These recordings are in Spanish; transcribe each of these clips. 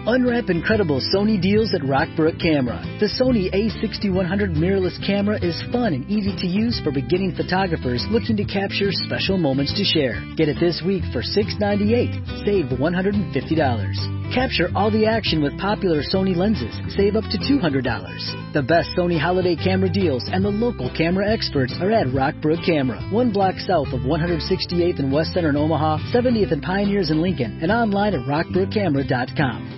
Unwrap incredible Sony deals at Rockbrook Camera. The Sony a6100 mirrorless camera is fun and easy to use for beginning photographers looking to capture special moments to share. Get it this week for $698. Save $150. Capture all the action with popular Sony lenses. Save up to $200. The best Sony holiday camera deals and the local camera experts are at Rockbrook Camera. 1 block south of 168th and West Center in Omaha, 70th and Pioneers in Lincoln, and online at rockbrookcamera.com.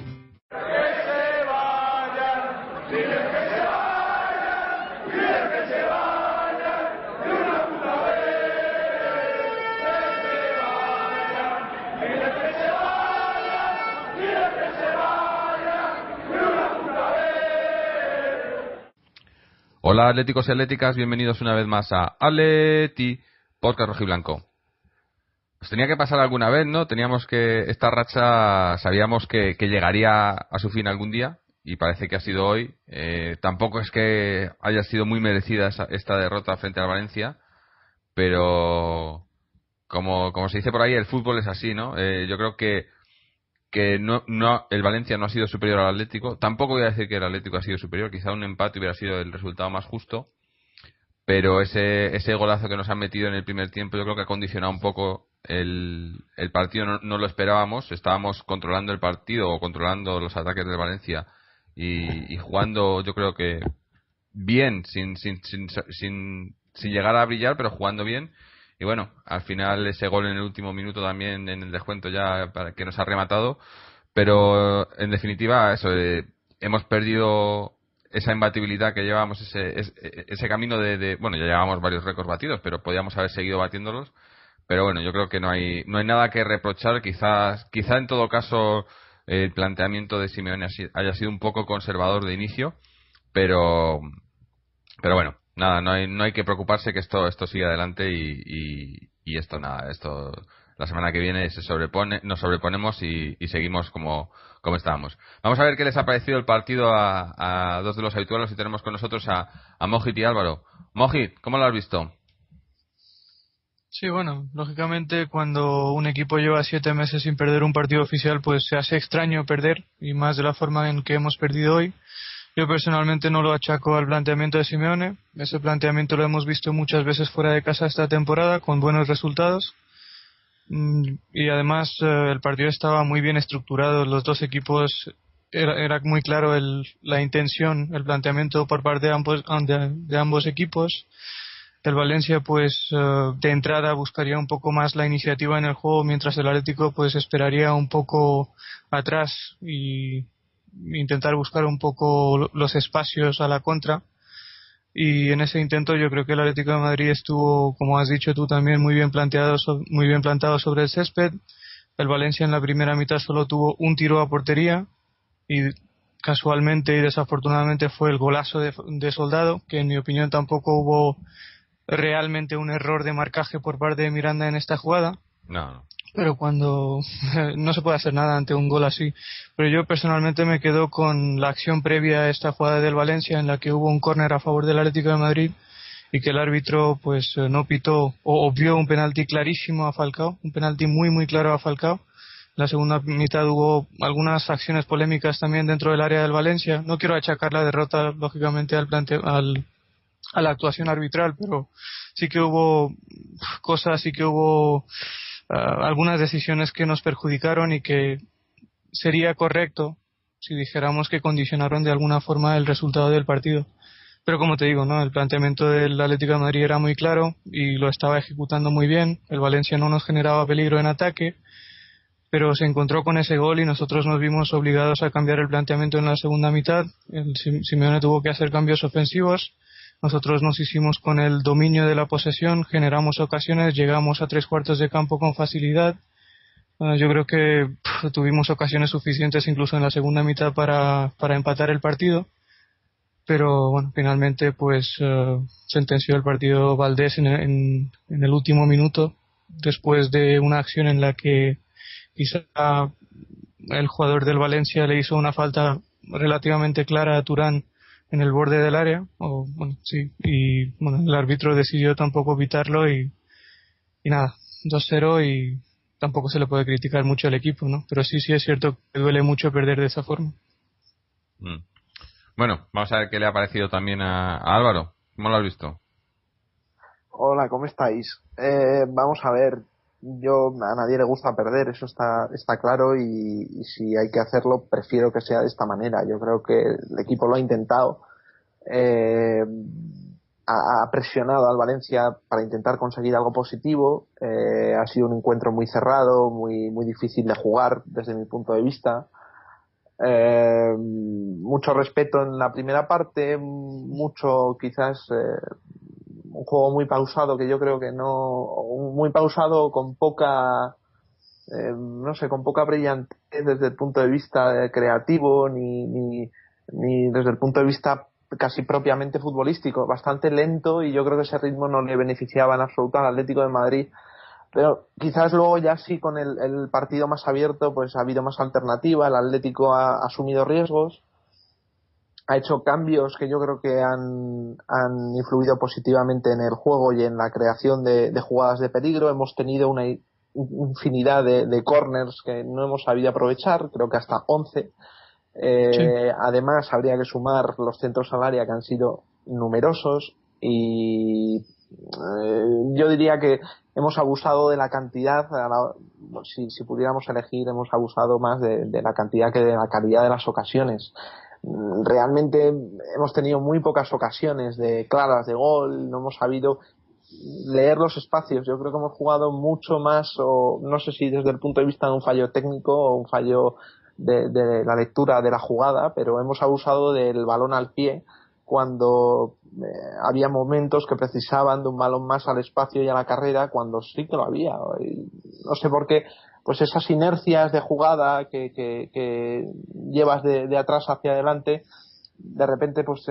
Hola atléticos y atléticas, bienvenidos una vez más a Atleti Podcast Rojiblanco. Pues tenía que pasar alguna vez, ¿no? Esta racha sabíamos que llegaría a su fin algún día y parece que ha sido hoy. Tampoco es que haya sido muy merecida esta derrota frente al Valencia, pero como se dice por ahí, el fútbol es así, ¿no? Yo creo que el Valencia no ha sido superior al Atlético. Tampoco voy a decir que el Atlético ha sido superior. Quizá un empate hubiera sido el resultado más justo. Pero ese golazo que nos han metido en el primer tiempo yo creo que ha condicionado un poco el partido. No lo esperábamos. Estábamos controlando el partido o controlando los ataques del Valencia y jugando, yo creo que bien, sin llegar a brillar, pero jugando bien. Y bueno, al final ese gol en el último minuto también en el descuento ya para que nos ha rematado. Pero en definitiva eso, hemos perdido esa imbatibilidad que llevábamos, ese camino bueno, ya llevábamos varios récords batidos, pero podíamos haber seguido batiéndolos. Pero bueno, yo creo que no hay nada que reprochar. Quizá en todo caso el planteamiento de Simeone haya sido un poco conservador de inicio, pero bueno. Nada, no hay que preocuparse que esto siga adelante y esto la semana que viene nos sobreponemos y seguimos como estábamos. Vamos a ver qué les ha parecido el partido a dos de los habituales y tenemos con nosotros a Mojit y Álvaro. Mojit, ¿cómo lo has visto? Sí, bueno, lógicamente cuando un equipo lleva 7 meses sin perder un partido oficial, pues se hace extraño perder, y más de la forma en que hemos perdido hoy. Yo personalmente no lo achaco al planteamiento de Simeone. Ese planteamiento lo hemos visto muchas veces fuera de casa esta temporada con buenos resultados. Y además el partido estaba muy bien estructurado. Los dos equipos era muy claro la intención, el planteamiento por parte de ambos equipos. El Valencia pues de entrada buscaría un poco más la iniciativa en el juego, mientras el Atlético pues esperaría un poco atrás y intentar buscar un poco los espacios a la contra. Y en ese intento yo creo que el Atlético de Madrid estuvo, como has dicho tú también, muy bien plantado sobre el césped. El Valencia en la primera mitad solo tuvo un tiro a portería y casualmente y desafortunadamente fue el golazo de Soldado, que en mi opinión tampoco hubo realmente un error de marcaje por parte de Miranda en esta jugada. No. Pero cuando no se puede hacer nada ante un gol así. Pero yo personalmente me quedo con la acción previa a esta jugada del Valencia, en la que hubo un córner a favor del Atlético de Madrid y que el árbitro pues no pitó o obvió un penalti clarísimo a Falcao, un penalti muy muy claro a Falcao. En la segunda mitad hubo algunas acciones polémicas también dentro del área del Valencia. No quiero achacar la derrota lógicamente a la actuación arbitral, pero sí que hubo cosas, sí que hubo algunas decisiones que nos perjudicaron y que sería correcto si dijéramos que condicionaron de alguna forma el resultado del partido. Pero como te digo, ¿no? El planteamiento del Atlético de Madrid era muy claro y lo estaba ejecutando muy bien. El Valencia no nos generaba peligro en ataque, pero se encontró con ese gol y nosotros nos vimos obligados a cambiar el planteamiento en la segunda mitad. El Simeone tuvo que hacer cambios ofensivos. Nosotros nos hicimos con el dominio de la posesión, generamos ocasiones, llegamos a 3/4 de campo con facilidad. Yo creo que tuvimos ocasiones suficientes incluso en la segunda mitad para empatar el partido. Pero bueno, finalmente pues sentenció el partido Valdés en el último minuto, después de una acción en la que quizá el jugador del Valencia le hizo una falta relativamente clara a Turán en el borde del área, y bueno, el árbitro decidió tampoco evitarlo y nada, 2-0 y tampoco se le puede criticar mucho al equipo, ¿no? Pero sí es cierto que duele mucho perder de esa forma. Bueno, vamos a ver qué le ha parecido también a Álvaro. ¿Cómo lo has visto? Hola, ¿cómo estáis? Vamos a ver, a nadie le gusta perder, eso está claro, y si hay que hacerlo, prefiero que sea de esta manera. Yo creo que el equipo lo ha intentado, ha presionado al Valencia para intentar conseguir algo positivo, ha sido un encuentro muy cerrado, muy difícil de jugar desde mi punto de vista. Mucho respeto en la primera parte, mucho quizás un juego muy pausado, que yo creo que no, muy pausado, con poca no sé, con poca brillantez desde el punto de vista creativo, ni desde el punto de vista casi propiamente futbolístico, bastante lento, y yo creo que ese ritmo no le beneficiaba en absoluto al Atlético de Madrid. Pero quizás luego ya sí, con el partido más abierto, pues ha habido más alternativa, el Atlético ha asumido riesgos, ha hecho cambios que yo creo que han influido positivamente en el juego y en la creación de jugadas de peligro. Hemos tenido una infinidad de corners que no hemos sabido aprovechar, creo que hasta 11. Sí. Además, habría que sumar los centros al área, que han sido numerosos, y yo diría que hemos abusado de la cantidad. Si pudiéramos elegir, hemos abusado más de la cantidad que de la calidad de las ocasiones. Realmente hemos tenido muy pocas ocasiones claras de gol, no hemos sabido leer los espacios. Yo creo que hemos jugado mucho más, o no sé si desde el punto de vista de un fallo técnico o un fallo de la lectura de la jugada, pero hemos abusado del balón al pie cuando había momentos que precisaban de un balón más al espacio y a la carrera, cuando sí que lo había. Y no sé por qué, pues esas inercias de jugada que llevas de atrás hacia adelante, de repente, pues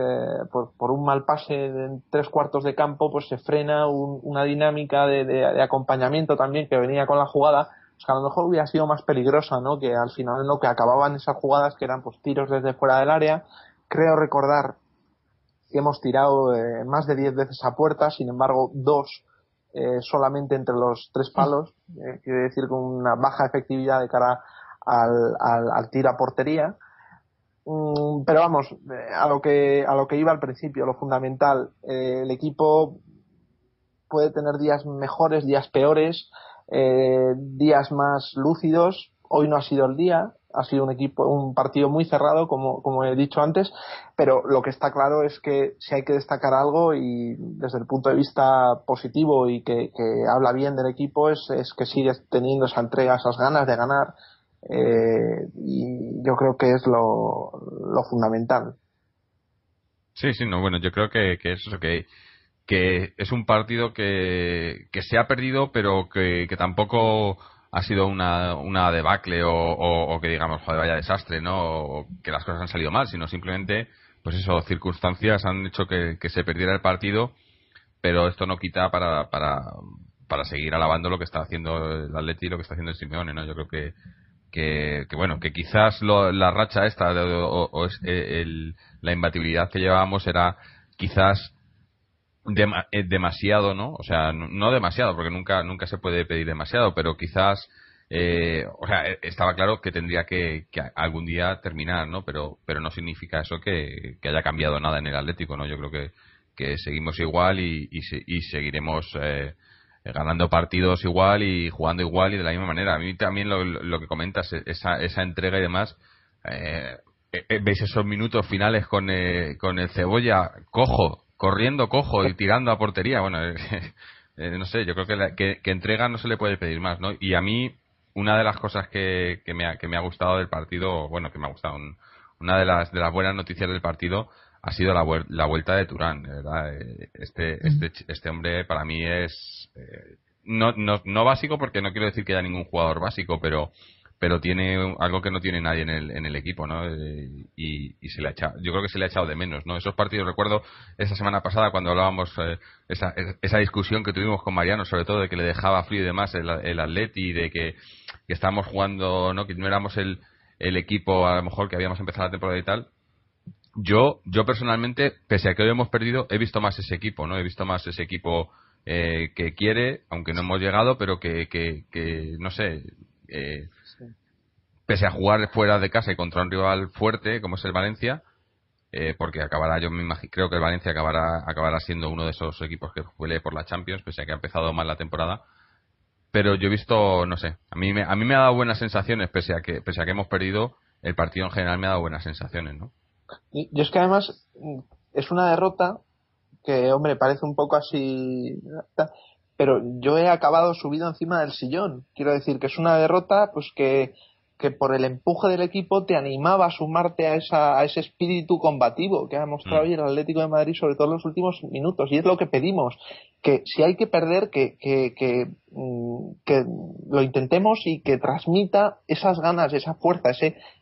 por un mal pase en 3/4 de campo, pues se frena una dinámica de acompañamiento también que venía con la jugada, pues que a lo mejor hubiera sido más peligrosa, ¿no? Que al final lo que acababan esas jugadas, que eran pues tiros desde fuera del área. Creo recordar que hemos tirado más de 10 veces a puerta, sin embargo 2 solamente entre los 3 palos, quiere decir con una baja efectividad de cara al tiro a portería. Pero vamos, a lo que iba al principio, lo fundamental, el equipo puede tener días mejores, días peores, días más lúcidos. Hoy no ha sido el día, ha sido un partido muy cerrado, como he dicho antes, pero lo que está claro es que si hay que destacar algo, y desde el punto de vista positivo y que habla bien del equipo, es que sigue teniendo esa entrega, esas ganas de ganar, y yo creo que es lo fundamental. Sí, no, bueno, yo creo que es eso, que es un partido que se ha perdido, pero que tampoco ha sido una debacle o que digamos, joder, vaya desastre, ¿no? O que las cosas han salido mal, sino simplemente, pues eso, circunstancias han hecho que se perdiera el partido, pero esto no quita para seguir alabando lo que está haciendo el Atleti y lo que está haciendo el Simeone, ¿no? Yo creo que bueno, que quizás la racha esta la imbatibilidad que llevábamos era quizás demasiado, ¿no? O sea, no demasiado, porque nunca se puede pedir demasiado, pero quizás o sea, estaba claro que tendría que algún día terminar, ¿no? Pero no significa eso que haya cambiado nada en el Atlético, ¿no? Yo creo que seguimos igual y seguiremos ganando partidos igual y jugando igual y de la misma manera. A mí también lo que comentas, esa entrega y demás, veis esos minutos finales con el Cebolla corriendo cojo y tirando a portería. Bueno, no sé, yo creo que entrega no se le puede pedir más, ¿no? Y a mí, una de las cosas que me ha gustado del partido, bueno, que me ha gustado, una de las buenas noticias del partido ha sido la vuelta de Turán, ¿verdad? Este hombre para mí es no básico, porque no quiero decir que haya ningún jugador básico, pero tiene algo que no tiene nadie en el equipo, ¿no? Y se le ha echado, yo creo que se le ha echado de menos, ¿no? Esos partidos, recuerdo esa semana pasada cuando hablábamos esa discusión que tuvimos con Mariano, sobre todo de que le dejaba frío y demás el Atleti, de que estábamos jugando, ¿no? Que no éramos el equipo a lo mejor que habíamos empezado la temporada y tal. Yo personalmente, pese a que hoy hemos perdido, he visto más ese equipo, ¿no? He visto más ese equipo que quiere, aunque no hemos llegado, pero que no sé, pese a jugar fuera de casa y contra un rival fuerte como es el Valencia, porque acabará, yo me imagino, creo que el Valencia acabará siendo uno de esos equipos que pelee por la Champions, pese a que ha empezado mal la temporada. Pero yo he visto, no sé, a mí me ha dado buenas sensaciones, pese a que hemos perdido, el partido en general me ha dado buenas sensaciones, ¿no? Yo es que además es una derrota que, hombre, parece un poco así, pero yo he acabado subido encima del sillón. Quiero decir que es una derrota pues que por el empuje del equipo te animaba a sumarte a ese espíritu combativo que ha mostrado hoy el Atlético de Madrid, sobre todo en los últimos minutos, y es lo que pedimos, que si hay que perder que lo intentemos y que transmita esas ganas, esa fuerza,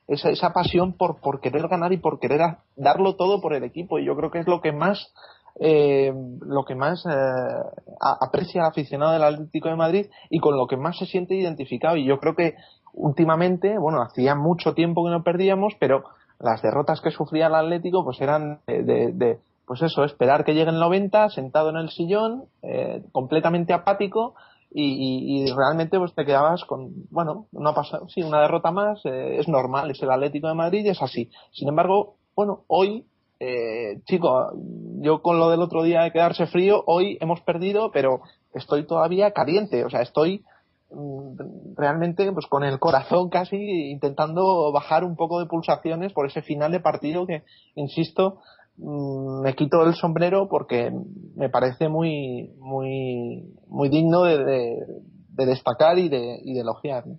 esa pasión por querer ganar y por querer darlo todo por el equipo. Y yo creo que es lo que más aprecia el aficionado del Atlético de Madrid y con lo que más se siente identificado. Y yo creo que últimamente, bueno, hacía mucho tiempo que no perdíamos, pero las derrotas que sufría el Atlético pues eran pues eso, esperar que llegue el 90 sentado en el sillón, completamente apático, y realmente pues te quedabas con, bueno, no ha pasado, sí, una derrota más, es normal, es el Atlético de Madrid y es así. Sin embargo, bueno, hoy chico, yo con lo del otro día de quedarse frío, hoy hemos perdido, pero estoy todavía caliente, o sea, estoy realmente pues con el corazón casi intentando bajar un poco de pulsaciones por ese final de partido que, insisto, me quito el sombrero porque me parece muy digno de destacar y de elogiar, ¿no?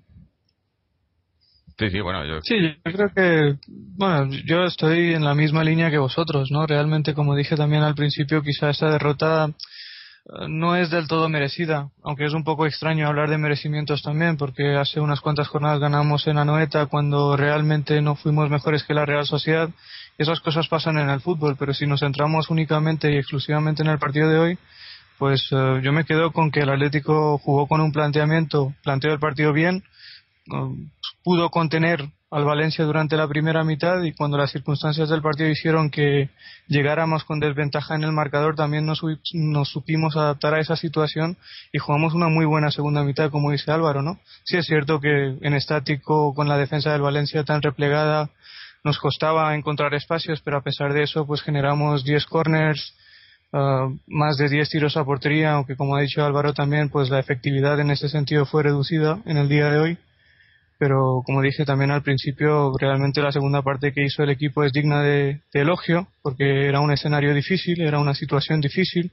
Sí, bueno, yo creo que, bueno, yo estoy en la misma línea que vosotros, ¿no? Realmente, como dije también al principio, quizá esta derrota no es del todo merecida, aunque es un poco extraño hablar de merecimientos también, porque hace unas cuantas jornadas ganamos en Anoeta cuando realmente no fuimos mejores que la Real Sociedad. Esas cosas pasan en el fútbol, pero si nos centramos únicamente y exclusivamente en el partido de hoy, pues yo me quedo con que el Atlético jugó con un planteó el partido bien, pudo contener al Valencia durante la primera mitad, y cuando las circunstancias del partido hicieron que llegáramos con desventaja en el marcador, también nos supimos adaptar a esa situación y jugamos una muy buena segunda mitad, como dice Álvaro, ¿no? Sí es cierto que en estático, con la defensa del Valencia tan replegada, nos costaba encontrar espacios, pero a pesar de eso pues generamos 10 corners, más de 10 tiros a portería, aunque como ha dicho Álvaro también, pues la efectividad en ese sentido fue reducida en el día de hoy. Pero como dije también al principio, realmente la segunda parte que hizo el equipo es digna de elogio, porque era un escenario difícil, era una situación difícil,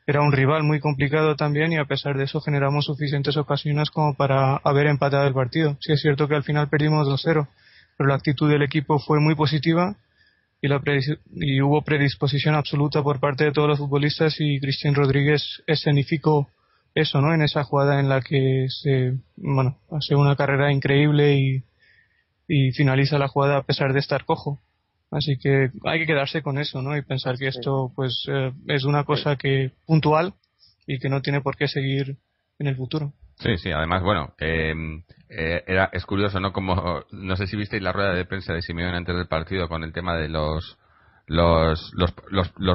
era un rival muy complicado también, y a pesar de eso generamos suficientes ocasiones como para haber empatado el partido. Sí es cierto que al final perdimos 2-0, pero la actitud del equipo fue muy positiva y hubo predisposición absoluta por parte de todos los futbolistas, y Cristian Rodríguez escenificó eso, ¿no? En esa jugada en la que hace una carrera increíble y finaliza la jugada a pesar de estar cojo. Así que hay que quedarse con eso, ¿no? Y pensar que esto pues es una cosa que puntual y que no tiene por qué seguir en el futuro. Sí, además, bueno, es curioso, ¿no? Como, no sé si visteis la rueda de prensa de Simeone antes del partido con el tema de los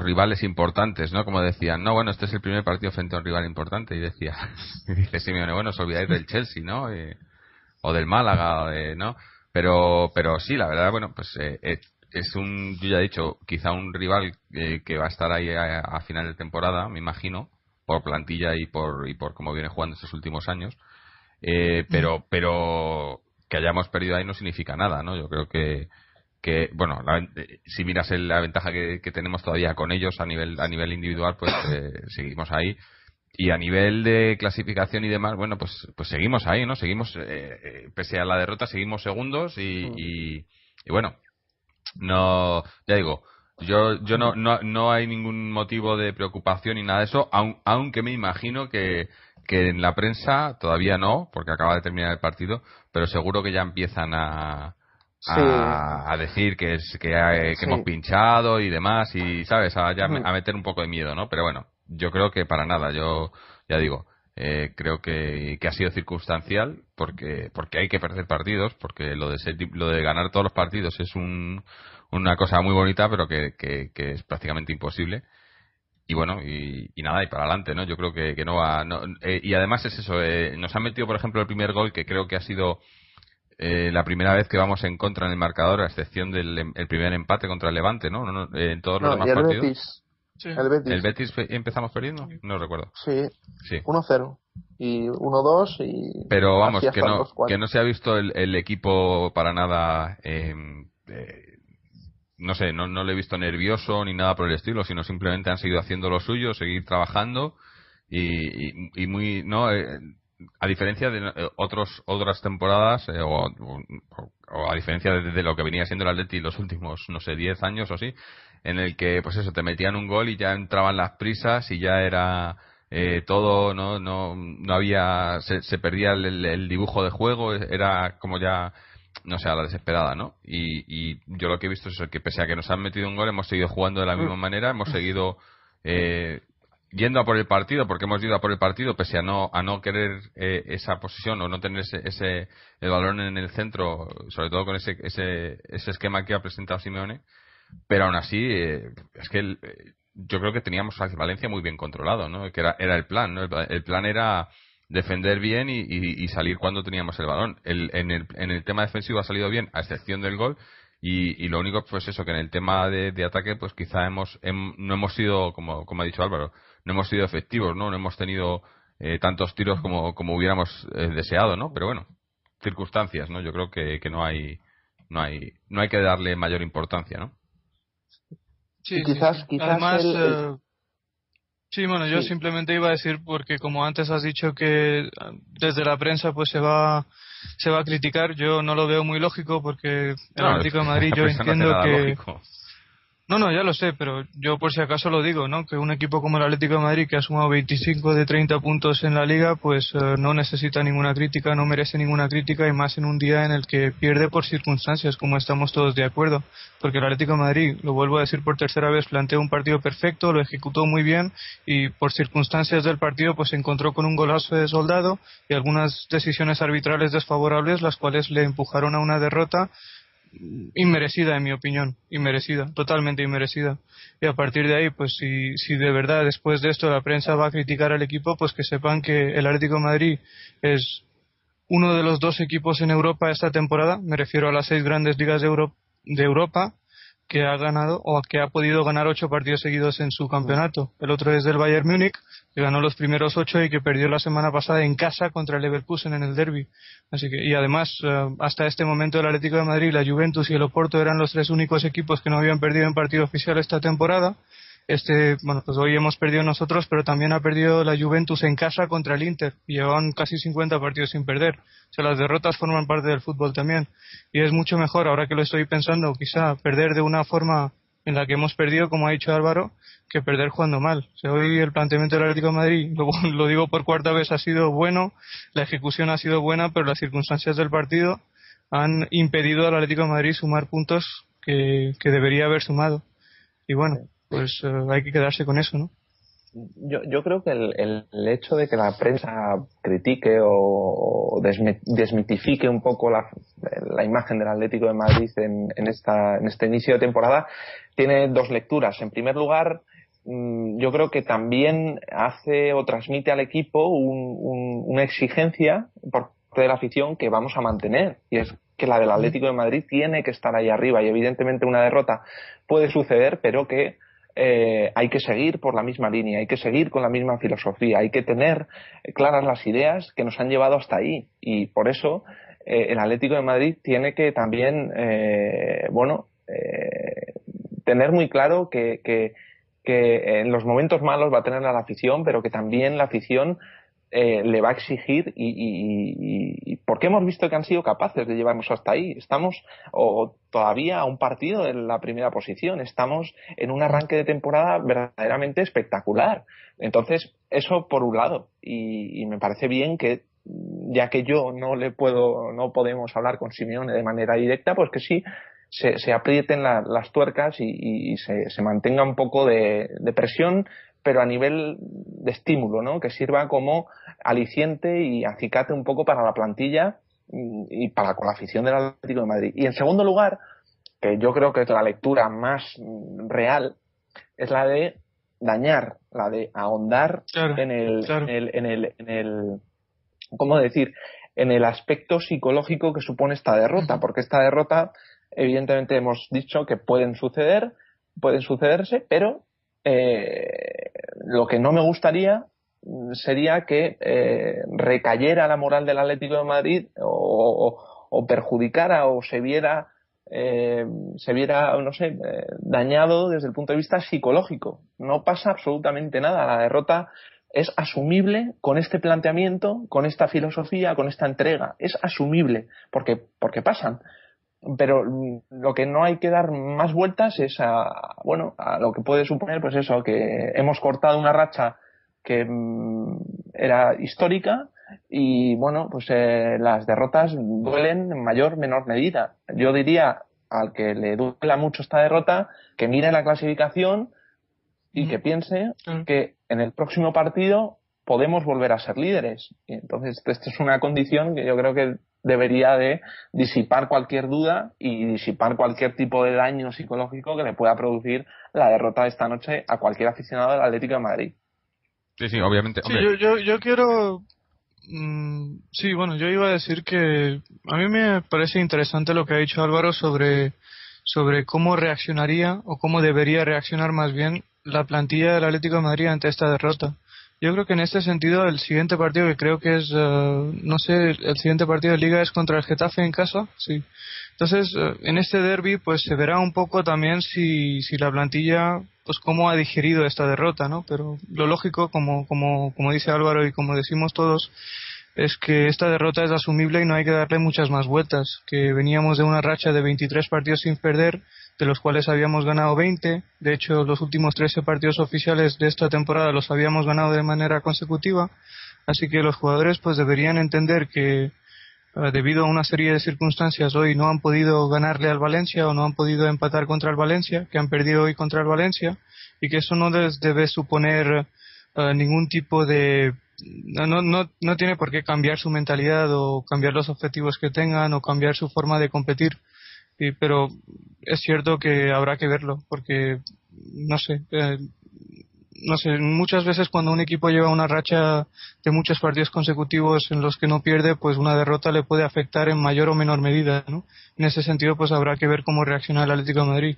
rivales importantes, ¿no? Como decían, no, bueno, este es el primer partido frente a un rival importante, y dice Simeone, bueno, os olvidáis del Chelsea, ¿no? O del Málaga, ¿no? Pero sí, la verdad, bueno, pues yo ya he dicho, quizá un rival que va a estar ahí a final de temporada, me imagino, por plantilla y por cómo viene jugando estos últimos años, pero que hayamos perdido ahí no significa nada, ¿no? Yo creo que bueno, si miras la ventaja que tenemos todavía con ellos a nivel individual, pues seguimos ahí, y a nivel de clasificación y demás, bueno, pues seguimos ahí, ¿no? Seguimos, pese a la derrota, seguimos segundos y bueno, no, ya digo, yo no hay ningún motivo de preocupación ni nada de eso, aunque me imagino que en la prensa todavía no, porque acaba de terminar el partido, pero seguro que ya empiezan a decir que hemos pinchado y demás, y sabes, a meter un poco de miedo, ¿no? Pero bueno, yo creo que para nada, yo ya digo, creo que ha sido circunstancial, porque hay que perder partidos, porque lo de ganar todos los partidos es una cosa muy bonita, pero que es prácticamente imposible. bueno, y nada, y para adelante, ¿no? Yo creo que no va... y además es eso, nos han metido, por ejemplo, el primer gol, que creo que ha sido la primera vez que vamos en contra en el marcador, a excepción del el primer empate contra el Levante, ¿no? En todos los No, demás y el partidos. Betis. Sí. ¿El Betis empezamos perdiendo? No recuerdo. Sí, Sí. 1-0. Y 1-2 y... Pero vamos, así hasta el 2-4. que no se ha visto el equipo para nada... no sé, no lo he visto nervioso ni nada por el estilo, sino simplemente han seguido haciendo lo suyo, seguir trabajando y muy... no a diferencia de otras temporadas o a diferencia de lo que venía siendo el Atleti los últimos, no sé, 10 años o así, en el que pues eso, te metían un gol y ya entraban las prisas y ya era todo, no había, se perdía el dibujo de juego, era como ya, no sé, a la desesperada, ¿no? Y yo lo que he visto es eso, que pese a que nos han metido un gol, hemos seguido jugando de la misma manera, hemos seguido yendo a por el partido, porque hemos ido a por el partido, pese a no querer esa posición o no tener el balón en el centro, sobre todo con ese esquema que ha presentado Simeone, pero aún así es que yo creo que teníamos a Valencia muy bien controlado, ¿no? Que era el plan, ¿no? El plan era defender bien y salir cuando teníamos el balón. En el tema defensivo ha salido bien, a excepción del gol. Y lo único, pues eso, que en el tema de ataque, pues quizá no hemos sido, como ha dicho Álvaro, no hemos sido efectivos, ¿no? No hemos tenido tantos tiros como hubiéramos deseado, ¿no? Pero bueno, circunstancias, ¿no? Yo creo que no hay que darle mayor importancia, ¿no? Sí, y quizás, sí, sí. quizás Además, sí, bueno, yo sí. simplemente iba a decir, porque como antes has dicho que desde la prensa pues se va a criticar, yo no lo veo muy lógico, porque el No, Atlético de Madrid la yo prensa no hace entiendo nada que... lógico. No, ya lo sé, pero yo por si acaso lo digo, ¿no? Que un equipo como el Atlético de Madrid, que ha sumado 25 de 30 puntos en la Liga, pues no necesita ninguna crítica, no merece ninguna crítica, y más en un día en el que pierde por circunstancias, como estamos todos de acuerdo. Porque el Atlético de Madrid, lo vuelvo a decir por tercera vez, planteó un partido perfecto, lo ejecutó muy bien, y por circunstancias del partido pues se encontró con un golazo de Soldado y algunas decisiones arbitrales desfavorables, las cuales le empujaron a una derrota inmerecida, en mi opinión, inmerecida, totalmente inmerecida. Y a partir de ahí, pues si de verdad después de esto la prensa va a criticar al equipo, pues que sepan que el Atlético de Madrid es uno de los dos equipos en Europa esta temporada, me refiero a las 6 grandes ligas de Europa, que ha ganado o que ha podido ganar 8 partidos seguidos en su campeonato. El otro es del Bayern Múnich, que ganó los primeros 8 y que perdió la semana pasada en casa contra el Leverkusen en el derbi. Así que, y además, hasta este momento el Atlético de Madrid, la Juventus y el Oporto eran los 3 únicos equipos que no habían perdido en partido oficial esta temporada. Bueno, pues hoy hemos perdido nosotros, pero también ha perdido la Juventus en casa contra el Inter, y llevaban casi 50 partidos sin perder. O sea, las derrotas forman parte del fútbol también, y es mucho mejor, ahora que lo estoy pensando, quizá perder de una forma en la que hemos perdido, como ha dicho Álvaro, que perder jugando mal. O sea, hoy el planteamiento del Atlético de Madrid, lo digo por cuarta vez, ha sido bueno, la ejecución ha sido buena, pero las circunstancias del partido han impedido al Atlético de Madrid sumar puntos que debería haber sumado. Y bueno, pues hay que quedarse con eso, ¿no? Yo creo que el hecho de que la prensa critique o desmitifique un poco la imagen del Atlético de Madrid en este inicio de temporada tiene dos lecturas. En primer lugar, yo creo que también hace o transmite al equipo una exigencia por parte de la afición que vamos a mantener, y es que la del Atlético de Madrid tiene que estar ahí arriba, y evidentemente una derrota puede suceder, pero que hay que seguir por la misma línea, hay que seguir con la misma filosofía, hay que tener claras las ideas que nos han llevado hasta ahí, y por eso el Atlético de Madrid tiene que también tener muy claro que en los momentos malos va a tener a la afición, pero que también la afición le va a exigir, y porque hemos visto que han sido capaces de llevarnos hasta ahí. Estamos todavía a un partido en la primera posición, estamos en un arranque de temporada verdaderamente espectacular. Entonces, eso por un lado, y me parece bien que, ya que yo no podemos hablar con Simeone de manera directa, pues que sí se aprieten las tuercas y se mantenga un poco de presión, pero a nivel de estímulo, ¿no? Que sirva como aliciente y acicate un poco para la plantilla y para con la afición del Atlético de Madrid. Y en segundo lugar, que yo creo que es la lectura más real, es la de dañar, la de ahondar Claro, en el, claro. en el, ¿cómo decir? En el aspecto psicológico que supone esta derrota, porque esta derrota, evidentemente hemos dicho que pueden sucederse, pero lo que no me gustaría sería que recayera la moral del Atlético de Madrid o perjudicara o se viera, no sé, dañado desde el punto de vista psicológico. No pasa absolutamente nada. La derrota es asumible con este planteamiento, con esta filosofía, con esta entrega. Es asumible porque pasan. Pero lo que no hay que dar más vueltas es a lo que puede suponer, pues eso, que hemos cortado una racha que era histórica y bueno, pues las derrotas duelen en mayor o menor medida. Yo diría al que le duela mucho esta derrota que mire la clasificación y que piense que en el próximo partido podemos volver a ser líderes. Y entonces esta es una condición que yo creo que debería de disipar cualquier duda y disipar cualquier tipo de daño psicológico que le pueda producir la derrota de esta noche a cualquier aficionado del Atlético de Madrid. Sí, obviamente. Sí, Hombre. yo quiero... sí, bueno, yo iba a decir que a mí me parece interesante lo que ha dicho Álvaro sobre cómo reaccionaría o cómo debería reaccionar más bien la plantilla del Atlético de Madrid ante esta derrota. Yo creo que en este sentido el siguiente partido, que creo que es, no sé, el siguiente partido de Liga es contra el Getafe en casa, sí. Entonces, en este derbi pues se verá un poco también si la plantilla, pues cómo ha digerido esta derrota, ¿no? Pero lo lógico, como dice Álvaro y como decimos todos, es que esta derrota es asumible y no hay que darle muchas más vueltas, que veníamos de una racha de 23 partidos sin perder, de los cuales habíamos ganado 20, de hecho los últimos 13 partidos oficiales de esta temporada los habíamos ganado de manera consecutiva, así que los jugadores pues deberían entender que debido a una serie de circunstancias hoy no han podido ganarle al Valencia o no han podido empatar contra el Valencia, que han perdido hoy contra el Valencia, y que eso no les debe suponer ningún tipo de... No tiene por qué cambiar su mentalidad o cambiar los objetivos que tengan o cambiar su forma de competir. Pero es cierto que habrá que verlo, porque no sé, muchas veces cuando un equipo lleva una racha de muchos partidos consecutivos en los que no pierde, pues una derrota le puede afectar en mayor o menor medida, ¿no? En ese sentido, pues habrá que ver cómo reacciona el Atlético de Madrid.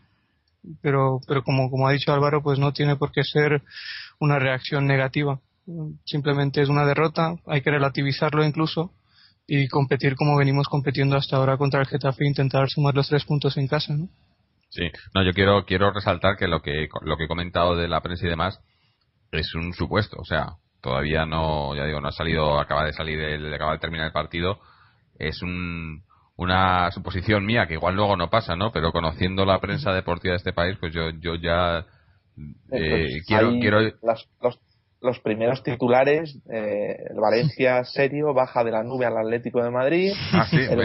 Pero como ha dicho Álvaro, pues no tiene por qué ser una reacción negativa. Simplemente es una derrota, hay que relativizarlo incluso y competir como venimos compitiendo hasta ahora contra el Getafe e intentar sumar los 3 puntos en casa, ¿no? Sí, no, yo quiero resaltar que lo que he comentado de la prensa y demás es un supuesto, o sea, todavía no, ya digo, no ha salido, acaba de terminar el partido, es una suposición mía que igual luego no pasa, ¿no? Pero conociendo la prensa deportiva de este país, pues yo ya quiero los primeros titulares, el Valencia serio baja de la nube al Atlético de Madrid. Sí, el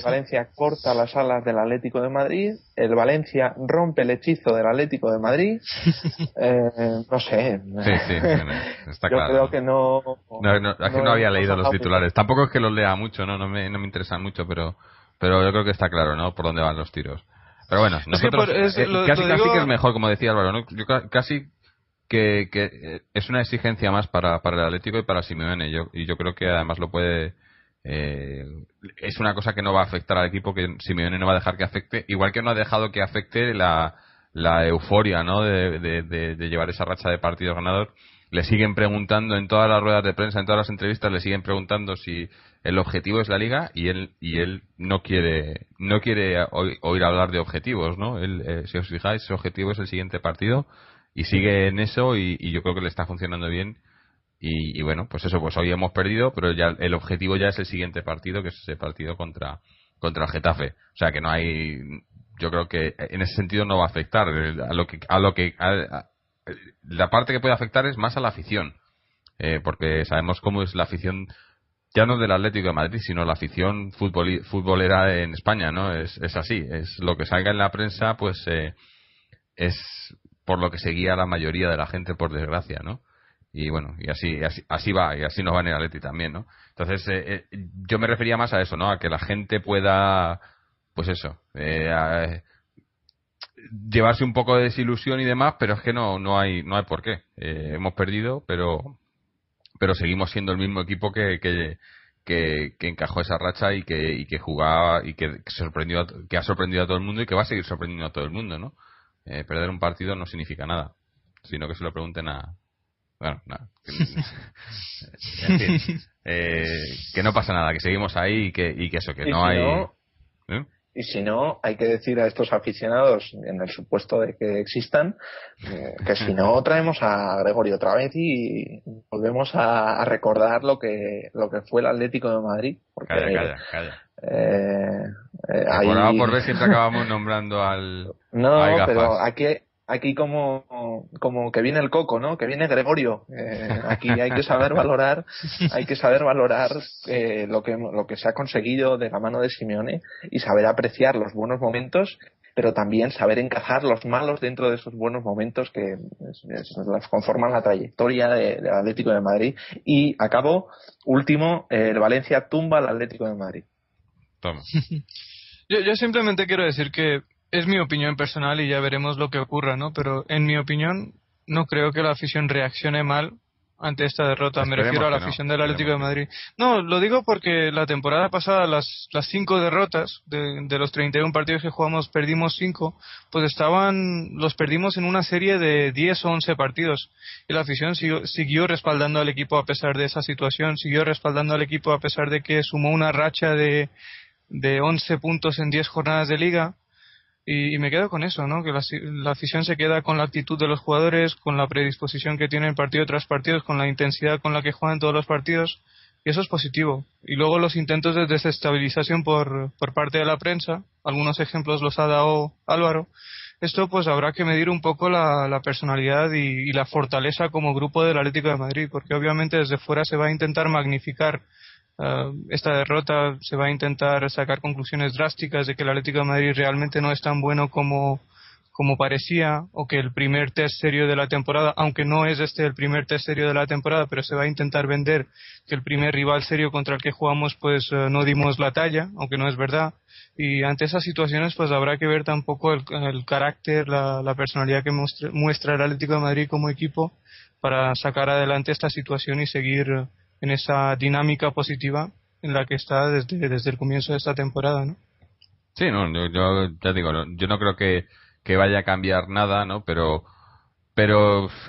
Valencia corta las alas del Atlético de Madrid. El Valencia rompe el hechizo del Atlético de Madrid. No sé. Sí, está claro. Yo creo que no. Es que no había leído los titulares. Tampoco es que los lea mucho, no me interesan mucho, pero yo creo que está claro, ¿no? Por dónde van los tiros. Pero bueno, nosotros casi que es mejor, como decía Álvaro, ¿no? Yo casi que es una exigencia más para el Atlético y para Simeone. Yo creo que además lo puede... es una cosa que no va a afectar al equipo, que Simeone no va a dejar que afecte, igual que no ha dejado que afecte la euforia, ¿no? de llevar esa racha de partidos ganados. Le siguen preguntando en todas las ruedas de prensa, en todas las entrevistas, le siguen preguntando si el objetivo es la Liga, y él no quiere oír hablar de objetivos, ¿no? Si os fijáis, su objetivo es el siguiente partido y sigue en eso, y yo creo que le está funcionando bien. Y bueno, pues eso, pues hoy hemos perdido, pero ya el objetivo ya es el siguiente partido, que es ese partido contra el Getafe. O sea que no hay, yo creo que en ese sentido no va a afectar la parte que puede afectar es más a la afición, porque sabemos cómo es la afición, ya no del Atlético de Madrid, sino la afición futbolera en España, ¿no? Es así, es lo que salga en la prensa, pues es por lo que se guía la mayoría de la gente, por desgracia, ¿no? Y bueno, y así va, y así nos va en el Atleti también, ¿no? Entonces yo me refería más a eso, ¿no? A que la gente pueda, pues eso, llevarse un poco de desilusión y demás, pero es que no hay por qué. Hemos perdido, pero seguimos siendo el mismo equipo que encajó esa racha y que jugaba y que sorprendió, que ha sorprendido a todo el mundo y que va a seguir sorprendiendo a todo el mundo, ¿no? Perder un partido no significa nada, sino que se lo pregunten a... Bueno, nada. En fin, que no pasa nada, que seguimos ahí y que eso, que no hay... ¿Eh? Y si no, hay que decir a estos aficionados, en el supuesto de que existan, que si no traemos a Gregorio otra vez y volvemos a recordar lo que fue el Atlético de Madrid. Porque, Calla. Ahí... por ver siempre acabamos nombrando al... No, al pero aquí como que viene el coco, ¿no? Que viene Gregorio. Aquí hay que saber valorar lo que se ha conseguido de la mano de Simeone y saber apreciar los buenos momentos, pero también saber encajar los malos dentro de esos buenos momentos que las conforman la trayectoria del Atlético de Madrid. Y acabo, último, el Valencia tumba al Atlético de Madrid. Toma. Yo simplemente quiero decir que es mi opinión personal y ya veremos lo que ocurra, ¿no? Pero en mi opinión no creo que la afición reaccione mal ante esta derrota. Me refiero a la afición del Atlético de Madrid. No, lo digo porque la temporada pasada las 5 derrotas de los 31 partidos que jugamos, perdimos 5, pues los perdimos en una serie de 10 o 11 partidos. Y la afición siguió respaldando al equipo a pesar de esa situación, siguió respaldando al equipo a pesar de que sumó una racha de 11 puntos en 10 jornadas de liga. Y me quedo con eso, ¿no? Que la afición se queda con la actitud de los jugadores, con la predisposición que tienen partido tras partido, con la intensidad con la que juegan todos los partidos, y eso es positivo. Y luego los intentos de desestabilización por parte de la prensa, algunos ejemplos los ha dado Álvaro. Esto pues habrá que medir un poco la personalidad y la fortaleza como grupo del Atlético de Madrid, porque obviamente desde fuera se va a intentar magnificar esta derrota, se va a intentar sacar conclusiones drásticas de que el Atlético de Madrid realmente no es tan bueno como parecía, o que el primer test serio de la temporada, aunque no es el primer test serio de la temporada, pero se va a intentar vender que el primer rival serio contra el que jugamos pues no dimos la talla, aunque no es verdad. Y ante esas situaciones pues habrá que ver tampoco el carácter, la personalidad que muestra el Atlético de Madrid como equipo para sacar adelante esta situación y seguir en esa dinámica positiva en la que está desde el comienzo de esta temporada, ¿no? Sí, no, yo ya digo, yo no creo que vaya a cambiar nada, ¿no? Pero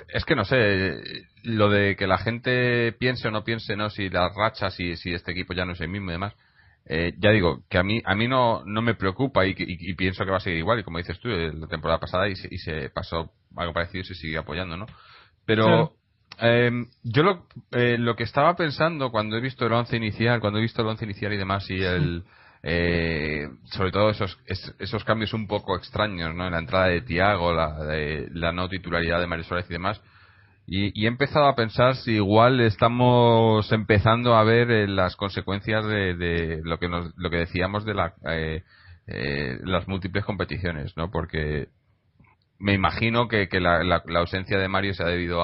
es que no sé, lo de que la gente piense o no piense, ¿no? Si las rachas, si este equipo ya no es el mismo y demás, ya digo, que a mí no me preocupa y pienso que va a seguir igual, y como dices tú, la temporada pasada y se pasó algo parecido y se sigue apoyando, ¿no? Pero... Claro. Yo lo que estaba pensando cuando he visto el once inicial y demás, y sobre todo esos cambios un poco extraños, ¿no? En la entrada de Thiago, la no titularidad de Mario Suárez y demás, y he empezado a pensar si igual estamos empezando a ver las consecuencias de lo que decíamos de las múltiples competiciones, ¿no? Porque me imagino que la ausencia de Mario se ha debido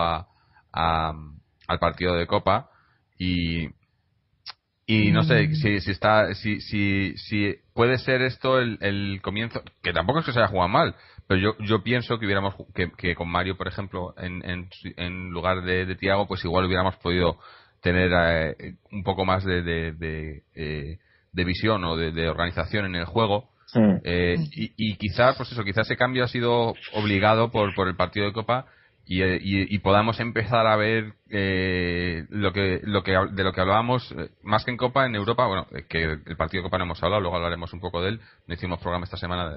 al partido de Copa y no sé si puede ser esto el comienzo, que tampoco es que se haya jugado mal, pero yo pienso que hubiéramos que con Mario, por ejemplo, en lugar de Thiago, pues igual hubiéramos podido tener un poco más de visión o de organización en el juego. Y quizás ese cambio ha sido obligado por el partido de Copa y podamos empezar a ver de lo que hablábamos más que en Copa, en Europa. Bueno, que el partido de Copa no hemos hablado, luego hablaremos un poco de él. No hicimos programa esta semana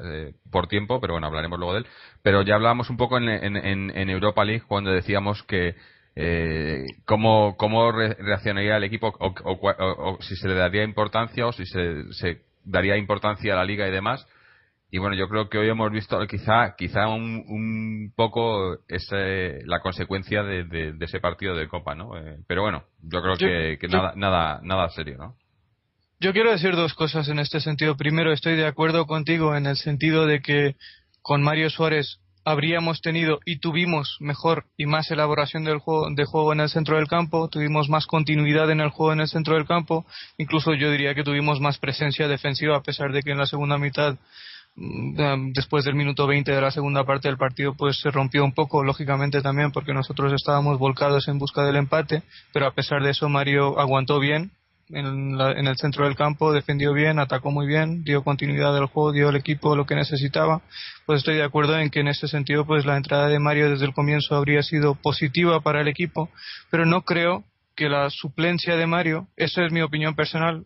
por tiempo, pero bueno, hablaremos luego de él. Pero ya hablábamos un poco en Europa League cuando decíamos que cómo reaccionaría el equipo o si se le daría importancia o si se daría importancia a la liga y demás. Y bueno, yo creo que hoy hemos visto quizá un poco la consecuencia de ese partido de Copa, ¿no? Pero bueno, yo creo que nada serio, ¿no? Yo quiero decir dos cosas en este sentido. Primero, estoy de acuerdo contigo en el sentido de que con Mario Suárez habríamos tenido y tuvimos mejor y más elaboración de juego en el centro del campo, tuvimos más continuidad en el juego en el centro del campo, incluso yo diría que tuvimos más presencia defensiva, a pesar de que en la segunda mitad después del minuto 20 de la segunda parte del partido pues se rompió un poco, lógicamente también porque nosotros estábamos volcados en busca del empate, pero a pesar de eso Mario aguantó bien en el centro del campo, defendió bien, atacó muy bien, dio continuidad al juego, dio al equipo lo que necesitaba. Pues estoy de acuerdo en que en ese sentido pues la entrada de Mario desde el comienzo habría sido positiva para el equipo, pero no creo que la suplencia de Mario, eso es mi opinión personal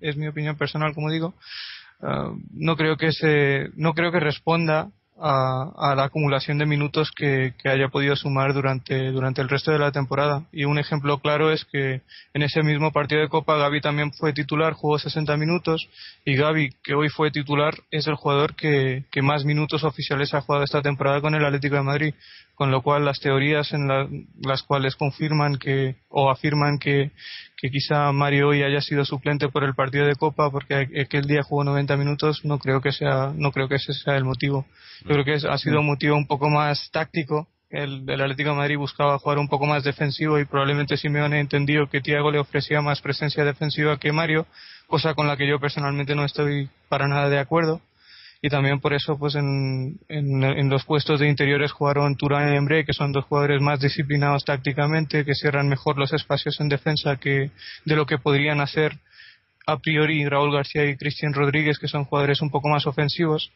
como digo, no creo que responda a la acumulación de minutos que haya podido sumar durante el resto de la temporada. Y un ejemplo claro es que en ese mismo partido de Copa Gavi también fue titular, jugó 60 minutos, y Gavi, que hoy fue titular, es el jugador que más minutos oficiales ha jugado esta temporada con el Atlético de Madrid, con lo cual las teorías en las cuales confirman o afirman que quizá Mario hoy haya sido suplente por el partido de Copa porque aquel día jugó 90 minutos, no creo que ese sea el motivo. Yo creo que ha sido un motivo un poco más táctico. El Atlético de Madrid buscaba jugar un poco más defensivo y probablemente Simeone entendió que Thiago le ofrecía más presencia defensiva que Mario, cosa con la que yo personalmente no estoy para nada de acuerdo. Y también por eso pues en los puestos de interiores jugaron Thuram y Emre, que son dos jugadores más disciplinados tácticamente, que cierran mejor los espacios en defensa de lo que podrían hacer a priori Raúl García y Cristian Rodríguez, que son jugadores un poco más ofensivos.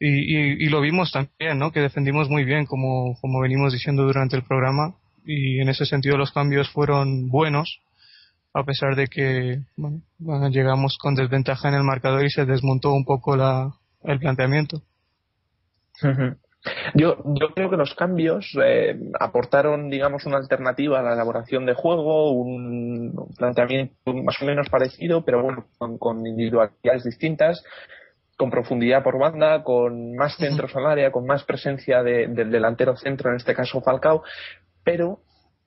Y lo vimos también, ¿no? Que defendimos muy bien, como venimos diciendo durante el programa, y en ese sentido los cambios fueron buenos, a pesar de que llegamos con desventaja en el marcador y se desmontó un poco el planteamiento. Yo creo que los cambios aportaron, digamos, una alternativa a la elaboración de juego, un planteamiento más o menos parecido, pero bueno, con individualidades distintas, con profundidad por banda, con más centros al área, con más presencia del delantero centro, en este caso Falcao, pero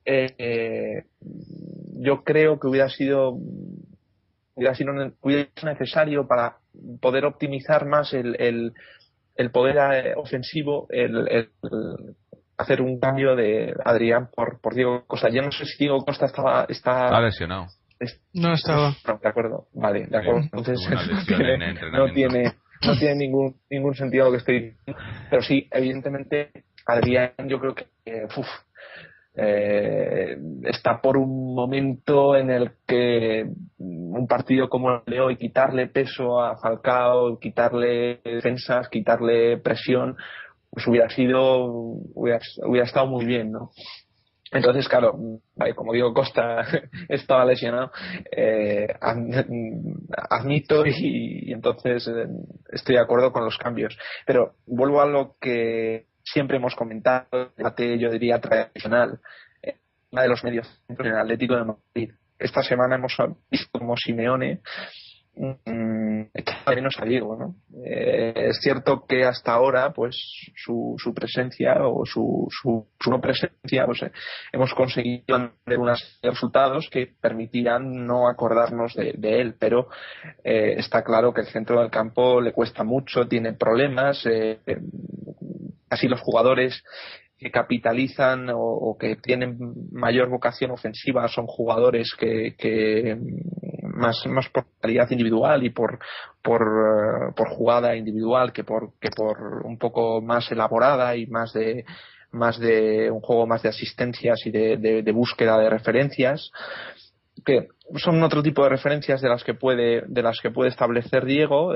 yo creo que hubiera sido necesario para poder optimizar más el poder ofensivo, el hacer un cambio de Adrián por Diego Costa. Yo no sé si Diego Costa está lesionado. No estaba. No, de acuerdo, vale, de acuerdo. Entonces no tiene ningún sentido lo que estoy diciendo, pero sí, evidentemente Adrián, yo creo que está por un momento en el que un partido como el de hoy, quitarle peso a Falcao, quitarle defensas, quitarle presión, pues hubiera estado muy bien, ¿no? Entonces, claro, como digo, Costa estaba lesionado, admito y entonces estoy de acuerdo con los cambios. Pero vuelvo a lo que siempre hemos comentado, el debate, yo diría, tradicional, una de los medios en el Atlético de Madrid. Esta semana hemos visto como Simeone echa menos a Diego, ¿no? Es cierto que hasta ahora pues su presencia o su no presencia, pues hemos conseguido ver unos resultados que permitirán no acordarnos de él, pero está claro que el centro del campo le cuesta mucho, tiene problemas, así los jugadores que capitalizan o que tienen mayor vocación ofensiva son jugadores que más por calidad individual y por jugada individual que por un poco más elaborada y más de un juego más de asistencias y de búsqueda de referencias, que son otro tipo de referencias de las que puede establecer Diego.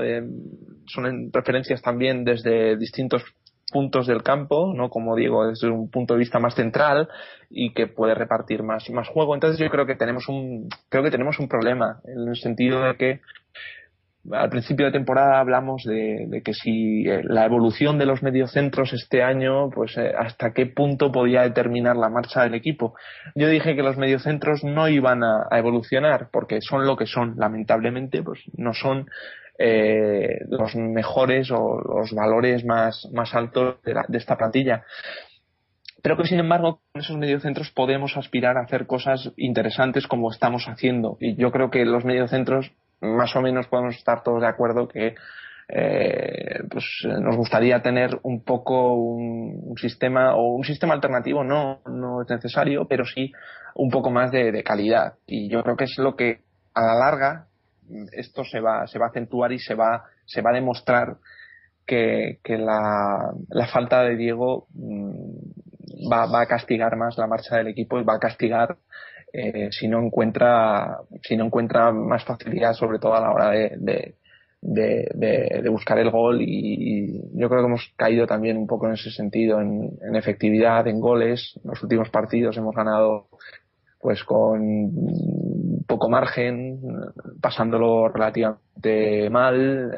Son referencias también desde distintos puntos del campo, no como digo, desde un punto de vista más central y que puede repartir más juego. Entonces yo creo que tenemos un problema en el sentido de que al principio de temporada hablamos de que si la evolución de los mediocentros este año, pues hasta qué punto podía determinar la marcha del equipo. Yo dije que los mediocentros no iban a evolucionar porque son lo que son, lamentablemente, pues no son los mejores o los valores más altos de esta plantilla, pero que sin embargo con esos mediocentros podemos aspirar a hacer cosas interesantes como estamos haciendo, y yo creo que los mediocentros más o menos podemos estar todos de acuerdo que pues nos gustaría tener un poco un sistema alternativo, no es necesario, pero sí un poco más de calidad, y yo creo que es lo que a la larga esto se va a acentuar y se va a demostrar que la falta de Diego va a castigar más la marcha del equipo y va a castigar si no encuentra más facilidad, sobre todo a la hora de buscar el gol. Y yo creo que hemos caído también un poco en ese sentido, en efectividad, en goles. En los últimos partidos hemos ganado pues con poco margen, pasándolo relativamente mal.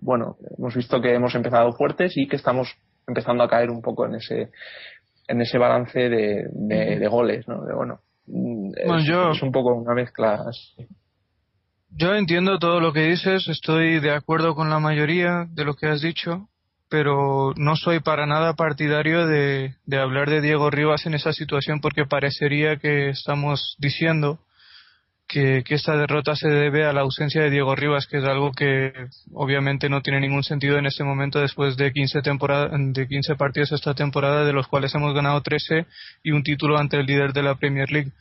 Bueno, hemos visto que hemos empezado fuertes y que estamos empezando a caer un poco en ese balance de goles, ¿no? Es un poco una mezcla así. Yo entiendo todo lo que dices, estoy de acuerdo con la mayoría de lo que has dicho, pero no soy para nada partidario de hablar de Diego Rivas en esa situación, porque parecería que estamos diciendo que esta derrota se debe a la ausencia de Diego Rivas, que es algo que obviamente no tiene ningún sentido en este momento después de 15 partidos esta temporada, de los cuales hemos ganado 13 y un título ante el líder de la Premier League,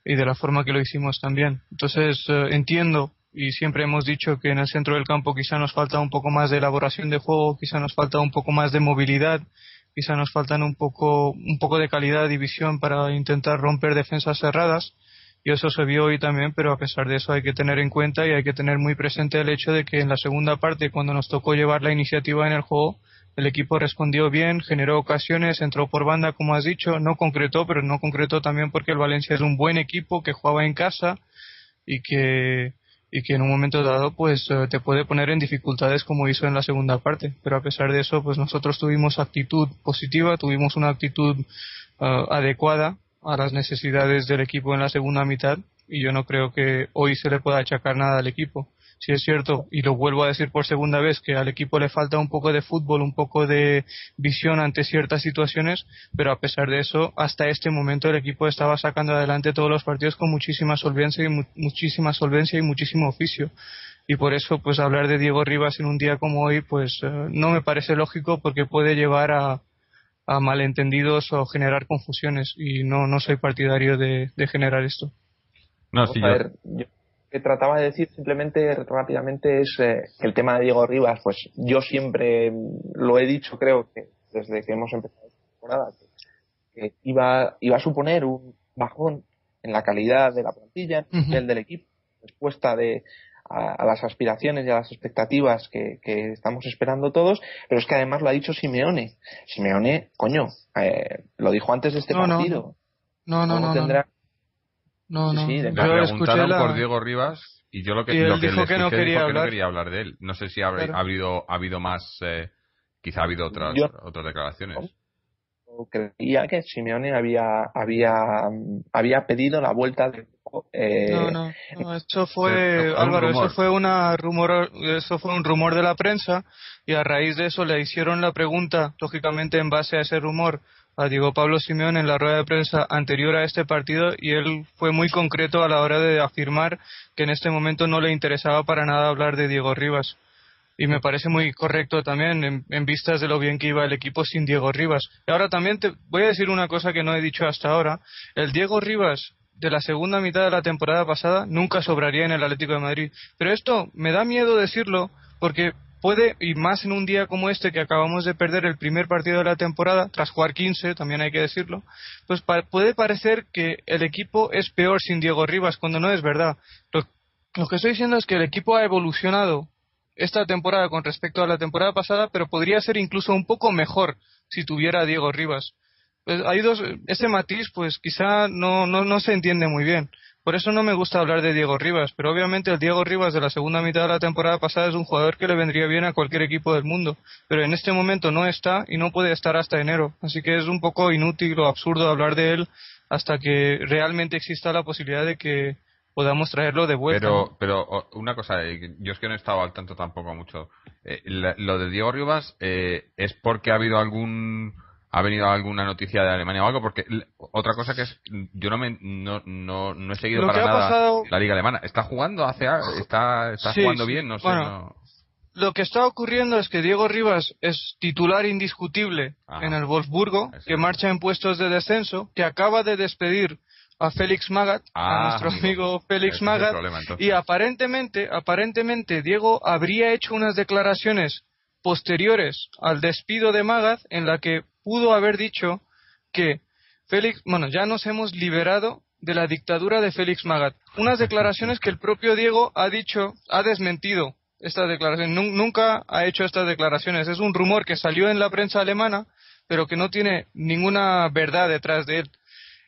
y de la forma que lo hicimos también. Entonces entiendo, y siempre hemos dicho que en el centro del campo quizá nos falta un poco más de elaboración de juego, quizá nos falta un poco más de movilidad, quizá nos faltan un poco de calidad y visión para intentar romper defensas cerradas, y eso se vio hoy también, pero a pesar de eso hay que tener en cuenta y hay que tener muy presente el hecho de que en la segunda parte, cuando nos tocó llevar la iniciativa en el juego, el equipo respondió bien, generó ocasiones, entró por banda, como has dicho, no concretó, pero no concretó también porque el Valencia es un buen equipo que juega en casa y que en un momento dado pues te puede poner en dificultades, como hizo en la segunda parte. Pero a pesar de eso, pues nosotros tuvimos actitud positiva, tuvimos una actitud adecuada a las necesidades del equipo en la segunda mitad, y yo no creo que hoy se le pueda achacar nada al equipo. Si es cierto, y lo vuelvo a decir por segunda vez, que al equipo le falta un poco de fútbol, un poco de visión ante ciertas situaciones, pero a pesar de eso, hasta este momento el equipo estaba sacando adelante todos los partidos con muchísima solvencia y muchísimo oficio. Y por eso, pues hablar de Diego Rivas en un día como hoy, pues no me parece lógico, porque puede llevar a malentendidos o generar confusiones, y no soy partidario de generar esto. No, sí, yo que trataba de decir simplemente rápidamente es que el tema de Diego Rivas, pues yo siempre lo he dicho, creo que desde que hemos empezado esta temporada, que iba a suponer un bajón en la calidad de la plantilla, en el nivel del equipo, respuesta a las aspiraciones y a las expectativas que estamos esperando todos, pero es que además lo ha dicho Simeone, coño, lo dijo antes de este partido. No. Le preguntaron por Diego Rivas y yo lo que dijo que no quería hablar de él. No sé si ha habido más, quizá ha habido otras declaraciones. Creía que Simeone había pedido la vuelta de No, eso fue Álvaro, eso fue un rumor de la prensa, y a raíz de eso le hicieron la pregunta, lógicamente en base a ese rumor, a Diego Pablo Simeone en la rueda de prensa anterior a este partido, y él fue muy concreto a la hora de afirmar que en este momento no le interesaba para nada hablar de Diego Rivas. Y me parece muy correcto también en vistas de lo bien que iba el equipo sin Diego Rivas. Y ahora también te voy a decir una cosa que no he dicho hasta ahora. El Diego Rivas de la segunda mitad de la temporada pasada nunca sobraría en el Atlético de Madrid. Pero esto me da miedo decirlo, porque puede, y más en un día como este, que acabamos de perder el primer partido de la temporada, tras jugar 15, también hay que decirlo, pues puede parecer que el equipo es peor sin Diego Rivas, cuando no es verdad. Lo que estoy diciendo es que el equipo ha evolucionado esta temporada con respecto a la temporada pasada, pero podría ser incluso un poco mejor si tuviera a Diego Rivas. Pues ese matiz pues quizá no se entiende muy bien. Por eso no me gusta hablar de Diego Rivas, pero obviamente el Diego Rivas de la segunda mitad de la temporada pasada es un jugador que le vendría bien a cualquier equipo del mundo, pero en este momento no está y no puede estar hasta enero, así que es un poco inútil o absurdo hablar de él hasta que realmente exista la posibilidad de que podamos traerlo de vuelta. Pero una cosa, yo es que no he estado al tanto tampoco mucho. Lo de Diego Rivas es porque ha venido alguna noticia de Alemania o algo, porque otra cosa que es, yo no he seguido para nada la liga alemana. ¿Está jugando? ¿Está jugando bien? No sé. Bueno, lo que está ocurriendo es que Diego Rivas es titular indiscutible en el Wolfsburgo, que marcha en puestos de descenso, que acaba de despedir a Félix Magath, a nuestro amigo Félix Magath, y aparentemente Diego habría hecho unas declaraciones posteriores al despido de Magath en la que pudo haber dicho que ya nos hemos liberado de la dictadura de Félix Magath. Unas declaraciones que el propio Diego ha desmentido estas declaraciones. Nunca ha hecho estas declaraciones. Es un rumor que salió en la prensa alemana, pero que no tiene ninguna verdad detrás de él.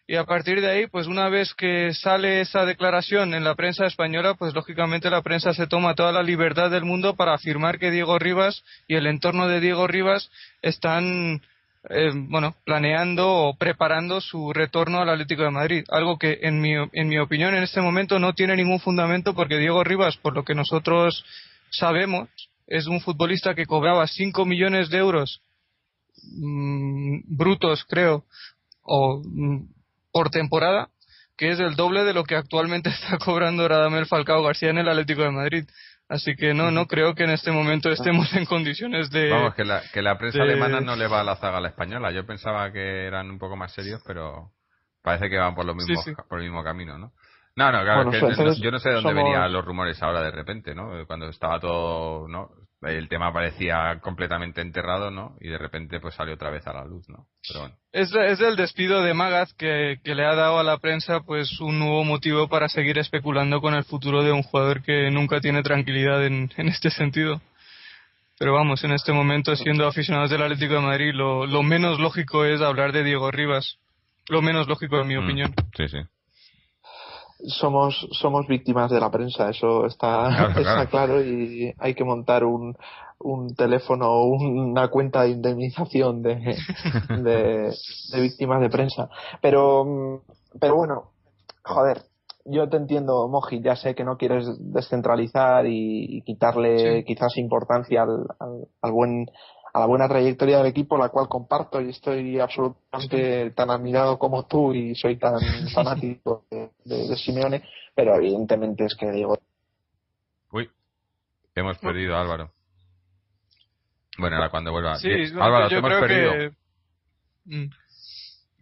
Y a partir de ahí, pues una vez que sale esa declaración en la prensa española, pues lógicamente la prensa se toma toda la libertad del mundo para afirmar que Diego Rivas y el entorno de Diego Rivas están planeando o preparando su retorno al Atlético de Madrid. Algo que en mi opinión en este momento no tiene ningún fundamento, porque Diego Rivas, por lo que nosotros sabemos, es un futbolista que cobraba 5 millones de euros brutos, creo, por temporada, que es el doble de lo que actualmente está cobrando Radamel Falcao García en el Atlético de Madrid. Así que no creo que en este momento estemos en condiciones de... Vamos, que la prensa alemana no le va a la zaga a la española. Yo pensaba que eran un poco más serios, pero parece que van por lo mismo, por el mismo camino, ¿no? No, claro, yo no sé de dónde venían los rumores ahora de repente, ¿no? Cuando estaba todo, ¿no? El tema parecía completamente enterrado, ¿no? Y de repente pues salió otra vez a la luz, ¿no? Pero bueno. Es el despido de Magath que le ha dado a la prensa pues un nuevo motivo para seguir especulando con el futuro de un jugador que nunca tiene tranquilidad en este sentido. Pero vamos, en este momento, siendo aficionados del Atlético de Madrid, lo menos lógico es hablar de Diego Rivas. Lo menos lógico, en mi opinión. Sí. Somos víctimas de la prensa, eso está claro, y hay que montar un teléfono o una cuenta de indemnización de víctimas de prensa. Pero bueno, joder, yo te entiendo, Moji, ya sé que no quieres descentralizar y quitarle quizás importancia a la buena trayectoria del equipo, la cual comparto, y estoy absolutamente tan admirado como tú y soy tan fanático de Simeone, pero evidentemente es que digo... Uy, hemos perdido a Álvaro. Bueno, ahora cuando vuelva... Sí, Álvaro, te yo hemos creo perdido. que...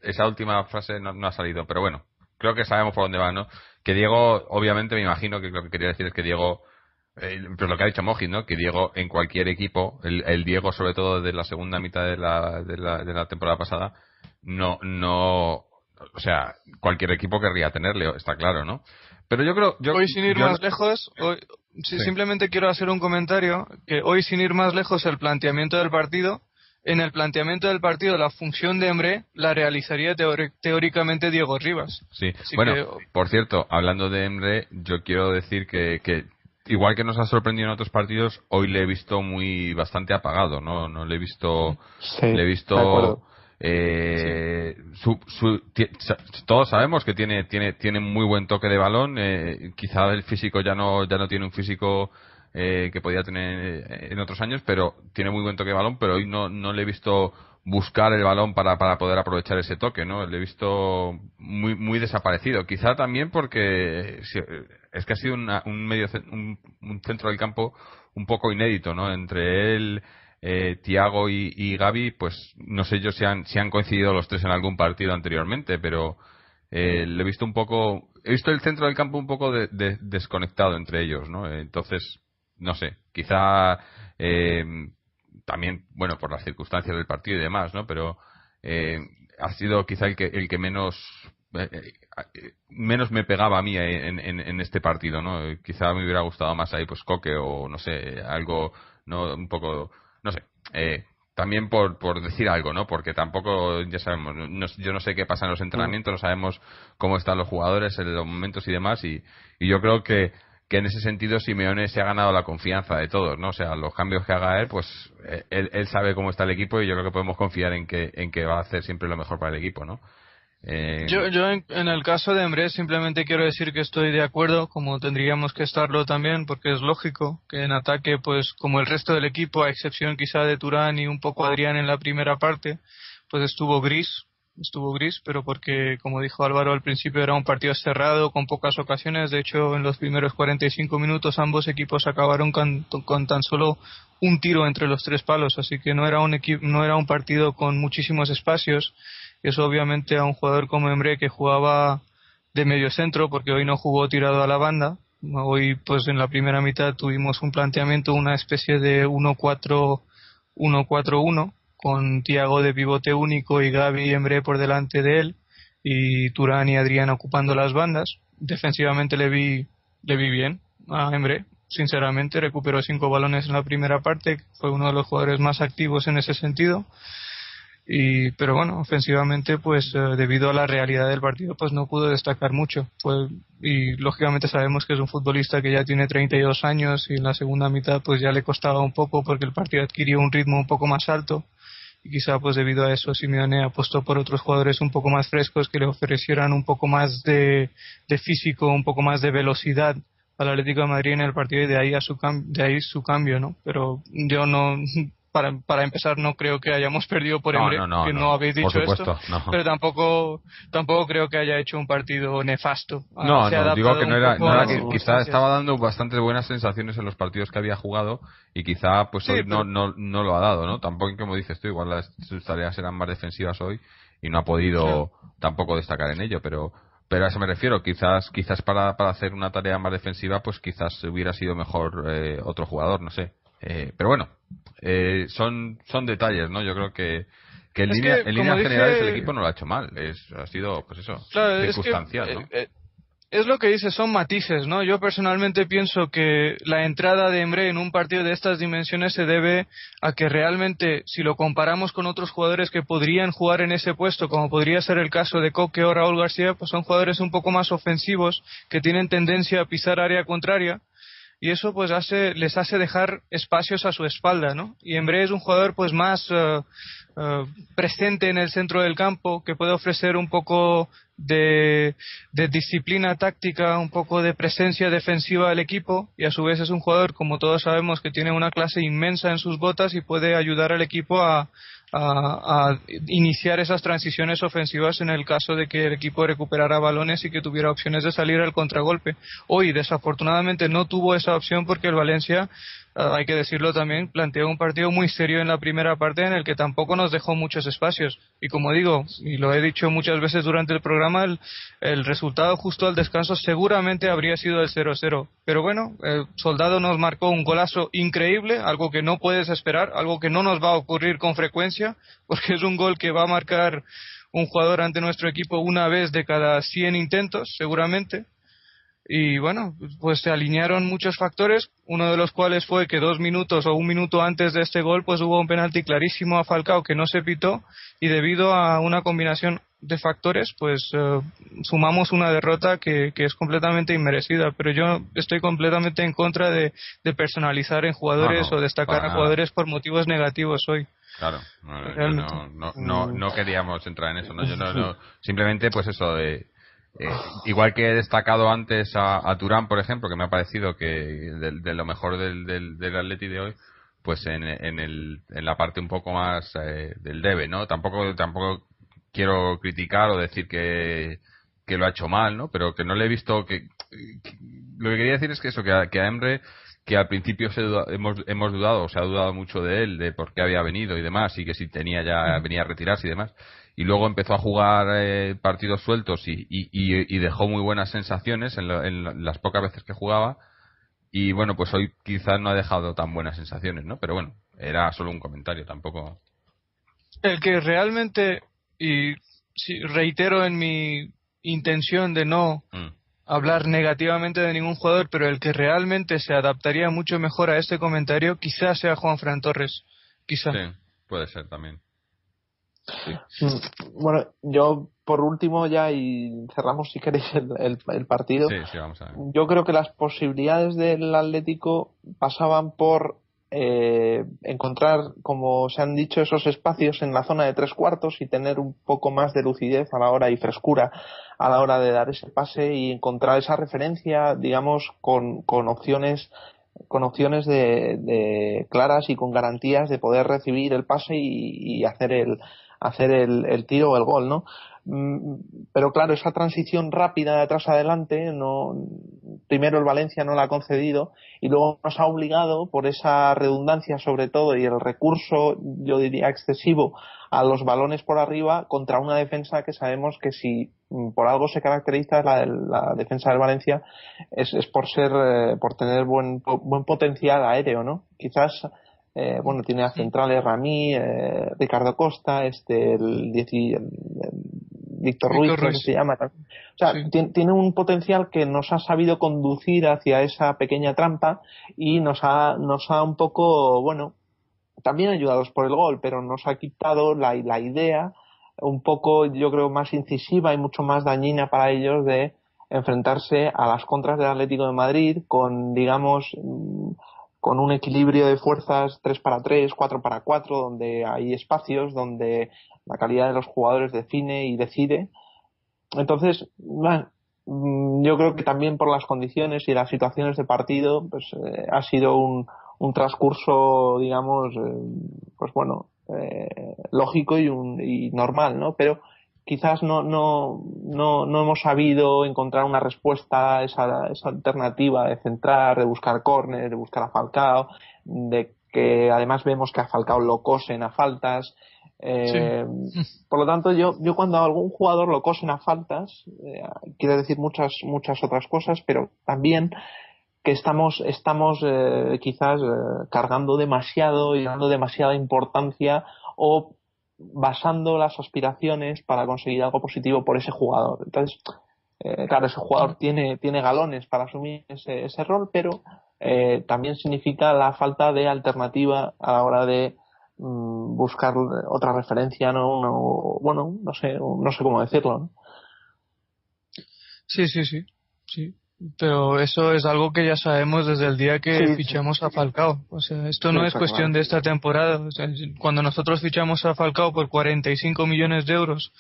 Esa última frase no ha salido, pero bueno, creo que sabemos por dónde va, ¿no? Que Diego, obviamente me imagino que lo que quería decir es que Diego... pero lo que ha dicho Moji, ¿no? Que Diego en cualquier equipo, el Diego sobre todo de la segunda mitad de la temporada pasada, o sea, cualquier equipo querría tenerle, está claro, ¿no? Pero yo creo... Hoy sin ir más lejos, simplemente quiero hacer un comentario, que hoy sin ir más lejos en el planteamiento del partido, la función de Emre la realizaría teóricamente Diego Rivas. Sí, bueno, por cierto, hablando de Emre, yo quiero decir que igual que nos ha sorprendido en otros partidos, hoy le he visto bastante apagado, no le he visto, todos sabemos que tiene muy buen toque de balón, quizá el físico ya no tiene un físico que podía tener en otros años, pero tiene muy buen toque de balón, pero hoy no le he visto buscar el balón para poder aprovechar ese toque, ¿no? Le he visto muy desaparecido. Quizá también porque es que ha sido un centro del campo un poco inédito, ¿no? Entre él, Thiago y Gavi, pues no sé yo si han coincidido los tres en algún partido anteriormente, pero le he visto el centro del campo un poco desconectado entre ellos, ¿no? Entonces, no sé, quizá también, bueno, por las circunstancias del partido y demás, ¿no? Pero ha sido quizá el que menos me pegaba a mí en este partido, ¿no? Quizá me hubiera gustado más ahí, pues Coque o no sé, algo, no, un poco, no sé, también por decir algo, ¿no? Porque tampoco, ya sabemos, yo no sé qué pasa en los entrenamientos, no sabemos cómo están los jugadores en los momentos y demás, y yo creo que en ese sentido Simeone se ha ganado la confianza de todos, ¿no? O sea, los cambios que haga él, pues él sabe cómo está el equipo, y yo creo que podemos confiar en que va a hacer siempre lo mejor para el equipo, ¿no? Yo en el caso de Emre simplemente quiero decir que estoy de acuerdo, como tendríamos que estarlo también, porque es lógico que en ataque, pues como el resto del equipo, a excepción quizá de Turán y un poco Adrián en la primera parte, pues estuvo gris, pero porque, como dijo Álvaro al principio, era un partido cerrado con pocas ocasiones. De hecho, en los primeros 45 minutos ambos equipos acabaron con tan solo un tiro entre los tres palos, así que no era un partido con muchísimos espacios. Y eso obviamente a un jugador como Emre, que jugaba de medio centro, porque hoy no jugó tirado a la banda. Hoy, pues en la primera mitad tuvimos un planteamiento, una especie de 1-4-1 con Thiago de pivote único y Gavi y Emre por delante de él, y Turán y Adrián ocupando las bandas. Defensivamente le vi bien a Emre, sinceramente. Recuperó 5 balones en la primera parte, fue uno de los jugadores más activos en ese sentido. Pero bueno, ofensivamente, pues debido a la realidad del partido, pues no pudo destacar mucho. Y lógicamente sabemos que es un futbolista que ya tiene 32 años, y en la segunda mitad pues ya le costaba un poco, porque el partido adquirió un ritmo un poco más alto, y quizá pues debido a eso Simeone apostó por otros jugadores un poco más frescos que le ofrecieran un poco más de físico, un poco más de velocidad al Atlético de Madrid en el partido, y de ahí su cambio, ¿no? Pero yo no, para empezar, no creo que hayamos perdido por Emre, que no habéis dicho supuesto, esto, no. pero tampoco creo que haya hecho un partido nefasto. No, digo que no era que quizá estaba dando bastante buenas sensaciones en los partidos que había jugado, y quizá pues sí, hoy no lo ha dado, ¿no? Tampoco, como dices tú, igual sus tareas eran más defensivas hoy y no ha podido tampoco destacar en ello, pero a eso me refiero. Quizás para hacer una tarea más defensiva, pues quizás hubiera sido mejor otro jugador, no sé. Pero bueno, son detalles, ¿no? Yo creo que en líneas generales el equipo no lo ha hecho mal. Ha sido, pues eso, claro, circunstancial, ¿no? Es lo que dice, son matices, ¿no? Yo personalmente pienso que la entrada de Emre en un partido de estas dimensiones se debe a que realmente, si lo comparamos con otros jugadores que podrían jugar en ese puesto, como podría ser el caso de Coque o Raúl García, pues son jugadores un poco más ofensivos, que tienen tendencia a pisar área contraria, y eso pues les hace dejar espacios a su espalda, ¿no? Y Emre es un jugador pues más presente en el centro del campo, que puede ofrecer un poco de disciplina táctica, un poco de presencia defensiva al equipo, y a su vez es un jugador, como todos sabemos, que tiene una clase inmensa en sus botas y puede ayudar al equipo a iniciar esas transiciones ofensivas en el caso de que el equipo recuperara balones y que tuviera opciones de salir al contragolpe. Hoy desafortunadamente no tuvo esa opción, porque el Valencia, hay que decirlo también, planteó un partido muy serio en la primera parte, en el que tampoco nos dejó muchos espacios, y como digo, y lo he dicho muchas veces durante el programa, el resultado justo al descanso seguramente habría sido el 0-0, pero bueno, el Soldado nos marcó un golazo increíble, algo que no puedes esperar, algo que no nos va a ocurrir con frecuencia, porque es un gol que va a marcar un jugador ante nuestro equipo una vez de cada 100 intentos seguramente. Y bueno, pues se alinearon muchos factores, uno de los cuales fue que 2 minutos o 1 minuto antes de este gol pues hubo un penalti clarísimo a Falcao que no se pitó, y debido a una combinación de factores pues sumamos una derrota que es completamente inmerecida. Pero yo estoy completamente en contra de personalizar en jugadores o destacar a jugadores por motivos negativos hoy. Claro, no queríamos entrar en eso, ¿no? Yo no simplemente pues eso de igual que he destacado antes a Turán, por ejemplo, que me ha parecido que de lo mejor del Atleti de hoy, pues en la parte un poco más del debe, ¿no? Tampoco quiero criticar o decir que lo ha hecho mal, ¿no? Pero que no le he visto lo que quería decir es que eso, que a Emre, que al principio hemos dudado, o se ha dudado mucho de él, de por qué había venido y demás, y que si venía a retirarse y demás, y luego empezó a jugar partidos sueltos y dejó muy buenas sensaciones en las pocas veces que jugaba, y bueno, pues hoy quizás no ha dejado tan buenas sensaciones, ¿no? Pero bueno, era solo un comentario, tampoco. El que realmente, y reitero en mi intención de no hablar negativamente de ningún jugador, pero el que realmente se adaptaría mucho mejor a este comentario quizás sea Juanfran Torres, quizá. Sí, puede ser también. Sí. Bueno, yo por último ya, y cerramos si queréis el partido. Sí, vamos a ver. Yo creo que las posibilidades del Atlético pasaban por encontrar, como se han dicho, esos espacios en la zona de 3/4 y tener un poco más de lucidez a la hora y frescura a la hora de dar ese pase, y encontrar esa referencia, digamos, con opciones de claras y con garantías de poder recibir el pase y hacer el tiro o el gol, ¿no? Pero claro, esa transición rápida de atrás adelante, primero el Valencia no la ha concedido, y luego nos ha obligado, por esa redundancia sobre todo y el recurso, yo diría, excesivo a los balones por arriba, contra una defensa que sabemos que, si por algo se caracteriza la defensa del Valencia, es por tener buen potencial aéreo, ¿no? Quizás bueno, tiene a centrales Ramí, Ricardo Costa, Víctor Ruiz, creo que se llama. O sea, sí, tiene un potencial que nos ha sabido conducir hacia esa pequeña trampa y nos ha un poco, bueno, también ayudados por el gol, pero nos ha quitado la idea un poco, yo creo, más incisiva y mucho más dañina para ellos de enfrentarse a las contras del Atlético de Madrid con, digamos, con un equilibrio de fuerzas 3-3, 4-4, donde hay espacios, donde la calidad de los jugadores define y decide. Entonces, bueno, yo creo que también por las condiciones y las situaciones de partido, pues ha sido un transcurso, digamos, pues bueno, lógico y normal, ¿no? Pero quizás no hemos sabido encontrar una respuesta a esa alternativa de centrar, de buscar córner, de buscar a Falcao, de que además vemos que a Falcao lo cosen a faltas. Sí. Por lo tanto, yo cuando a algún jugador lo cosen a faltas, quiere decir muchas otras cosas, pero también que estamos quizás cargando demasiado y dando demasiada importancia o basando las aspiraciones para conseguir algo positivo por ese jugador. Entonces, claro, ese jugador tiene galones para asumir ese rol, pero también significa la falta de alternativa a la hora de buscar otra referencia, bueno, no sé cómo decirlo, ¿no? Sí. Pero eso es algo que ya sabemos desde el día que fichamos a Falcao. O sea, esto no es cuestión de esta temporada. O sea, cuando nosotros fichamos a Falcao por 45 millones de euros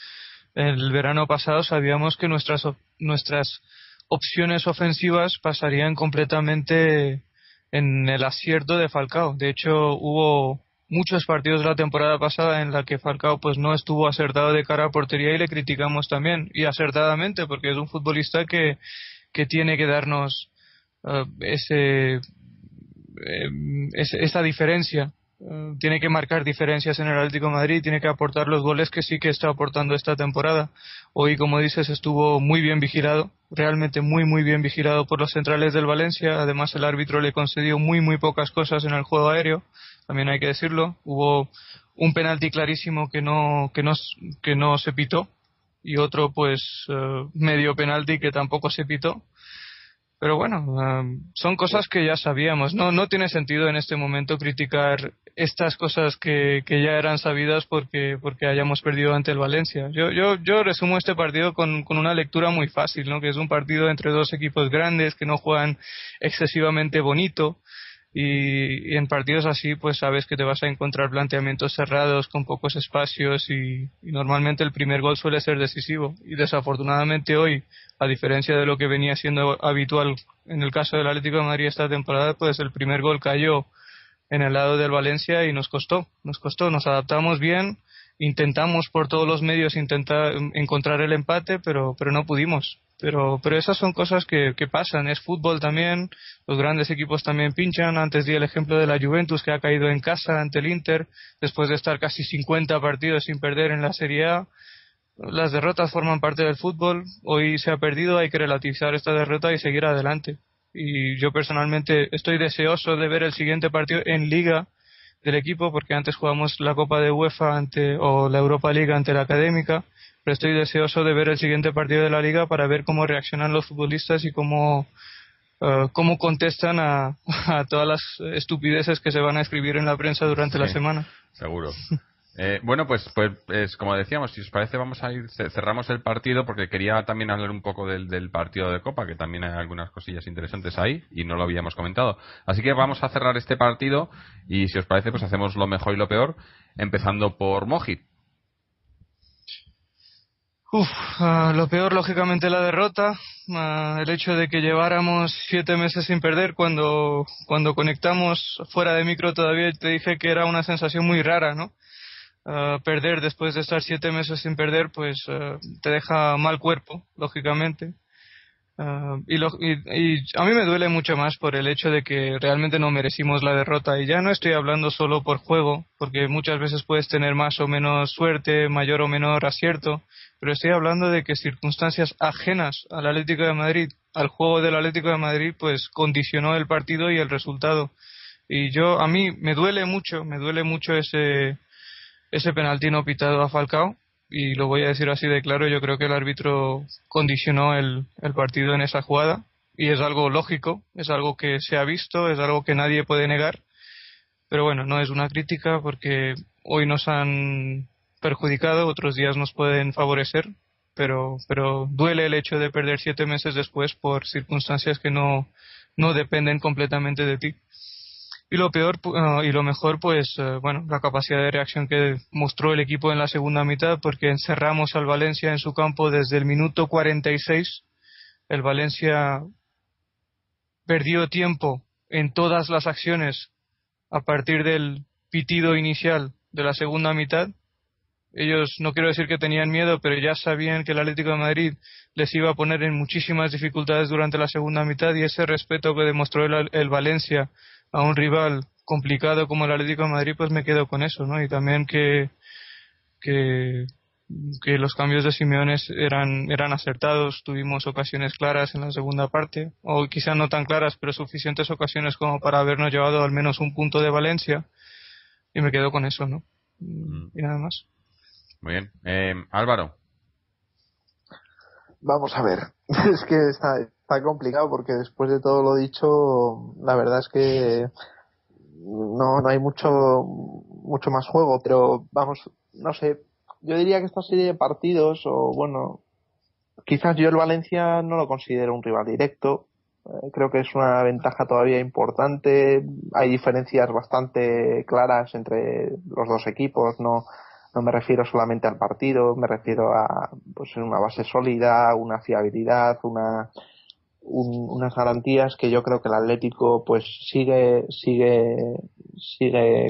el verano pasado, sabíamos que nuestras opciones ofensivas pasarían completamente en el acierto de Falcao. De hecho, hubo muchos partidos de la temporada pasada en la que Falcao pues no estuvo acertado de cara a portería y le criticamos también, y acertadamente, porque es un futbolista que tiene que darnos esa diferencia. Tiene que marcar diferencias en el Atlético de Madrid, tiene que aportar los goles que sí que está aportando esta temporada. Hoy, como dices, estuvo muy bien vigilado, realmente muy bien vigilado por los centrales del Valencia. Además, el árbitro le concedió muy pocas cosas en el juego aéreo, también hay que decirlo. Hubo un penalti clarísimo que no se pitó, y otro pues medio penalti que tampoco se pitó. Pero bueno, son cosas que ya sabíamos. No tiene sentido en este momento criticar estas cosas que ya eran sabidas porque hayamos perdido ante el Valencia. Yo resumo este partido con una lectura muy fácil, ¿no? Que es un partido entre dos equipos grandes que no juegan excesivamente bonito. Y en partidos así pues sabes que te vas a encontrar planteamientos cerrados con pocos espacios y normalmente el primer gol suele ser decisivo, y desafortunadamente hoy, a diferencia de lo que venía siendo habitual en el caso del Atlético de Madrid esta temporada, pues el primer gol cayó en el lado del Valencia y nos costó, nos adaptamos bien, intentamos por todos los medios encontrar el empate, pero no pudimos. Pero esas son cosas que pasan, es fútbol también, los grandes equipos también pinchan. Antes di el ejemplo de la Juventus, que ha caído en casa ante el Inter después de estar casi 50 partidos sin perder en la Serie A. Las derrotas forman parte del fútbol, hoy se ha perdido, hay que relativizar esta derrota y seguir adelante. Y yo personalmente estoy deseoso de ver el siguiente partido en Liga del equipo, porque antes jugamos la Copa de UEFA o la Europa League ante la Académica, pero estoy deseoso de ver el siguiente partido de la Liga para ver cómo reaccionan los futbolistas y cómo contestan a todas las estupideces que se van a escribir en la prensa durante la semana. Seguro. Bueno, pues como decíamos, si os parece vamos a cerramos el partido, porque quería también hablar un poco del partido de Copa, que también hay algunas cosillas interesantes ahí y no lo habíamos comentado. Así que vamos a cerrar este partido y si os parece pues hacemos lo mejor y lo peor, empezando por Moji. Lo peor, lógicamente, la derrota, el hecho de que lleváramos 7 meses sin perder. Cuando conectamos fuera de micro todavía te dije que era una sensación muy rara, ¿no? Perder después de estar 7 meses sin perder, pues te deja mal cuerpo, lógicamente. Y a mí me duele mucho más por el hecho de que realmente no merecimos la derrota, y ya no estoy hablando solo por juego, porque muchas veces puedes tener más o menos suerte, mayor o menor acierto, pero estoy hablando de que circunstancias ajenas al Atlético de Madrid, al juego del Atlético de Madrid, pues condicionó el partido y el resultado. Y a mí me duele mucho ese penalti no pitado a Falcao, y lo voy a decir así de claro. Yo creo que el árbitro condicionó el partido en esa jugada, y es algo lógico, es algo que se ha visto, es algo que nadie puede negar. Pero bueno, no es una crítica, porque hoy nos han perjudicado, otros días nos pueden favorecer, pero duele el hecho de perder 7 meses después por circunstancias que no dependen completamente de ti. Y lo peor y lo mejor, pues bueno, la capacidad de reacción que mostró el equipo en la segunda mitad, porque encerramos al Valencia en su campo desde el minuto 46. El Valencia perdió tiempo en todas las acciones a partir del pitido inicial de la segunda mitad. Ellos, no quiero decir que tenían miedo, pero ya sabían que el Atlético de Madrid les iba a poner en muchísimas dificultades durante la segunda mitad, y ese respeto que demostró el Valencia a un rival complicado como el Atlético de Madrid, pues me quedo con eso, ¿no? Y también que los cambios de Simeone eran acertados. Tuvimos ocasiones claras en la segunda parte, o quizá no tan claras, pero suficientes ocasiones como para habernos llevado al menos un punto de Valencia, y me quedo con eso, ¿no? Y nada más. Muy bien. Álvaro. Vamos a ver, es que está complicado, porque después de todo lo dicho, la verdad es que no hay mucho más juego, pero vamos, no sé, yo diría que esta serie de partidos, o bueno, quizás yo el Valencia no lo considero un rival directo. Creo que es una ventaja todavía importante. Hay diferencias bastante claras entre los dos equipos. No me refiero solamente al partido, me refiero a pues una base sólida, una fiabilidad, unas garantías que yo creo que el Atlético pues sigue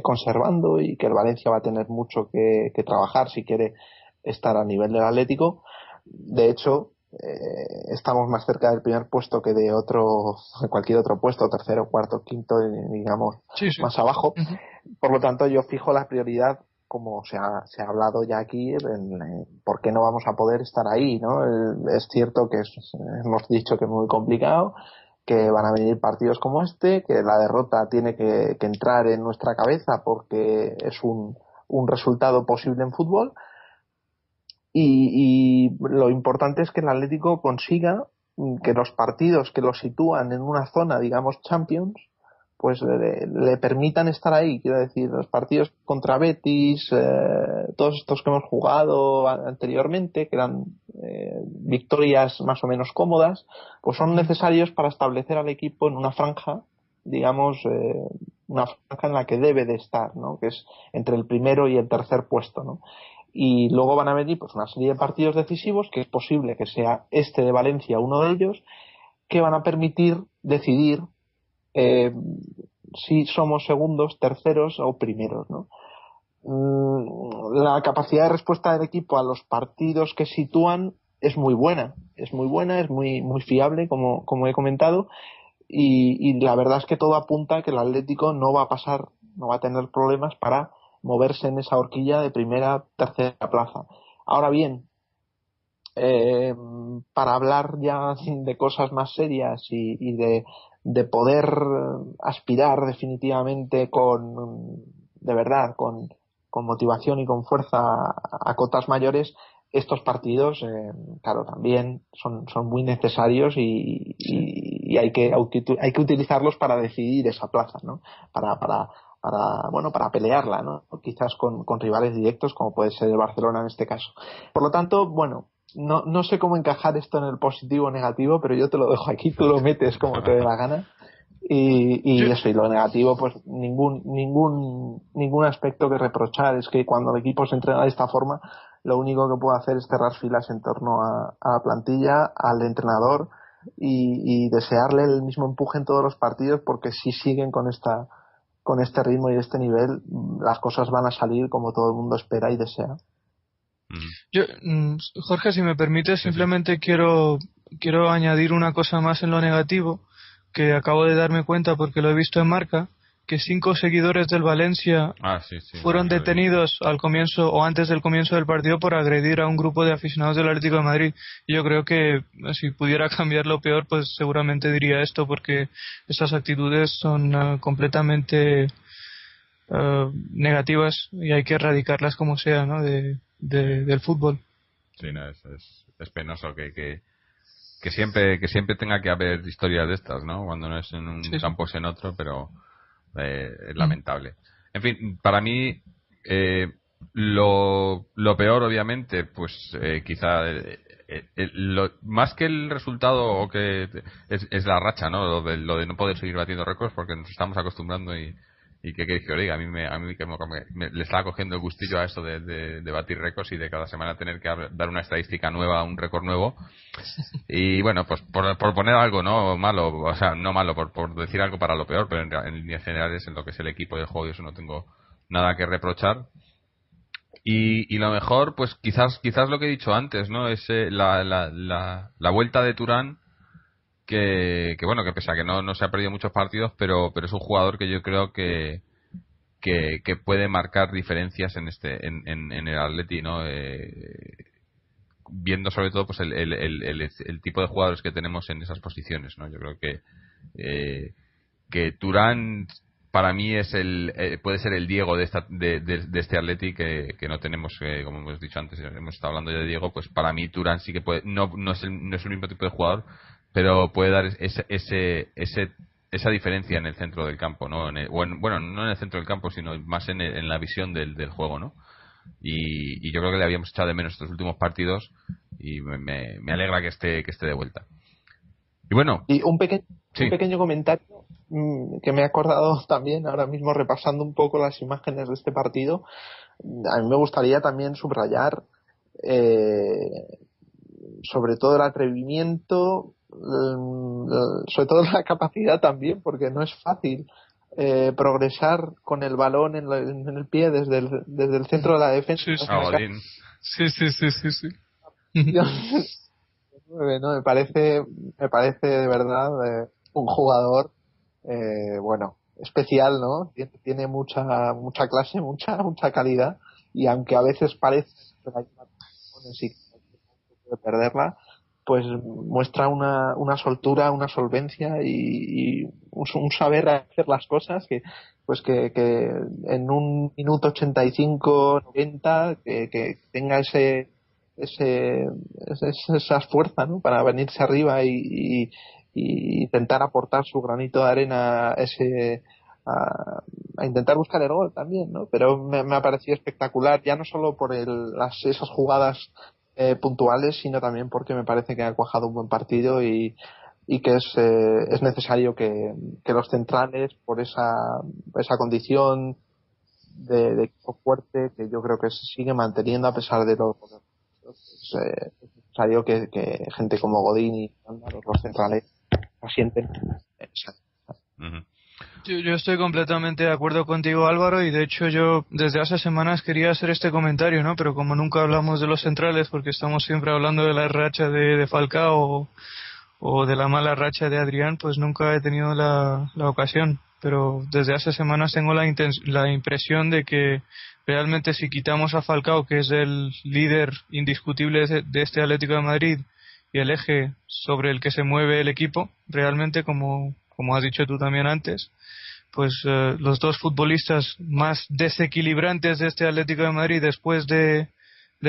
conservando, y que el Valencia va a tener mucho que trabajar si quiere estar a nivel del Atlético. De hecho, estamos más cerca del primer puesto que de cualquier otro puesto, tercero, cuarto, quinto, digamos, sí. Más abajo. Uh-huh. Por lo tanto, yo fijo la prioridad, como se ha hablado ya aquí, en por qué no vamos a poder estar ahí, ¿no? Es cierto que hemos dicho que es muy complicado, que van a venir partidos como este, que la derrota tiene que entrar en nuestra cabeza porque es un resultado posible en fútbol. Y lo importante es que el Atlético consiga que los partidos que lo sitúan en una zona, digamos, Champions, pues le permitan estar ahí. Quiero decir, los partidos contra Betis, todos estos que hemos jugado anteriormente, que eran victorias más o menos cómodas, pues son necesarios para establecer al equipo en una franja, digamos, una franja en la que debe de estar, ¿no? Que es entre el primero y el tercer puesto, ¿no? Y luego van a venir pues una serie de partidos decisivos, que es posible que sea este de Valencia uno de ellos, que van a permitir decidir si somos segundos, terceros o primeros, ¿no? La capacidad de respuesta del equipo a los partidos que sitúan es muy buena, es muy fiable, como he comentado, y la verdad es que todo apunta a que el Atlético no va a tener problemas para moverse en esa horquilla de primera, tercera plaza. Ahora bien, para hablar ya de cosas más serias y de poder aspirar definitivamente de verdad con motivación y con fuerza a cotas mayores, estos partidos claro, también son muy necesarios, y hay que utilizarlos para decidir esa plaza, ¿no? Para pelearla, ¿no? Quizás con rivales directos como puede ser el Barcelona en este caso. Por lo tanto, bueno, no sé cómo encajar esto en el positivo o negativo, pero yo te lo dejo aquí, tú lo metes como te dé la gana. Y eso, y lo negativo, pues ningún aspecto que reprochar. Es que cuando el equipo se entrena de esta forma, lo único que puede hacer es cerrar filas en torno a la plantilla, al entrenador, y desearle el mismo empuje en todos los partidos, porque si siguen con este ritmo y este nivel, las cosas van a salir como todo el mundo espera y desea. Yo, Jorge, si me permites, simplemente quiero añadir una cosa más en lo negativo, que acabo de darme cuenta porque lo he visto en Marca, que 5 seguidores del Valencia fueron detenidos al comienzo o antes del comienzo del partido por agredir a un grupo de aficionados del Atlético de Madrid. Y yo creo que si pudiera cambiar lo peor, pues seguramente diría esto, porque estas actitudes son completamente negativas y hay que erradicarlas como sea, ¿no? del fútbol. Sí, no, es penoso que siempre tenga que haber historias de estas, ¿no? Cuando no es en un campo es en otro, pero es lamentable. En fin, para mí lo peor, obviamente, pues quizá más que el resultado o que es la racha, ¿no? Lo de no poder seguir batiendo récords, porque nos estamos acostumbrando y que queréis que os diga, a mí que le estaba cogiendo el gustillo a esto de batir récords y de cada semana tener que dar una estadística nueva, un récord nuevo. Y bueno, pues por poner algo no malo, o sea, no malo, por decir algo para lo peor, pero en líneas generales en lo que es el equipo del juego y eso no tengo nada que reprochar. Y lo mejor, pues quizás lo que he dicho antes, ¿no? Es la vuelta de Turán, que bueno, que pese a que no se ha perdido muchos partidos, pero es un jugador que yo creo que puede marcar diferencias en el Atleti, ¿no? Viendo sobre todo pues el tipo de jugadores que tenemos en esas posiciones, ¿no? Yo creo que Turán para mí es puede ser el Diego de este Atleti que no tenemos, como hemos dicho antes, hemos estado hablando ya de Diego, pues para mí Turán sí que puede, no es el mismo tipo de jugador, pero puede dar esa diferencia en el centro del campo, ¿no? Bueno, no en el centro del campo, sino más en la visión del juego, ¿no? Y yo creo que le habíamos echado de menos estos últimos partidos y me alegra que esté de vuelta. Y bueno, y un pequeño comentario que me he acordado también ahora mismo repasando un poco las imágenes de este partido. A mí me gustaría también subrayar sobre todo el atrevimiento, sobre todo la capacidad también, porque no es fácil progresar con el balón en el pie desde el centro de la defensa. Sí. No, me parece de verdad un jugador bueno, especial, ¿no? Tiene mucha clase, mucha calidad, y aunque a veces parece que la puede perderla, pues muestra una soltura, una solvencia y un saber hacer las cosas que en un minuto 85, 90 que tenga esa fuerza, ¿no? Para venirse arriba y intentar aportar su granito de arena a intentar buscar el gol también, ¿no? Pero me ha parecido espectacular, ya no solo por esas jugadas puntuales, sino también porque me parece que ha cuajado un buen partido y que es necesario que los centrales, por esa condición de equipo fuerte que yo creo que se sigue manteniendo a pesar de lo es necesario que gente como Godín y los centrales asienten. Yo estoy completamente de acuerdo contigo, Álvaro, y de hecho yo desde hace semanas quería hacer este comentario, ¿no? Pero como nunca hablamos de los centrales, porque estamos siempre hablando de la racha de Falcao o de la mala racha de Adrián, pues nunca he tenido la ocasión. Pero desde hace semanas tengo la impresión de que realmente si quitamos a Falcao, que es el líder indiscutible de este Atlético de Madrid y el eje sobre el que se mueve el equipo, realmente como has dicho tú también antes, pues los dos futbolistas más desequilibrantes de este Atlético de Madrid después de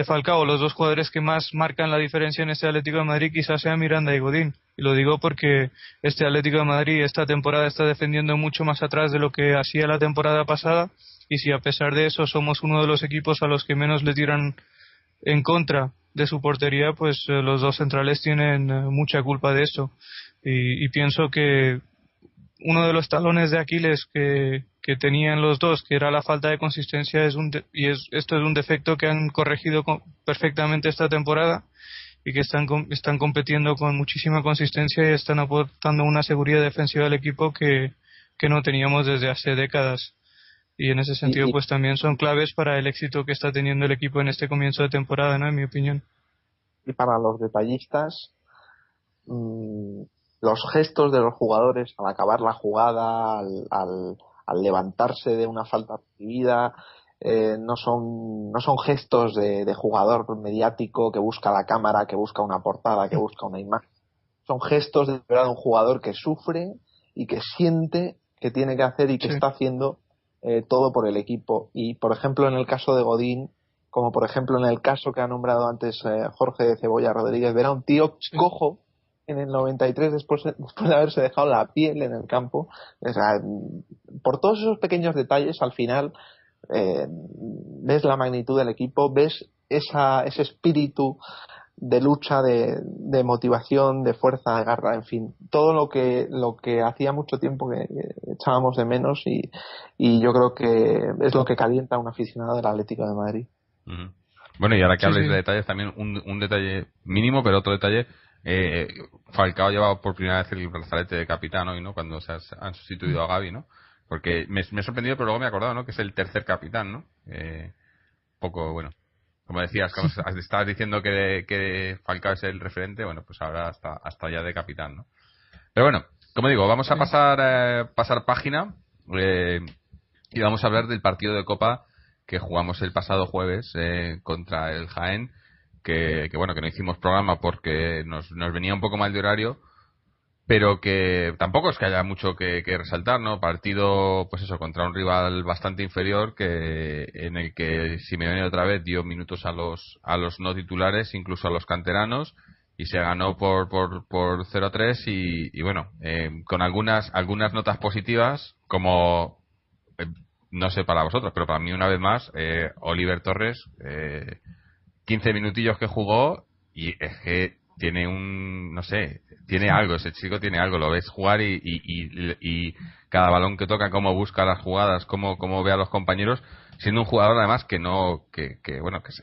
Falcao, los dos jugadores que más marcan la diferencia en este Atlético de Madrid quizás sean Miranda y Godín. Y lo digo porque este Atlético de Madrid esta temporada está defendiendo mucho más atrás de lo que hacía la temporada pasada, y si a pesar de eso somos uno de los equipos a los que menos le tiran en contra de su portería, pues los dos centrales tienen mucha culpa de eso. Y pienso que uno de los talones de Aquiles que tenían los dos, que era la falta de consistencia, esto es un defecto que han corregido perfectamente esta temporada, y que están compitiendo con muchísima consistencia y están aportando una seguridad defensiva al equipo que no teníamos desde hace décadas. Y en ese sentido pues también son claves para el éxito que está teniendo el equipo en este comienzo de temporada, ¿no? En mi opinión. Y para los detallistas, los gestos de los jugadores al acabar la jugada, al al levantarse de una falta recibida. No son gestos de jugador mediático que busca la cámara, que busca una portada, que busca una imagen. Son gestos de verdad de un jugador que sufre y que siente que tiene que hacer y que está haciendo todo por el equipo. Y por ejemplo en el caso de Godín, como por ejemplo en el caso que ha nombrado antes Jorge de Cebolla Rodríguez, ver a un tío cojo en el 93 después de haberse dejado la piel en el campo. O sea, por todos esos pequeños detalles al final ves la magnitud del equipo, ves ese espíritu de lucha, de motivación, de fuerza, de garra, en fin, todo lo que hacía mucho tiempo que echábamos de menos, y yo creo que es lo que calienta a un aficionado del Atlético de Madrid. Uh-huh. Bueno, y ahora que habléis de detalles, también un detalle mínimo, pero otro detalle, Falcao lleva por primera vez el brazalete de capitán hoy, ¿no? Cuando se han sustituido a Gavi, ¿no? Porque me he sorprendido, pero luego me he acordado, ¿no? Que es el tercer capitán, ¿no? Poco, bueno, como decías, como estabas diciendo que Falcao es el referente, bueno, pues ahora hasta ya de capitán, ¿no? Pero bueno, como digo, vamos a pasar página y vamos a hablar del partido de Copa que jugamos el pasado jueves contra el Jaén, que bueno, que no hicimos programa porque nos venía un poco mal de horario, pero que tampoco es que haya mucho que resaltar, ¿no? Partido, pues eso, contra un rival bastante inferior, en el que Simeone otra vez dio minutos a los no titulares, incluso a los canteranos, y se ganó por 0-3 y bueno, con algunas notas positivas, como no sé para vosotros, pero para mí una vez más, Oliver Torres, 15 minutillos que jugó, y es que tiene tiene algo, ese chico tiene algo, lo ves jugar y cada balón que toca, cómo busca las jugadas, cómo ve a los compañeros, siendo un jugador además que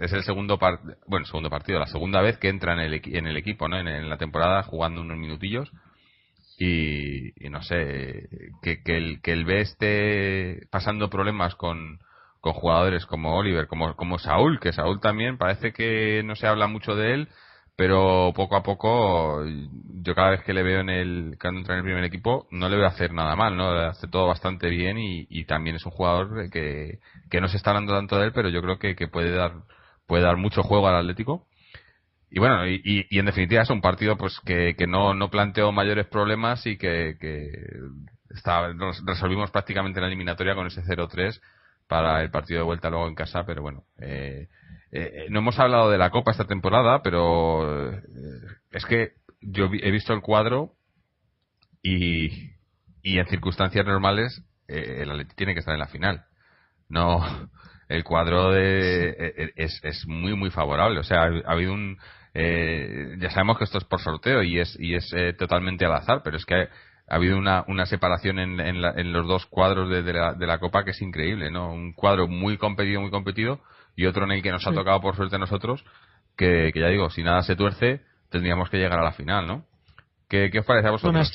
es el segundo partido, la segunda vez que entra en el equipo, ¿no? En la temporada, jugando unos minutillos, y no sé, que el B esté pasando problemas con jugadores como Oliver, como Saúl, que Saúl también parece que no se habla mucho de él, pero poco a poco, yo cada vez que le veo cuando entra en el primer equipo, no le veo hacer nada mal, ¿no? Hace todo bastante bien, y también es un jugador que no se está hablando tanto de él, pero yo creo que puede dar mucho juego al Atlético. Y bueno, y en definitiva es un partido pues que no planteó mayores problemas, y que resolvimos prácticamente la eliminatoria con ese 0-3 para el partido de vuelta luego en casa. Pero bueno, no hemos hablado de la Copa esta temporada, pero es que yo he visto el cuadro y en circunstancias normales el Atleti tiene que estar en la final. No, el cuadro es muy muy favorable. O sea, ha habido ya sabemos que esto es por sorteo y es totalmente al azar, pero es que ha habido una separación en los dos cuadros de la Copa que es increíble, ¿no? Un cuadro muy competido, y otro en el que nos ha tocado por suerte a nosotros, que ya digo, si nada se tuerce, tendríamos que llegar a la final, ¿no? ¿Qué os parece a vosotros?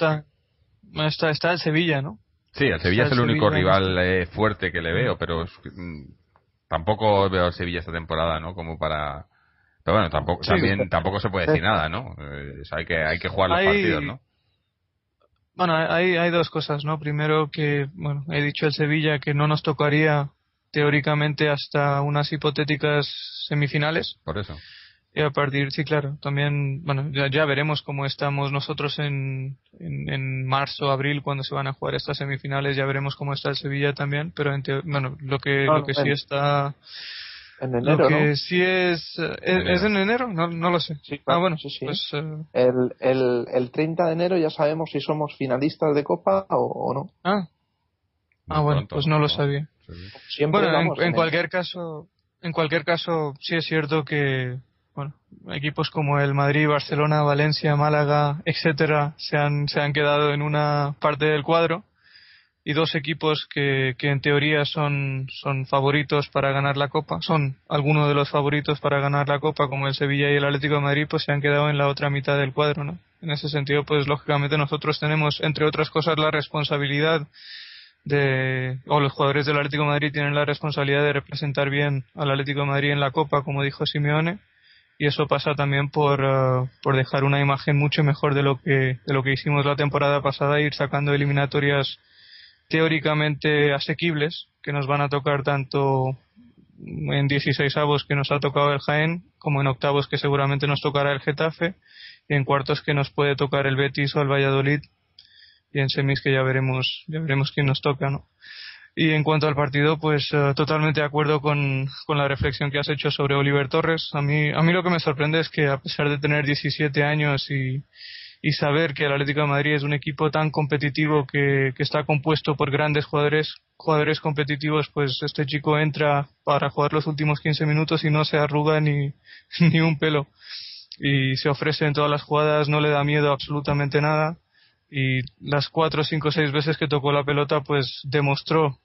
Bueno, está el Sevilla, ¿no? Sí, el Sevilla es el único rival fuerte que le veo, pero tampoco veo al Sevilla esta temporada, ¿no? Como para... Pero bueno, tampoco se puede decir nada, ¿no? Hay que jugar los partidos, ¿no? Bueno, hay dos cosas, ¿no? Primero que, bueno, he dicho el Sevilla que no nos tocaría teóricamente hasta unas hipotéticas semifinales. Por eso. Y a partir, sí, claro, también, bueno, ya veremos cómo estamos nosotros en marzo, abril, cuando se van a jugar estas semifinales, ya veremos cómo está el Sevilla también, pero lo que sí está... En enero, lo que ¿no? sí ¿es en enero? No lo sé. Sí, claro, bueno, sí. pues... El 30 de enero ya sabemos si somos finalistas de Copa o no. Bueno, pronto, pues no lo sabía. Sí. Siempre bueno, en cualquier caso, sí es cierto que, bueno, equipos como el Madrid, Barcelona, Valencia, Málaga, etcétera, se han quedado en una parte del cuadro, y dos equipos que en teoría son favoritos para ganar la Copa, son algunos de los favoritos para ganar la Copa, como el Sevilla y el Atlético de Madrid, pues se han quedado en la otra mitad del cuadro, ¿no? En ese sentido, pues lógicamente nosotros tenemos, entre otras cosas, la responsabilidad los jugadores del Atlético de Madrid tienen la responsabilidad de representar bien al Atlético de Madrid en la Copa, como dijo Simeone, y eso pasa también por dejar una imagen mucho mejor de lo que hicimos la temporada pasada, e ir sacando eliminatorias teóricamente asequibles, que nos van a tocar tanto en 16avos que nos ha tocado el Jaén, como en octavos que seguramente nos tocará el Getafe, y en cuartos que nos puede tocar el Betis o el Valladolid, y en semis que ya veremos quién nos toca, ¿no? Y en cuanto al partido, pues totalmente de acuerdo con la reflexión que has hecho sobre Oliver Torres. A mí lo que me sorprende es que, a pesar de tener 17 años y saber que el Atlético de Madrid es un equipo tan competitivo que está compuesto por grandes jugadores competitivos, pues este chico entra para jugar los últimos 15 minutos y no se arruga ni un pelo, y se ofrece en todas las jugadas, no le da miedo absolutamente nada, y las 4, 5, 6 veces que tocó la pelota pues demostró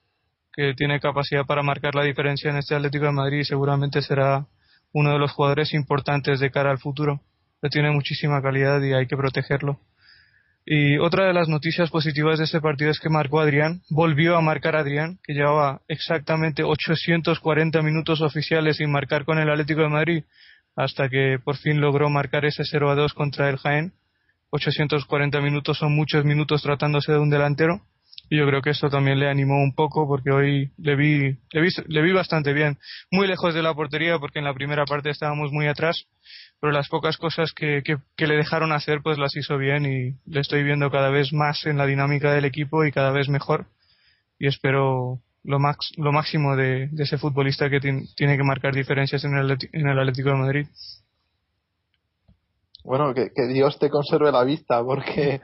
que tiene capacidad para marcar la diferencia en este Atlético de Madrid, y seguramente será uno de los jugadores importantes de cara al futuro. Tiene muchísima calidad y hay que protegerlo. Y otra de las noticias positivas de este partido es que marcó Adrián, volvió a marcar Adrián, que llevaba exactamente 840 minutos oficiales sin marcar con el Atlético de Madrid, hasta que por fin logró marcar ese 0-2 contra el Jaén. 840 minutos son muchos minutos tratándose de un delantero, y yo creo que esto también le animó un poco, porque hoy le vi bastante bien, muy lejos de la portería, porque en la primera parte estábamos muy atrás, pero las pocas cosas que le dejaron hacer pues las hizo bien, y le estoy viendo cada vez más en la dinámica del equipo y cada vez mejor, y espero lo máximo de ese futbolista que tiene que marcar diferencias en el Atlético de Madrid. Bueno, que Dios te conserve la vista, porque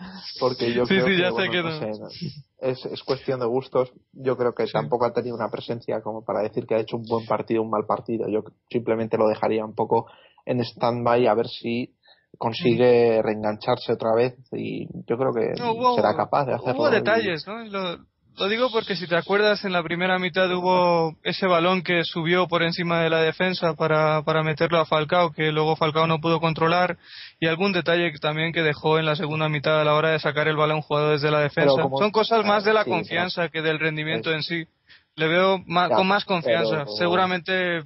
yo sí, creo sí, que, ya bueno, sé que no sé, es cuestión de gustos. Yo creo que tampoco ha tenido una presencia como para decir que ha hecho un buen partido, un mal partido. Yo simplemente lo dejaría un poco en stand-by a ver si consigue reengancharse otra vez, y yo creo que será capaz de hacerlo. Hubo detalles, ¿no? Lo digo porque, si te acuerdas, en la primera mitad hubo ese balón que subió por encima de la defensa para meterlo a Falcao, que luego Falcao no pudo controlar, y algún detalle también que dejó en la segunda mitad a la hora de sacar el balón jugado desde la defensa. Son cosas más de la confianza que del rendimiento en sí. Le veo con más confianza. Seguramente...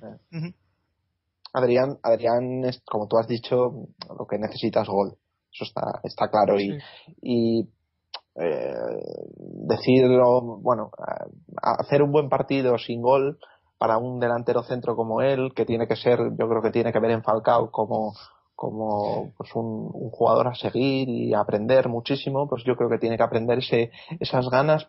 Adrián es, como tú has dicho, lo que necesita es gol. Eso está claro. Sí. Y decirlo, bueno, hacer un buen partido sin gol para un delantero centro como él, que tiene que ser, yo creo que tiene que ver en Falcao como pues un jugador a seguir y a aprender muchísimo, pues yo creo que tiene que aprender esas ganas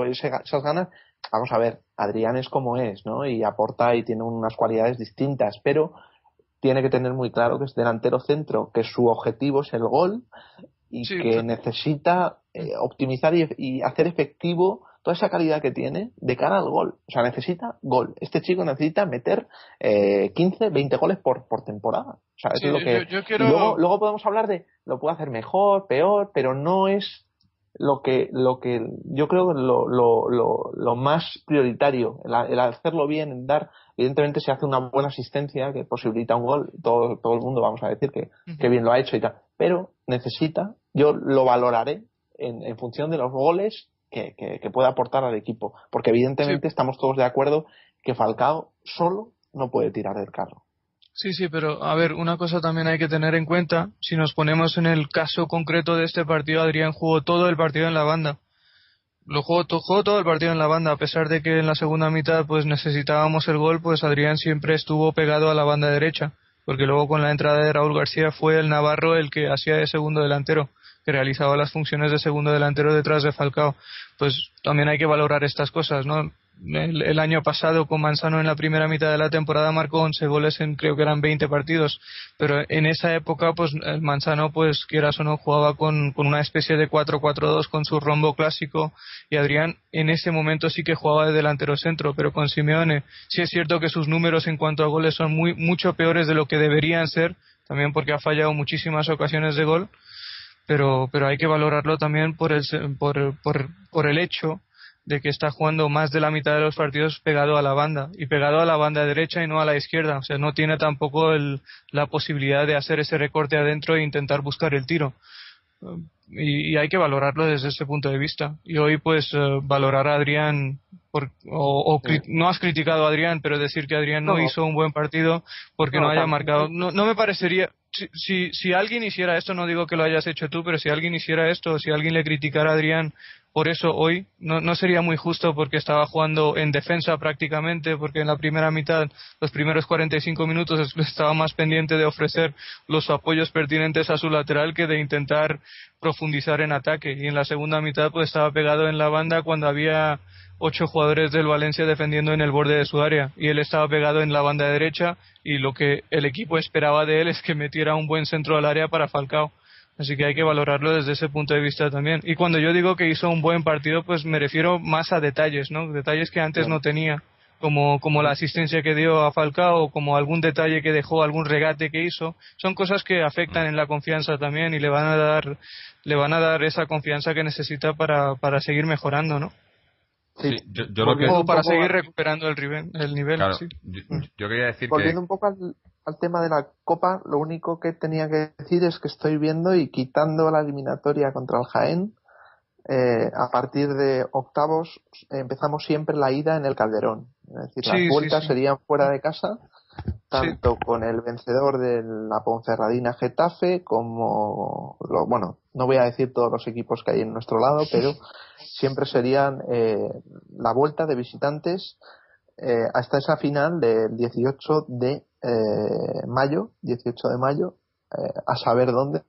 esas ganas. Vamos a ver, Adrián es como es, ¿no? Y aporta y tiene unas cualidades distintas, pero tiene que tener muy claro que es delantero centro, que su objetivo es el gol, y que necesita optimizar y hacer efectivo toda esa calidad que tiene de cara al gol. O sea, necesita gol. Este chico necesita meter 15, 20 goles por temporada. O sea, eso es lo que... yo quiero... Y luego podemos hablar de lo puede hacer mejor, peor, pero no es lo que yo creo que lo más prioritario, el hacerlo bien, el dar. Evidentemente, se hace una buena asistencia que posibilita un gol, todo el mundo vamos a decir que bien lo ha hecho y tal, pero necesita, yo lo valoraré en función de los goles que pueda aportar al equipo, porque evidentemente estamos todos de acuerdo que Falcao solo no puede tirar del carro. Sí, pero a ver, una cosa también hay que tener en cuenta. Si nos ponemos en el caso concreto de este partido, Adrián jugó todo el partido en la banda. Jugó todo el partido en la banda, a pesar de que en la segunda mitad pues necesitábamos el gol, pues Adrián siempre estuvo pegado a la banda derecha, porque luego con la entrada de Raúl García fue el navarro el que hacía de segundo delantero, que realizaba las funciones de segundo delantero detrás de Falcao. Pues también hay que valorar estas cosas, ¿no? El año pasado con Manzano en la primera mitad de la temporada marcó 11 goles en, creo que eran 20 partidos, pero en esa época pues el Manzano, pues quieras o no, jugaba con una especie de 4-4-2 con su rombo clásico, y Adrián en ese momento sí que jugaba de delantero centro, pero con Simeone sí es cierto que sus números en cuanto a goles son mucho peores de lo que deberían ser, también porque ha fallado muchísimas ocasiones de gol, pero hay que valorarlo también por el hecho de que está jugando más de la mitad de los partidos pegado a la banda, y pegado a la banda derecha y no a la izquierda. O sea, no tiene tampoco la posibilidad de hacer ese recorte adentro e intentar buscar el tiro. Y hay que valorarlo desde ese punto de vista. Y hoy pues valorar a Adrián, no has criticado a Adrián, pero decir que Adrián no hizo un buen partido porque no haya marcado, no me parecería. Si alguien hiciera esto, no digo que lo hayas hecho tú, pero si alguien hiciera esto, si alguien le criticara a Adrián por eso hoy no sería muy justo, porque estaba jugando en defensa prácticamente, porque en la primera mitad, los primeros 45 minutos, estaba más pendiente de ofrecer los apoyos pertinentes a su lateral que de intentar profundizar en ataque, y en la segunda mitad pues estaba pegado en la banda cuando había 8 jugadores del Valencia defendiendo en el borde de su área, y él estaba pegado en la banda derecha, y lo que el equipo esperaba de él es que metiera un buen centro al área para Falcao. Así que hay que valorarlo desde ese punto de vista también. Y cuando yo digo que hizo un buen partido, pues me refiero más a detalles, ¿no? Detalles que antes no tenía, como la asistencia que dio a Falcao, como algún detalle que dejó, algún regate que hizo. Son cosas que afectan en la confianza también, y le van a dar esa confianza que necesita para seguir mejorando, ¿no? Sí, yo lo que... O para seguir recuperando el nivel. Claro, sí. yo quería decir Volviendo un poco al tema de la Copa, lo único que tenía que decir es que estoy viendo, y quitando la eliminatoria contra el Jaén, a partir de octavos empezamos siempre la ida en el Calderón. Es decir, las vueltas serían fuera de casa, tanto con el vencedor de la Ponferradina Getafe como, no voy a decir todos los equipos que hay en nuestro lado, pero siempre serían la vuelta de visitantes hasta esa final del 18 de mayo, a saber dónde,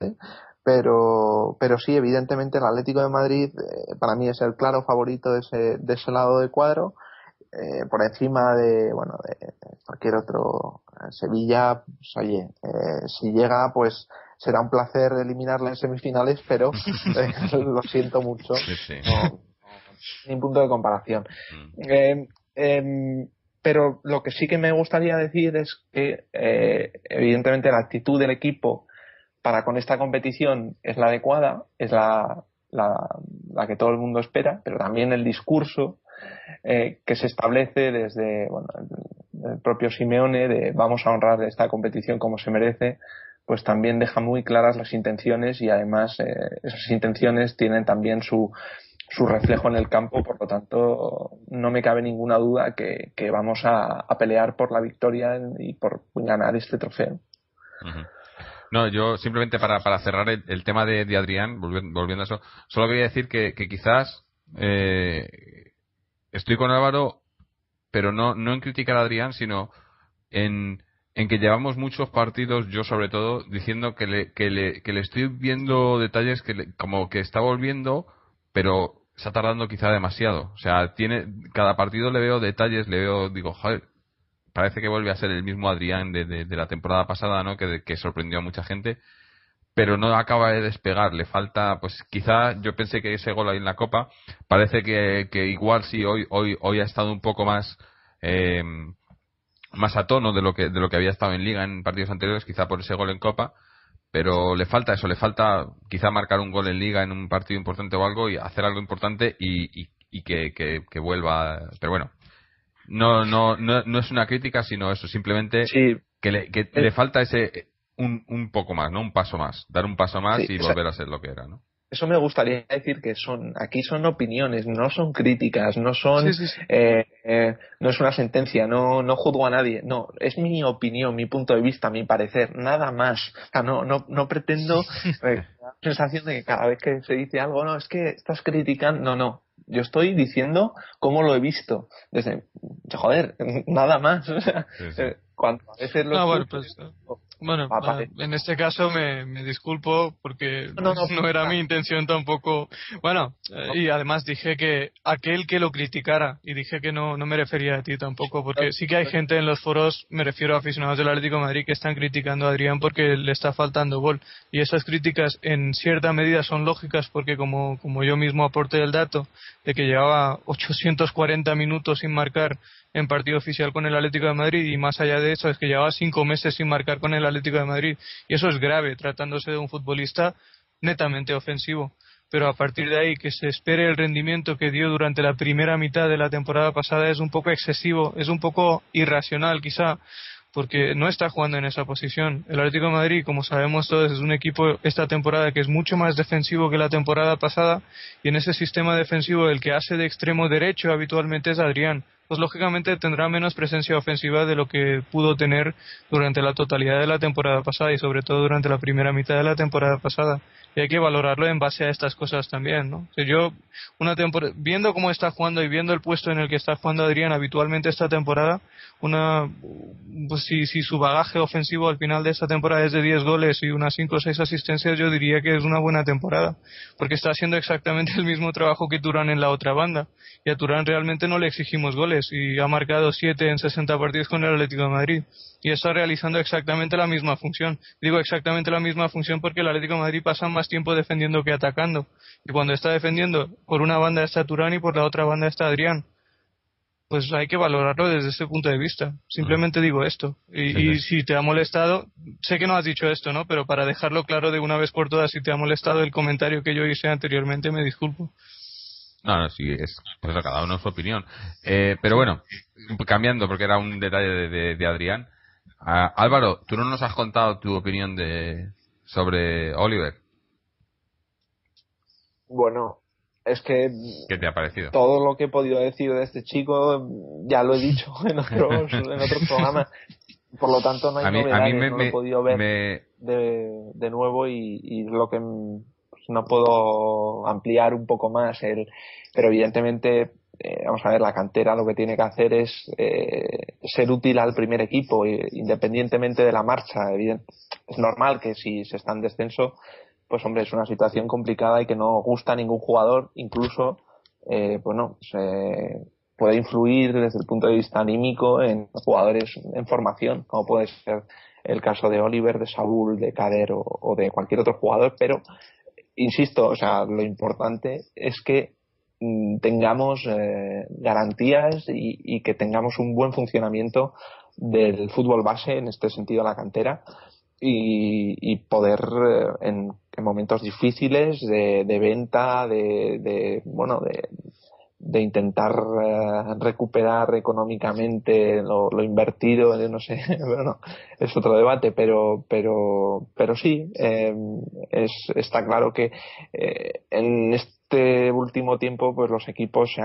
pero sí, evidentemente el Atlético de Madrid para mí es el claro favorito de ese lado del cuadro, por encima de cualquier otro. Sevilla, pues, oye, si llega, pues será un placer eliminarle en semifinales, pero lo siento mucho, no, ni punto de comparación. Pero lo que sí que me gustaría decir es que evidentemente la actitud del equipo para con esta competición es la adecuada, es la que todo el mundo espera, pero también el discurso que se establece desde el propio Simeone de vamos a honrar esta competición como se merece, pues también deja muy claras las intenciones, y además esas intenciones tienen también su reflejo en el campo. Por lo tanto, no me cabe ninguna duda que vamos a pelear por la victoria y por ganar este trofeo. Uh-huh. No, yo simplemente para cerrar el tema de Adrián, volviendo a eso, solo quería decir que quizás estoy con Álvaro, pero no en criticar a Adrián, sino en que llevamos muchos partidos, yo sobre todo, diciendo que le estoy viendo detalles como que está volviendo, pero está tardando quizá demasiado. O sea, cada partido le veo detalles, digo, joder, parece que vuelve a ser el mismo Adrián de la temporada pasada, ¿no? Que sorprendió a mucha gente, pero no acaba de despegar. Le falta, pues quizá yo pensé que ese gol ahí en la Copa, parece que igual sí hoy ha estado un poco más a tono de lo que había estado en Liga en partidos anteriores, quizá por ese gol en Copa, pero le falta eso, le falta quizá marcar un gol en Liga en un partido importante o algo, y hacer algo importante y que vuelva. Pero bueno, no es una crítica, sino eso, simplemente que le falta ese un poco más, ¿no? Un paso más, dar un paso más y volver a ser lo que era, ¿no? Eso me gustaría decir, que aquí son opiniones, no son críticas, no son no es una sentencia, no juzgo a nadie, no, es mi opinión, mi punto de vista, mi parecer, nada más. O sea, no pretendo la sensación de que cada vez que se dice algo, no, es que estás criticando, no, yo estoy diciendo cómo lo he visto, joder, nada más. O sea, cuando a veces en este caso me disculpo, porque no era mi intención tampoco. Y además dije que aquel que lo criticara, y dije que no me refería a ti tampoco, porque sí que hay gente en los foros, me refiero a aficionados del Atlético de Madrid, que están criticando a Adrián porque le está faltando gol, y esas críticas en cierta medida son lógicas, porque como yo mismo aporté el dato de que llevaba 840 minutos sin marcar en partido oficial con el Atlético de Madrid, y más allá de eso es que llevaba 5 meses sin marcar con el Atlético de Madrid, y eso es grave tratándose de un futbolista netamente ofensivo. Pero a partir de ahí, que se espere el rendimiento que dio durante la primera mitad de la temporada pasada, es un poco excesivo, es un poco irracional quizá, porque no está jugando en esa posición. El Atlético de Madrid, como sabemos todos, es un equipo esta temporada que es mucho más defensivo que la temporada pasada, y en ese sistema defensivo el que hace de extremo derecho habitualmente es Adrián, pues lógicamente tendrá menos presencia ofensiva de lo que pudo tener durante la totalidad de la temporada pasada y sobre todo durante la primera mitad de la temporada pasada. Y hay que valorarlo en base a estas cosas también, ¿no? O sea, yo, viendo cómo está jugando y viendo el puesto en el que está jugando Adrián habitualmente esta temporada, pues si su bagaje ofensivo al final de esta temporada es de 10 goles y unas 5 o 6 asistencias, yo diría que es una buena temporada, porque está haciendo exactamente el mismo trabajo que Turán en la otra banda, y a Turán realmente no le exigimos goles, y ha marcado 7 en 60 partidos con el Atlético de Madrid, y está realizando exactamente la misma función. Digo exactamente la misma función porque el Atlético de Madrid pasa más tiempo defendiendo que atacando, y cuando está defendiendo, por una banda está Turán y por la otra banda está Adrián. Pues hay que valorarlo desde ese punto de vista. Simplemente digo esto. Y si te ha molestado, sé que no has dicho esto, ¿no? Pero para dejarlo claro de una vez por todas, si te ha molestado el comentario que yo hice anteriormente, me disculpo. No, sí, pues eso, cada uno su opinión. Pero bueno, cambiando, porque era un detalle de Adrián. Álvaro, tú no nos has contado tu opinión sobre Oliver. Bueno, es que ¿Qué te ha parecido? todo lo que he podido decir de este chico ya lo he dicho en otros programas. Por lo tanto, no hay novedades, no lo he podido ver de nuevo y lo que pues, no puedo ampliar un poco más. Pero evidentemente, vamos a ver, la cantera lo que tiene que hacer es ser útil al primer equipo, independientemente de la marcha. Es normal que si se está en descenso, pues hombre, es una situación complicada y que no gusta a ningún jugador, incluso puede influir desde el punto de vista anímico en jugadores en formación, como puede ser el caso de Oliver, de Saúl, de Kader o de cualquier otro jugador, pero insisto, o sea, lo importante es que tengamos garantías y que tengamos un buen funcionamiento del fútbol base, en este sentido la cantera, y poder en momentos difíciles de venta, de intentar recuperar económicamente lo invertido, no sé, bueno, es otro debate, pero sí, está claro que en este último tiempo pues los equipos se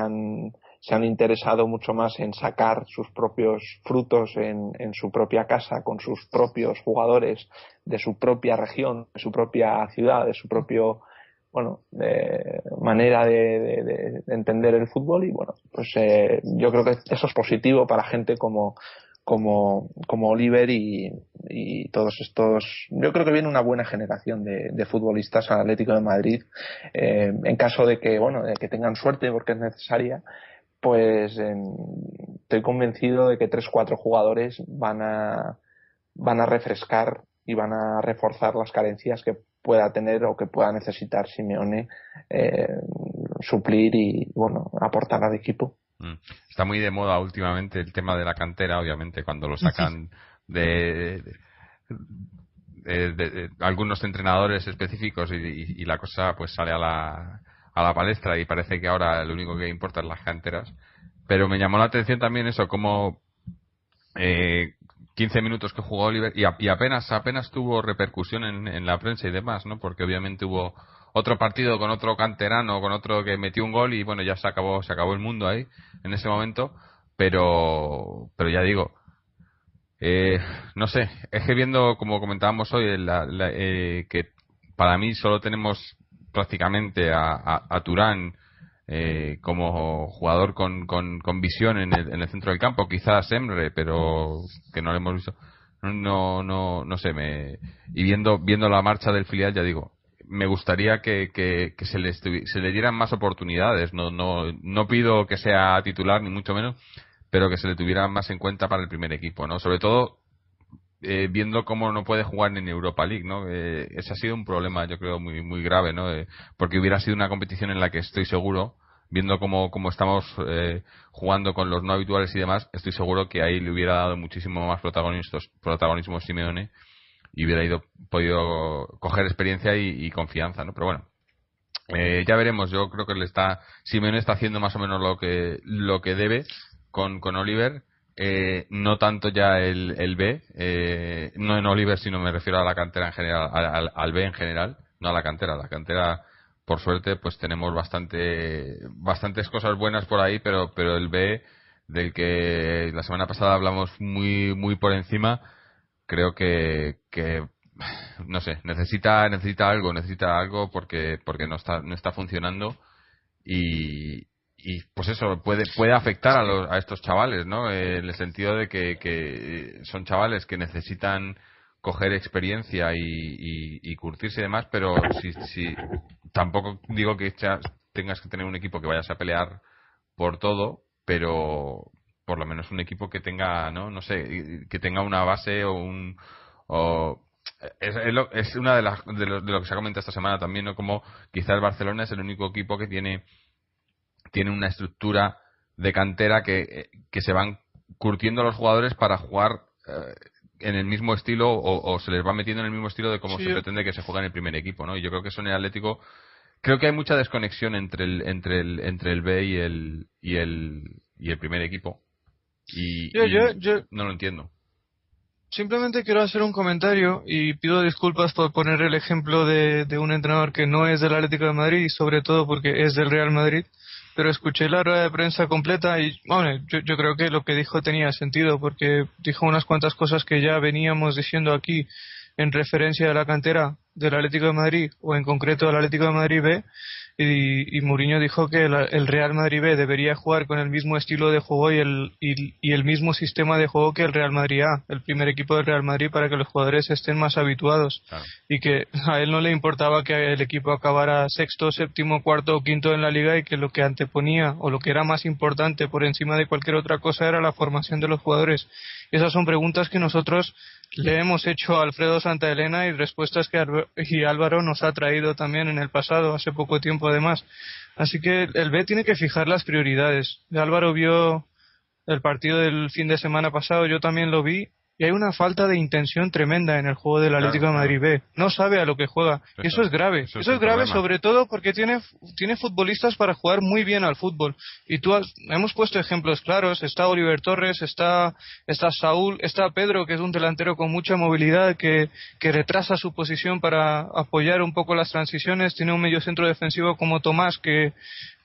han interesado mucho más en sacar sus propios frutos en su propia casa, con sus propios jugadores de su propia región, de su propia ciudad, de su propio manera de entender el fútbol, y bueno, pues yo creo que eso es positivo para gente como Oliver y todos estos. Yo creo que viene una buena generación de futbolistas al Atlético de Madrid, en caso de que tengan suerte, porque es necesaria. Pues estoy convencido de que 3-4 jugadores van a refrescar y van a reforzar las carencias que pueda tener o que pueda necesitar Simeone, suplir y aportar al equipo. Está muy de moda últimamente el tema de la cantera, obviamente, cuando lo sacan de algunos entrenadores específicos y la cosa pues sale a la palestra y parece que ahora lo único que importa es las canteras. Pero me llamó la atención también eso, como 15 minutos que jugó Oliver y apenas tuvo repercusión en la prensa y demás, ¿no? Porque obviamente hubo otro partido con otro canterano, con otro que metió un gol y bueno, ya se acabó el mundo ahí en ese momento, pero ya digo, no sé, es que viendo, como comentábamos hoy, que para mí solo tenemos prácticamente a Turán como jugador con visión en el centro del campo, quizás Emre, pero que no lo hemos visto. No sé, y viendo la marcha del filial, ya digo, me gustaría que se le dieran más oportunidades. No pido que sea titular ni mucho menos, pero que se le tuviera más en cuenta para el primer equipo, ¿no? Sobre todo viendo cómo no puede jugar en Europa League, ¿no? Ese ha sido un problema, yo creo, muy muy grave, ¿no? Porque hubiera sido una competición en la que estoy seguro, viendo cómo estamos jugando con los no habituales y demás, estoy seguro que ahí le hubiera dado muchísimo más protagonismo Simeone y hubiera podido coger experiencia y confianza, ¿no? Pero bueno, ya veremos. Yo creo que Simeone está haciendo más o menos lo que debe con Oliver. No tanto ya el B, no en Oliver, sino me refiero a la cantera en general, al B en general, no a la cantera. La cantera, por suerte, pues tenemos bastantes cosas buenas por ahí, pero el B del que la semana pasada hablamos muy muy por encima, creo que no sé, necesita algo porque no está funcionando y pues eso puede afectar a estos chavales, ¿no? En el sentido de que son chavales que necesitan coger experiencia y curtirse y demás, pero si tampoco digo que tengas que tener un equipo que vayas a pelear por todo, pero por lo menos un equipo que tenga, no sé, que tenga una base o es una de lo que se ha comentado esta semana también, ¿no? Como quizá el Barcelona es el único equipo que tiene una estructura de cantera que se van curtiendo los jugadores para jugar en el mismo estilo o se les va metiendo en el mismo estilo de cómo se pretende que se juega en el primer equipo, ¿no? Y yo creo que eso en el Atlético, creo que hay mucha desconexión entre el B y el primer equipo y no lo entiendo. Simplemente quiero hacer un comentario y pido disculpas por poner el ejemplo de un entrenador que no es del Atlético de Madrid y sobre todo porque es del Real Madrid, pero escuché la rueda de prensa completa y bueno, yo creo que lo que dijo tenía sentido porque dijo unas cuantas cosas que ya veníamos diciendo aquí en referencia a la cantera del Atlético de Madrid o en concreto del Atlético de Madrid B. Y Mourinho dijo que el Real Madrid B debería jugar con el mismo estilo de juego y el mismo sistema de juego que el Real Madrid A, el primer equipo del Real Madrid, para que los jugadores estén más habituados. Claro. Y que a él no le importaba que el equipo acabara sexto, séptimo, cuarto o quinto en la liga y que lo que anteponía o lo que era más importante por encima de cualquier otra cosa era la formación de los jugadores. Y esas son preguntas que nosotros le hemos hecho a Alfredo Santaelena y respuestas que Álvaro nos ha traído también en el pasado, hace poco tiempo además. Así que el B tiene que fijar las prioridades. Álvaro vio el partido del fin de semana pasado, yo también lo vi, y hay una falta de intención tremenda en el juego del Atlético de Madrid B. No sabe a lo que juega. Y eso es grave. Eso es grave sobre todo porque tiene futbolistas para jugar muy bien al fútbol. Y hemos puesto ejemplos claros. Está Oliver Torres, está Saúl, está Pedro, que es un delantero con mucha movilidad, que retrasa su posición para apoyar un poco las transiciones. Tiene un mediocentro defensivo como Tomás, que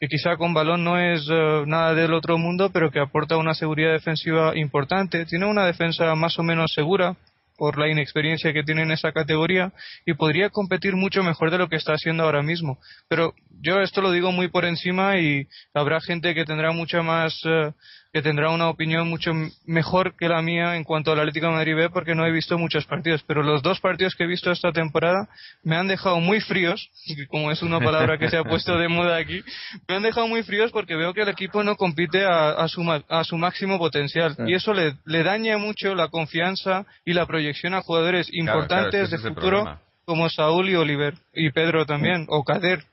quizá con balón no es nada del otro mundo, pero que aporta una seguridad defensiva importante. Tiene una defensa más o menos segura por la inexperiencia que tiene en esa categoría y podría competir mucho mejor de lo que está haciendo ahora mismo. Pero yo esto lo digo muy por encima y habrá gente que tendrá que tendrá una opinión mucho mejor que la mía en cuanto al Atlético de Madrid B, porque no he visto muchos partidos, pero los 2 partidos que he visto esta temporada me han dejado muy fríos, como es una palabra que se ha puesto de moda aquí, me han dejado muy fríos porque veo que el equipo no compite a su máximo potencial y eso le daña mucho la confianza y la proyección a jugadores importantes de futuro como Saúl y Oliver y Pedro también, o Kader.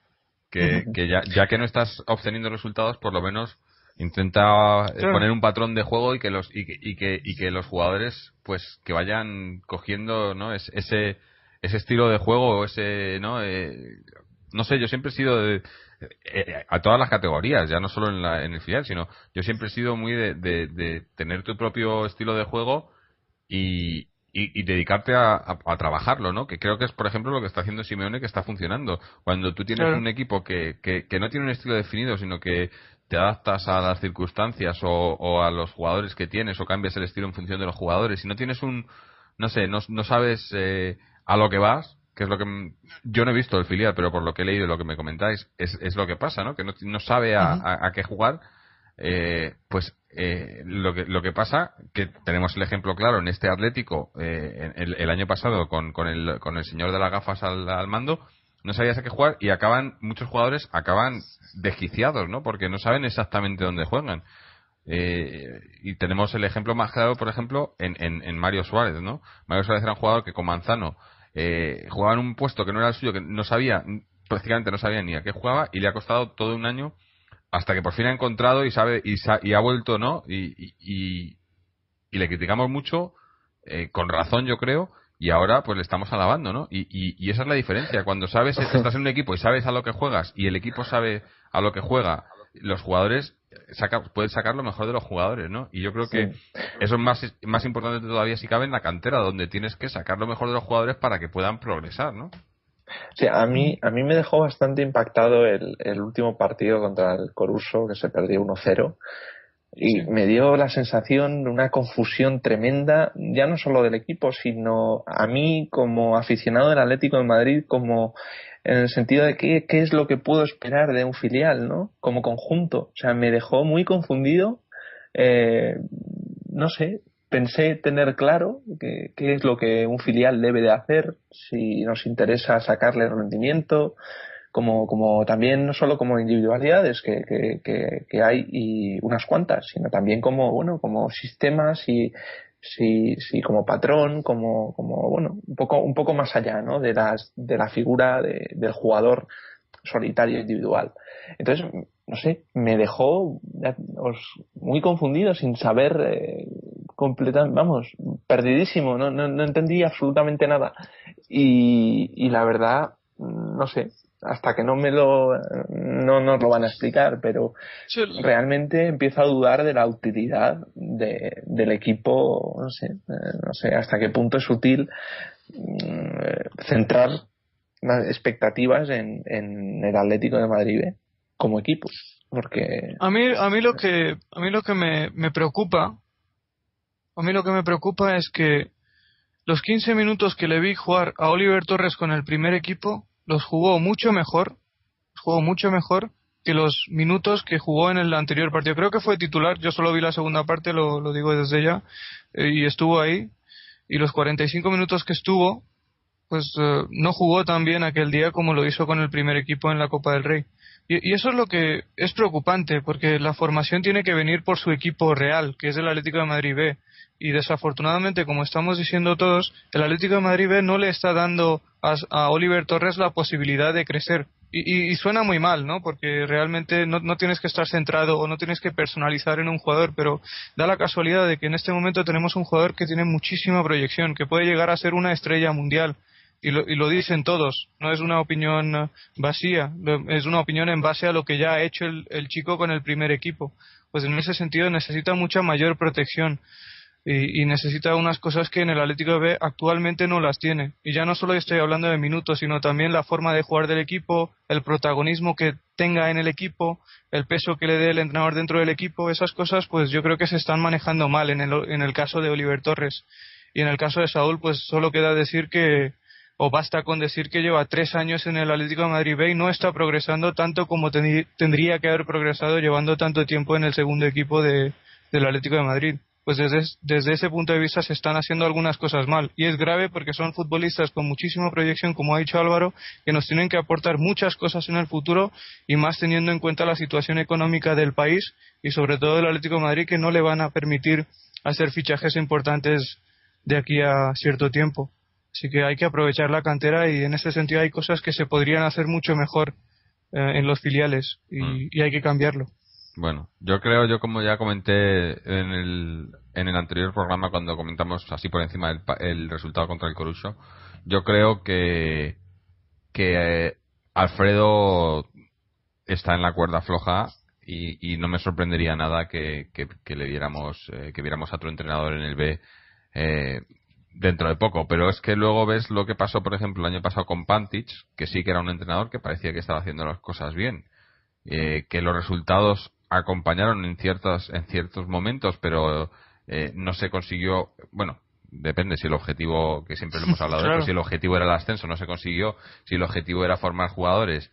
Que ya que no estás obteniendo resultados, por lo menos intenta poner un patrón de juego y que los jugadores pues que vayan cogiendo, ¿no? ese estilo de juego, ese, ¿no? No sé, yo siempre he sido a todas las categorías, ya no solo en el filial, sino yo siempre he sido muy de tener tu propio estilo de juego y dedicarte a trabajarlo, ¿no? Que creo que es, por ejemplo, lo que está haciendo Simeone, que está funcionando. Cuando tú tienes un equipo que no tiene un estilo definido, sino que te adaptas a las circunstancias o a los jugadores que tienes, o cambias el estilo en función de los jugadores, si no tienes no sé, no sabes a lo que vas, que es lo que yo no he visto el filial, pero por lo que he leído y lo que me comentáis, es lo que pasa, ¿no? Que no sabe a qué jugar. Lo que pasa, que tenemos el ejemplo claro en este Atlético el año pasado con el señor de las gafas al mando, no sabías a qué jugar y muchos jugadores acaban desquiciados, ¿no? Porque no saben exactamente dónde juegan. Y tenemos el ejemplo más claro, por ejemplo, en Mario Suárez, ¿no? Mario Suárez era un jugador que con Manzano jugaba en un puesto que no era el suyo, que prácticamente no sabía ni a qué jugaba, y le ha costado todo un año hasta que por fin ha encontrado y ha vuelto, ¿no? Y le criticamos mucho, con razón yo creo, y ahora pues le estamos alabando, ¿no? Y esa es la diferencia. Cuando sabes, estás en un equipo y sabes a lo que juegas y el equipo sabe a lo que juega, los jugadores pueden sacar lo mejor de los jugadores, ¿no? Y yo creo que eso es más importante todavía si cabe en la cantera, donde tienes que sacar lo mejor de los jugadores para que puedan progresar, ¿no? Sí, a mí me dejó bastante impactado el último partido contra el Coruso, que se perdió 1-0, Y me dio la sensación de una confusión tremenda, ya no solo del equipo, sino a mí como aficionado del Atlético de Madrid, como en el sentido de qué es lo que puedo esperar de un filial, ¿no? Como conjunto. O sea, me dejó muy confundido. No sé, pensé tener claro qué es lo que un filial debe de hacer, si nos interesa sacarle rendimiento, como también no solo como individualidades que hay y unas cuantas, sino también como sistemas y como patrón, como un poco más allá, ¿no? de la figura del jugador solitario individual. Entonces, no sé, me dejó muy confundido, sin saber perdidísimo, no entendí absolutamente nada. Y la verdad, no sé, hasta que no nos lo van a explicar, pero realmente empiezo a dudar de la utilidad del equipo. No sé hasta qué punto es útil centrar las expectativas en el Atlético de Madrid como equipo, porque a mí lo que me preocupa, es que los 15 minutos que le vi jugar a Oliver Torres con el primer equipo los jugó mucho mejor que los minutos que jugó en el anterior partido. Creo que fue titular, yo solo vi la segunda parte, lo digo desde ya, y estuvo ahí, y los 45 minutos que estuvo, pues no jugó tan bien aquel día como lo hizo con el primer equipo en la Copa del Rey. Y eso es lo que es preocupante, porque la formación tiene que venir por su equipo real, que es el Atlético de Madrid B. Y desafortunadamente, como estamos diciendo todos, el Atlético de Madrid B no le está dando a Oliver Torres la posibilidad de crecer. Y suena muy mal, ¿no? Porque realmente no tienes que estar centrado o no tienes que personalizar en un jugador, pero da la casualidad de que en este momento tenemos un jugador que tiene muchísima proyección, que puede llegar a ser una estrella mundial. Y lo dicen todos, no es una opinión vacía, es una opinión en base a lo que ya ha hecho el chico con el primer equipo. Pues en ese sentido necesita mucha mayor protección y necesita unas cosas que en el Atlético B actualmente no las tiene. Y ya no solo estoy hablando de minutos, sino también la forma de jugar del equipo, el protagonismo que tenga en el equipo, el peso que le dé el entrenador dentro del equipo. Esas cosas pues yo creo que se están manejando mal en el caso de Oliver Torres. Y en el caso de Saúl pues solo queda decir o basta con decir que lleva 3 años en el Atlético de Madrid B y no está progresando tanto como tendría que haber progresado llevando tanto tiempo en el segundo equipo del Atlético de Madrid. Pues desde ese punto de vista se están haciendo algunas cosas mal. Y es grave porque son futbolistas con muchísima proyección, como ha dicho Álvaro, que nos tienen que aportar muchas cosas en el futuro y más teniendo en cuenta la situación económica del país y sobre todo del Atlético de Madrid, que no le van a permitir hacer fichajes importantes de aquí a cierto tiempo. Así que hay que aprovechar la cantera y en ese sentido hay cosas que se podrían hacer mucho mejor en los filiales y hay que cambiarlo. Bueno, yo como ya comenté en el anterior programa cuando comentamos así por encima el resultado contra el Coruso, yo creo que Alfredo está en la cuerda floja y no me sorprendería nada que le viéramos a otro entrenador en el B dentro de poco, pero es que luego ves lo que pasó, por ejemplo, el año pasado con Pantic, que sí que era un entrenador que parecía que estaba haciendo las cosas bien, que los resultados acompañaron en ciertos momentos, pero no se consiguió, bueno, depende si el objetivo, que siempre lo hemos hablado, claro. Si el objetivo era el ascenso, no se consiguió. Si el objetivo era formar jugadores,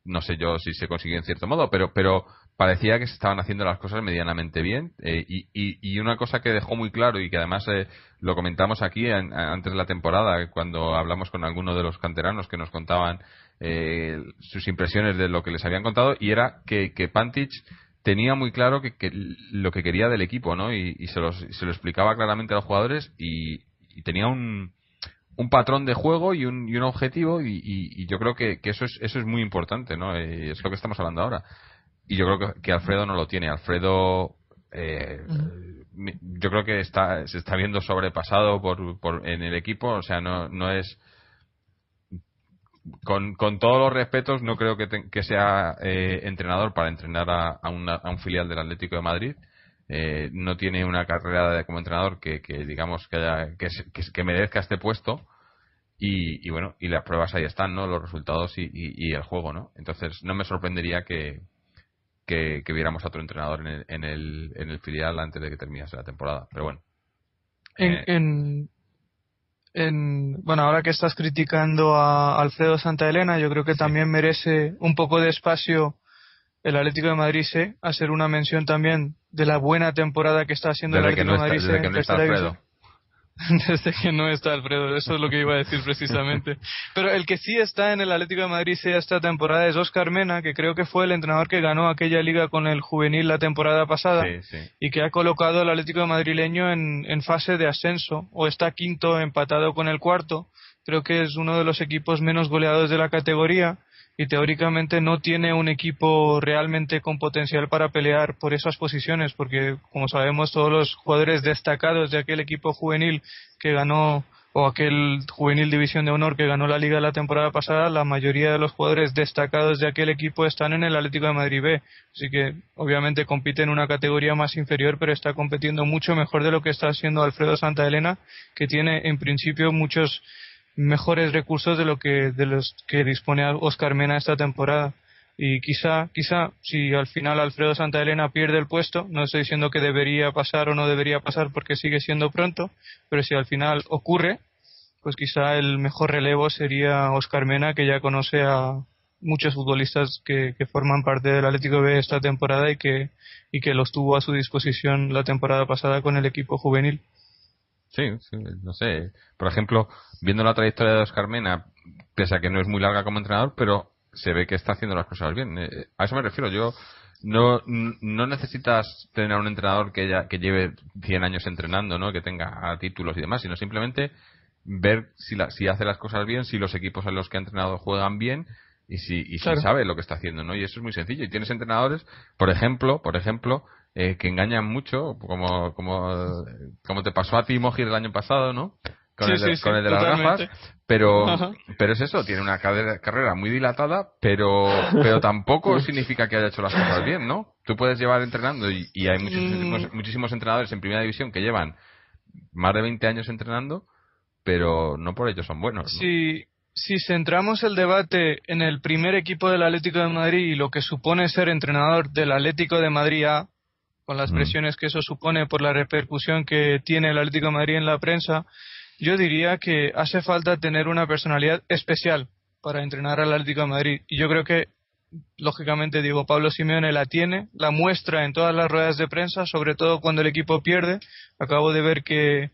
no sé yo si se consiguió en cierto modo, pero parecía que se estaban haciendo las cosas medianamente bien. Y una cosa que dejó muy claro y que además lo comentamos aquí antes de la temporada, cuando hablamos con algunos de los canteranos que nos contaban sus impresiones de lo que les habían contado, y era que Pantic tenía muy claro que lo que quería del equipo, ¿no? Y se lo explicaba claramente a los jugadores y tenía un patrón de juego y un objetivo y yo creo que eso es muy importante, ¿no? Es lo que estamos hablando ahora. Y yo creo que Alfredo no lo tiene. Alfredo yo creo que se está viendo sobrepasado en el equipo, o sea, no es, con todos los respetos, no creo que sea entrenador para entrenar a un filial del Atlético de Madrid. No tiene una carrera como entrenador que digamos que merezca este puesto. Y bueno, y las pruebas ahí están, ¿no? Los resultados y el juego, ¿no? Entonces no me sorprendería que que viéramos a otro entrenador en el filial antes de que terminase la temporada. Pero bueno. Bueno, ahora que estás criticando a Alfredo Santaelena, yo creo que también merece un poco de espacio el Atlético de Madrid C, hacer una mención también de la buena temporada que está haciendo el Atlético de Madrid C desde que no está Alfredo. Desde que no está Alfredo, eso es lo que iba a decir precisamente. Pero el que sí está en el Atlético de Madrid C esta temporada es Óscar Mena, que creo que fue el entrenador que ganó aquella liga con el juvenil la temporada pasada, y que ha colocado al Atlético madrileño en fase de ascenso, o está quinto empatado con el cuarto. Creo que es uno de los equipos menos goleados de la categoría, y teóricamente no tiene un equipo realmente con potencial para pelear por esas posiciones, porque como sabemos todos los jugadores destacados de aquel equipo juvenil que ganó, o aquel juvenil división de honor que ganó la liga la temporada pasada, la mayoría de los jugadores destacados de aquel equipo están en el Atlético de Madrid B, así que obviamente compite en una categoría más inferior, pero está compitiendo mucho mejor de lo que está haciendo Alfredo Santaelena, que tiene en principio muchos mejores recursos de los que dispone Óscar Mena esta temporada. Y quizá si al final Alfredo Santaelena pierde el puesto, no estoy diciendo que debería pasar o no debería pasar porque sigue siendo pronto, pero si al final ocurre, pues quizá el mejor relevo sería Óscar Mena, que ya conoce a muchos futbolistas que forman parte del Atlético B esta temporada y que los tuvo a su disposición la temporada pasada con el equipo juvenil. Sí, no sé. Por ejemplo, viendo la trayectoria de Óscar Mena, pese a que no es muy larga como entrenador, pero se ve que está haciendo las cosas bien. A eso me refiero. Yo no necesitas tener a un entrenador que lleve 100 años entrenando, ¿no? Que tenga títulos y demás, sino simplemente ver si hace las cosas bien, si los equipos en los que ha entrenado juegan bien y si sabe lo que está haciendo, ¿no? Y eso es muy sencillo. Y tienes entrenadores, por ejemplo, que engañan mucho, como te pasó a ti, Mojir, el año pasado, ¿no? Con el de las gafas, pero es eso, tiene una carrera muy dilatada, pero tampoco significa que haya hecho las cosas bien, ¿no? Tú puedes llevar entrenando y hay muchísimos entrenadores en primera división que llevan más de 20 años entrenando, pero no por ello son buenos, ¿no? Si centramos el debate en el primer equipo del Atlético de Madrid y lo que supone ser entrenador del Atlético de Madrid A, con las presiones que eso supone por la repercusión que tiene el Atlético de Madrid en la prensa, yo diría que hace falta tener una personalidad especial para entrenar al Atlético de Madrid. Y yo creo que, lógicamente, Diego Pablo Simeone la tiene, la muestra en todas las ruedas de prensa, sobre todo cuando el equipo pierde. Acabo de ver que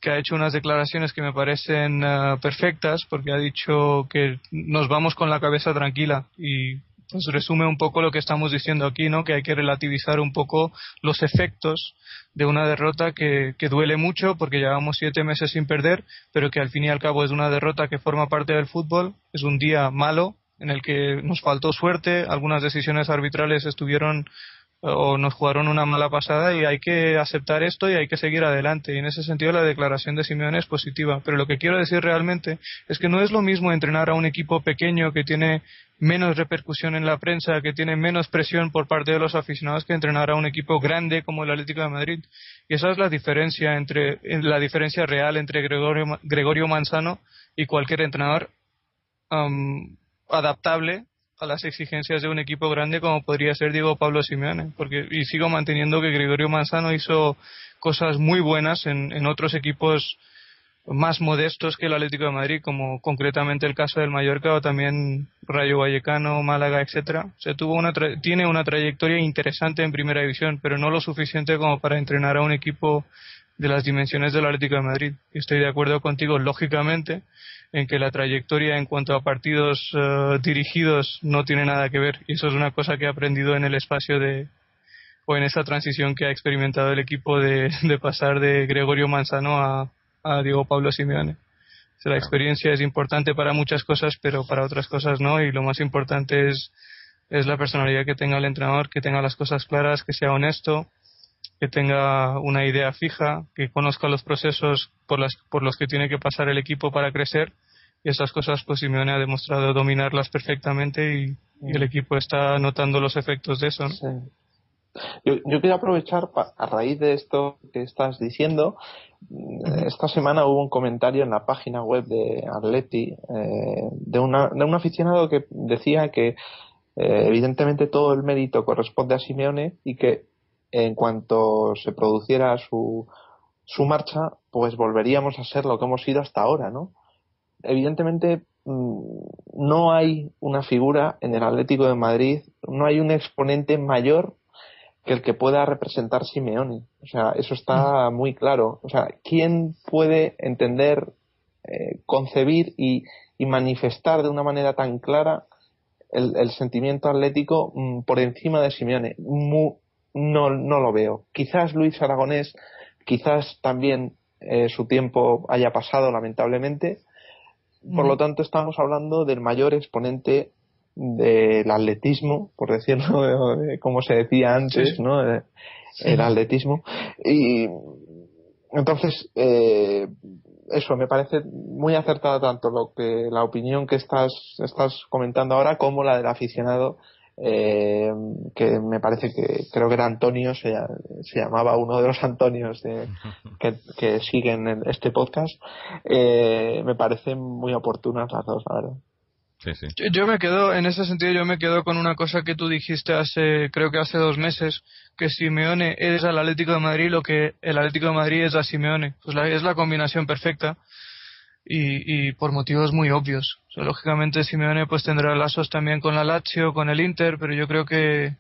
ha hecho unas declaraciones que me parecen perfectas, porque ha dicho que nos vamos con la cabeza tranquila, y pues resume un poco lo que estamos diciendo aquí, ¿no? Que hay que relativizar un poco los efectos de una derrota que duele mucho porque llevamos 7 meses sin perder, pero que al fin y al cabo es una derrota que forma parte del fútbol. Es un día malo en el que nos faltó suerte, algunas decisiones arbitrales estuvieron o nos jugaron una mala pasada, y hay que aceptar esto y hay que seguir adelante, y en ese sentido la declaración de Simeone es positiva. Pero lo que quiero decir realmente es que no es lo mismo entrenar a un equipo pequeño que tiene menos repercusión en la prensa, que tiene menos presión por parte de los aficionados, que entrenar a un equipo grande como el Atlético de Madrid. Y esa es la diferencia real entre Gregorio Manzano y cualquier entrenador adaptable a las exigencias de un equipo grande como podría ser Diego Pablo Simeone, y sigo manteniendo que Gregorio Manzano hizo cosas muy buenas en otros equipos más modestos que el Atlético de Madrid, como concretamente el caso del Mallorca o también Rayo Vallecano, Málaga, etcétera. O sea, tiene una trayectoria interesante en primera división, pero no lo suficiente como para entrenar a un equipo de las dimensiones del Atlético de Madrid. Y estoy de acuerdo contigo, lógicamente, en que la trayectoria en cuanto a partidos dirigidos no tiene nada que ver, y eso es una cosa que he aprendido en el espacio o en esa transición que ha experimentado el equipo de pasar de Gregorio Manzano a Diego Pablo Simeone. O sea, la experiencia es importante para muchas cosas, pero para otras cosas no, y lo más importante es la personalidad que tenga el entrenador, que tenga las cosas claras, que sea honesto, que tenga una idea fija, que conozca los procesos por los que tiene que pasar el equipo para crecer, y esas cosas pues Simeone ha demostrado dominarlas perfectamente, y el equipo está notando los efectos de eso, ¿no? Sí. Yo quería aprovechar a raíz de esto que estás diciendo. Esta semana hubo un comentario en la página web de Atleti de un aficionado que decía que Evidentemente todo el mérito corresponde a Simeone y que en cuanto se produciera su marcha, pues volveríamos a ser lo que hemos sido hasta ahora, ¿no? Evidentemente no hay una figura en el Atlético de Madrid, no hay un exponente mayor que el que pueda representar Simeone. O sea, eso está muy claro. O sea, ¿quién puede entender, concebir y manifestar de una manera tan clara el sentimiento atlético por encima de Simeone? No lo veo. Quizás Luis Aragonés, quizás también su tiempo haya pasado, lamentablemente. Por lo tanto, estamos hablando del mayor exponente del atletismo, por decirlo como se decía antes, ¿no? El atletismo. Y entonces, eso me parece muy acertada tanto la opinión que estás comentando ahora como la del aficionado, que me parece que creo que era Antonio, se llamaba uno de los Antonios que siguen este podcast. Me parecen muy oportunas las dos, la verdad. Sí, sí. Yo me quedo, en ese sentido, yo me quedo con una cosa que tú dijiste creo que hace 2 meses, que Simeone es al Atlético de Madrid lo que el Atlético de Madrid es a Simeone. Pues es la combinación perfecta y por motivos muy obvios. O sea, lógicamente Simeone pues tendrá lazos también con la Lazio, con el Inter, pero yo creo que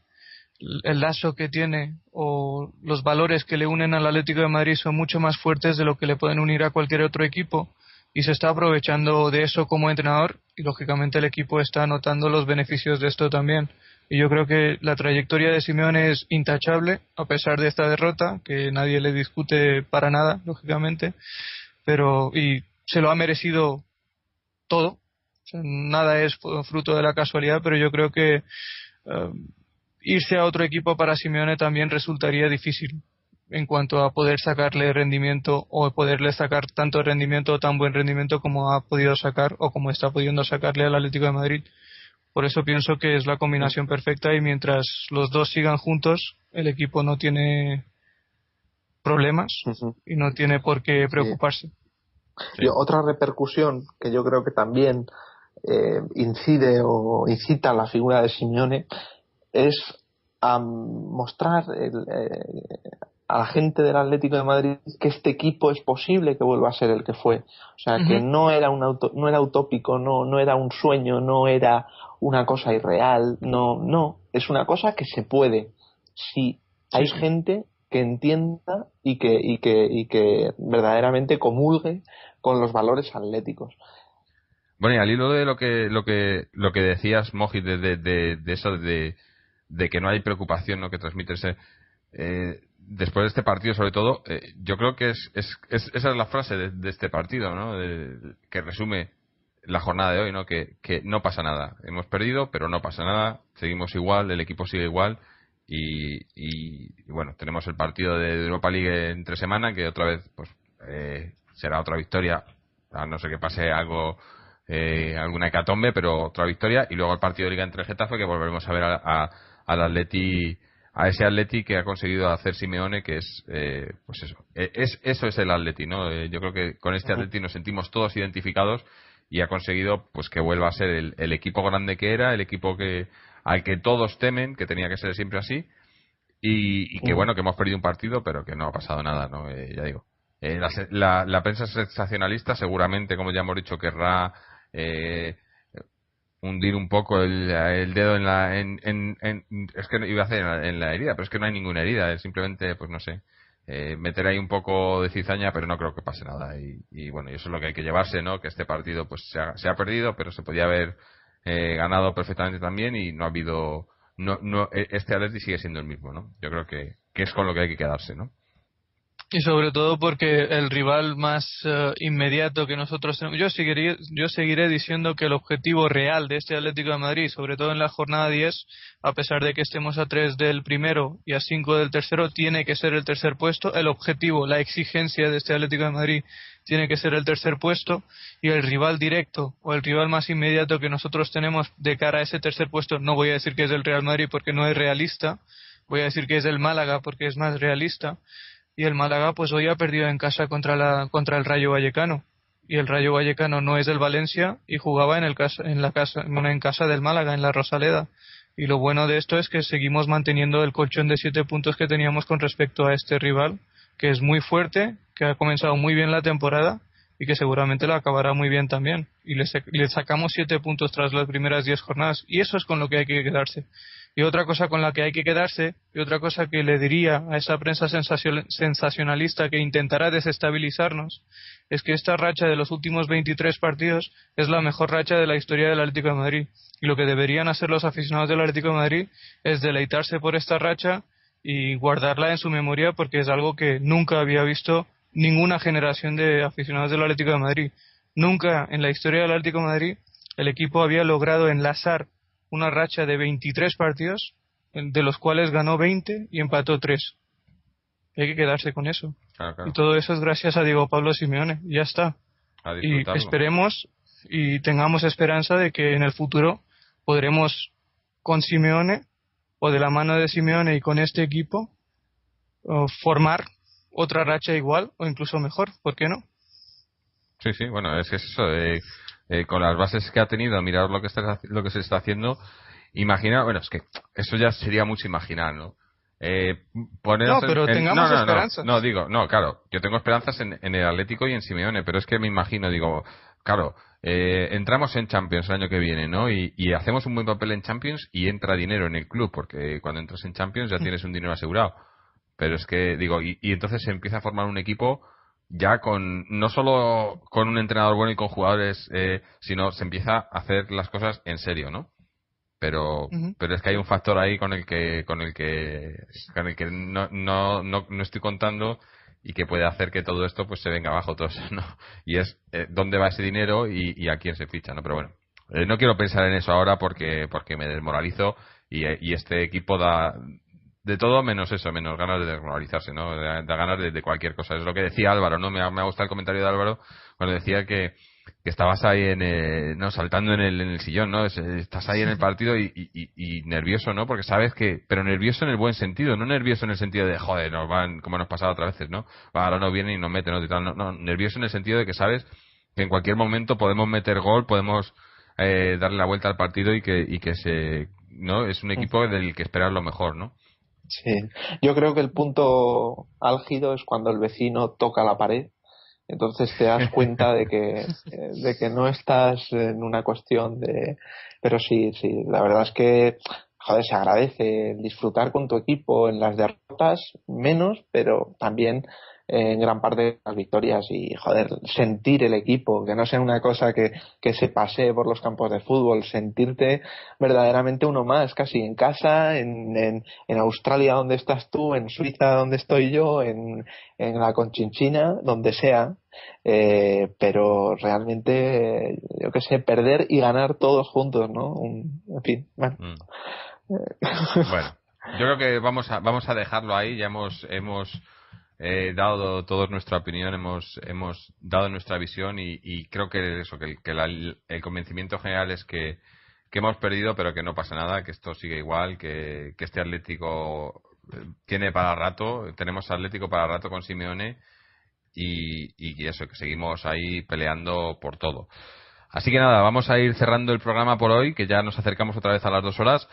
el lazo que tiene o los valores que le unen al Atlético de Madrid son mucho más fuertes de lo que le pueden unir a cualquier otro equipo. Y se está aprovechando de eso como entrenador y lógicamente el equipo está notando los beneficios de esto también. Y yo creo que la trayectoria de Simeone es intachable a pesar de esta derrota, que nadie le discute para nada, lógicamente, y se lo ha merecido todo. O sea, nada es fruto de la casualidad, pero yo creo que irse a otro equipo para Simeone también resultaría difícil en cuanto a poder sacarle rendimiento o poderle sacar tanto rendimiento o tan buen rendimiento como ha podido sacar o como está pudiendo sacarle al Atlético de Madrid. Por eso pienso que es la combinación perfecta y mientras los dos sigan juntos el equipo no tiene problemas y no tiene por qué preocuparse. Sí. Y otra repercusión que yo creo que también incide o incita a la figura de Simeone es a mostrar a la gente del Atlético de Madrid que este equipo es posible que vuelva a ser el que fue. O sea, que no era utópico, no era un sueño, no era una cosa irreal, no, es una cosa que se puede. Si hay gente que entienda y que verdaderamente comulgue con los valores atléticos. Bueno, y al hilo de lo que decías, Moji, de eso de que no hay preocupación, ¿no?, que transmitirse después de este partido, sobre todo, yo creo que esa es la frase de este partido, ¿no?, que resume la jornada de hoy, ¿no?, que no pasa nada. Hemos perdido, pero no pasa nada. Seguimos igual, el equipo sigue igual. Y bueno, tenemos el partido de Europa League entre semana, que otra vez pues será otra victoria, a no ser que pase algo, alguna hecatombe, pero otra victoria, y luego el partido de Liga entre el Getafe, que volveremos a ver al Atleti, a ese Atleti que ha conseguido hacer Simeone, que es pues eso es el Atleti, ¿no? Yo creo que con este Atleti nos sentimos todos identificados y ha conseguido pues que vuelva a ser el equipo grande que era, el equipo al que todos temen, que tenía que ser siempre así, y que bueno, que hemos perdido un partido, pero que no ha pasado nada, ¿no? Ya digo, la prensa sensacionalista seguramente, como ya hemos dicho, querrá hundir un poco el dedo es que iba a hacer en la herida, pero es que no hay ninguna herida, es simplemente, pues no sé, meter ahí un poco de cizaña, pero no creo que pase nada. Y bueno, y eso es lo que hay que llevarse, ¿no? Que este partido pues se ha perdido, pero se podía haber ganado perfectamente también, y no ha habido, este Atleti sigue siendo el mismo, ¿no? Yo creo que es con lo que hay que quedarse, ¿no? Y sobre todo porque el rival más inmediato que nosotros tenemos, yo seguiré diciendo que el objetivo real de este Atlético de Madrid, sobre todo en la jornada 10, a pesar de que estemos a 3 del primero y a 5 del tercero, tiene que ser el tercer puesto. El objetivo, la exigencia de este Atlético de Madrid tiene que ser el tercer puesto, y el rival directo o el rival más inmediato que nosotros tenemos de cara a ese tercer puesto, no voy a decir que es el Real Madrid porque no es realista, voy a decir que es el Málaga porque es más realista. Y el Málaga pues hoy ha perdido en casa contra el Rayo Vallecano, y el Rayo Vallecano no es del Valencia y jugaba en casa del Málaga, en la Rosaleda. Y lo bueno de esto es que seguimos manteniendo el colchón de 7 puntos que teníamos con respecto a este rival, que es muy fuerte, que ha comenzado muy bien la temporada y que seguramente lo acabará muy bien también. Y le sacamos 7 puntos tras las primeras 10 jornadas. Y eso es con lo que hay que quedarse. Y otra cosa con la que hay que quedarse, y otra cosa que le diría a esa prensa sensacionalista que intentará desestabilizarnos, es que esta racha de los últimos 23 partidos es la mejor racha de la historia del Atlético de Madrid. Y lo que deberían hacer los aficionados del Atlético de Madrid es deleitarse por esta racha y guardarla en su memoria, porque es algo que nunca había visto ninguna generación de aficionados del Atlético de Madrid. Nunca en la historia del Atlético de Madrid el equipo había logrado enlazar una racha de 23 partidos, de los cuales ganó 20 y empató 3. Hay que quedarse con eso. Claro. Y todo eso es gracias a Diego Pablo Simeone. Y ya está. Y esperemos y tengamos esperanza de que en el futuro podremos, con Simeone, o de la mano de Simeone y con este equipo, formar otra racha igual o incluso mejor. ¿Por qué no? Sí, bueno, es que es eso. Con las bases que ha tenido, mirar lo que se está haciendo, imagina, bueno, es que eso ya sería mucho imaginar, ¿no? Pero tengamos esperanzas. Claro, yo tengo esperanzas en el Atlético y en Simeone, pero es que me imagino, digo, claro, entramos en Champions el año que viene, ¿no? Y hacemos un buen papel en Champions y entra dinero en el club, porque cuando entras en Champions ya tienes un dinero asegurado. Pero es que, digo, y entonces se empieza a formar un equipo ya no solo con un entrenador bueno y con jugadores, sino se empieza a hacer las cosas en serio, ¿no? Pero es que hay un factor ahí con el que no estoy contando y que puede hacer que todo esto pues se venga abajo todo eso, ¿no? Y es dónde va ese dinero y a quién se ficha, ¿no? Pero bueno, no quiero pensar en eso ahora porque me desmoralizo y este equipo da de todo menos eso, menos ganas de desmoralizarse, ¿no? Da ganas de cualquier cosa. Es lo que decía Álvaro, ¿no? Me ha gustado el comentario de Álvaro cuando decía que estabas ahí saltando en el sillón, ¿no? Estás ahí en el partido y nervioso, ¿no? Porque sabes pero nervioso en el buen sentido, no nervioso en el sentido de, joder, nos van, como nos pasaba otras veces, ¿no? Ahora no vienen y nos meten, ¿no? Y tal, no, nervioso en el sentido de que sabes que en cualquier momento podemos meter gol, podemos darle la vuelta al partido y que ¿no? Es un equipo del que esperar lo mejor, ¿no? Sí, yo creo que el punto álgido es cuando el vecino toca la pared. Entonces te das cuenta de que no estás en una cuestión de... Pero sí, la verdad es que, joder, se agradece disfrutar con tu equipo en las derrotas, menos, pero también en gran parte de las victorias y, joder, sentir el equipo, que no sea una cosa que se pasee por los campos de fútbol, sentirte verdaderamente uno más, casi en casa, en Australia donde estás tú, en Suiza donde estoy yo, en la Conchinchina, donde sea, pero realmente, yo qué sé, perder y ganar todos juntos, ¿no? En fin, bueno. Bueno, yo creo que vamos a dejarlo ahí. Ya hemos dado todos nuestra opinión, hemos dado nuestra visión y creo que eso, que el convencimiento general es que hemos perdido, pero que no pasa nada, que esto sigue igual, que este Atlético tiene para rato, tenemos Atlético para rato con Simeone y eso, que seguimos ahí peleando por todo. Así que nada, vamos a ir cerrando el programa por hoy, que ya nos acercamos otra vez a las 2 horas.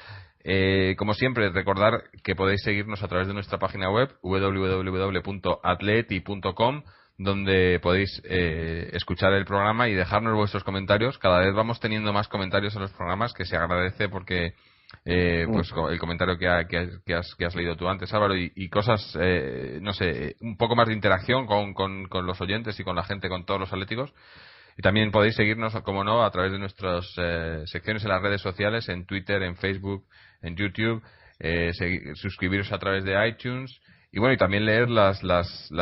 Como siempre, recordar que podéis seguirnos a través de nuestra página web www.atleti.com, donde podéis escuchar el programa y dejarnos vuestros comentarios. Cada vez vamos teniendo más comentarios en los programas, que se agradece porque pues el comentario que has leído tú antes, Álvaro, y cosas, no sé, un poco más de interacción con los oyentes y con la gente, con todos los atléticos. Y también podéis seguirnos, como no, a través de nuestras secciones en las redes sociales, en Twitter, en Facebook, en YouTube, suscribiros a través de iTunes y bueno, y también leer las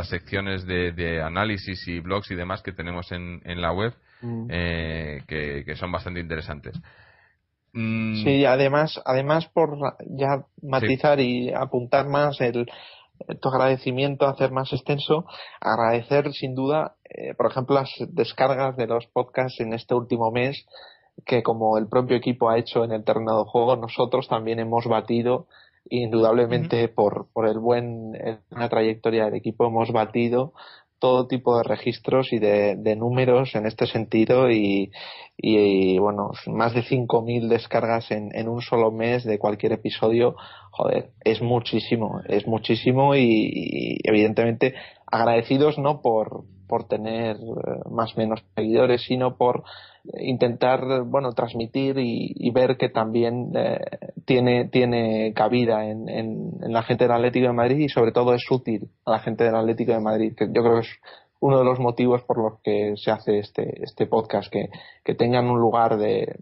secciones de análisis y blogs y demás que tenemos en la web, que son bastante interesantes. Sí, además por ya matizar y apuntar más tu agradecimiento, hacer más extenso, agradecer sin duda, por ejemplo, las descargas de los podcasts en este último mes, que como el propio equipo ha hecho en el terreno de juego, nosotros también hemos batido, indudablemente por una trayectoria del equipo, hemos batido todo tipo de registros y de números en este sentido y bueno, más de 5.000 descargas en un solo mes de cualquier episodio. Joder, es muchísimo y evidentemente agradecidos no por tener más o menos seguidores, sino por intentar, bueno, transmitir y ver que también tiene cabida en la gente del Atlético de Madrid, y sobre todo es útil a la gente del Atlético de Madrid, que yo creo que es uno de los motivos por los que se hace este podcast, que tengan un lugar de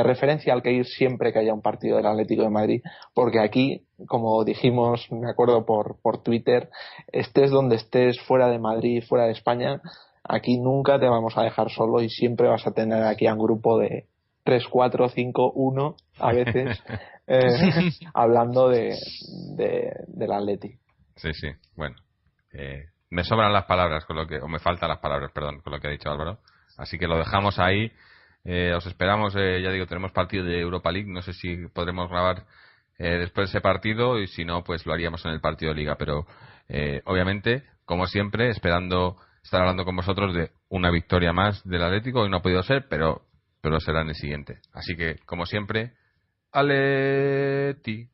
referencia al que ir siempre que haya un partido del Atlético de Madrid, porque aquí, como dijimos, me acuerdo por Twitter, estés donde estés, fuera de Madrid, fuera de España, aquí nunca te vamos a dejar solo y siempre vas a tener aquí a un grupo de 3, 4, 5, 1 a veces hablando del Atleti. Sí, bueno, me sobran las palabras o me faltan las palabras, perdón, con lo que ha dicho Álvaro, así que lo dejamos ahí. Os esperamos, ya digo, tenemos partido de Europa League, no sé si podremos grabar después de ese partido, y si no, pues lo haríamos en el partido de Liga, pero obviamente, como siempre, esperando estar hablando con vosotros de una victoria más del Atlético. Hoy no ha podido ser, pero será en el siguiente. Así que, como siempre, Atleti.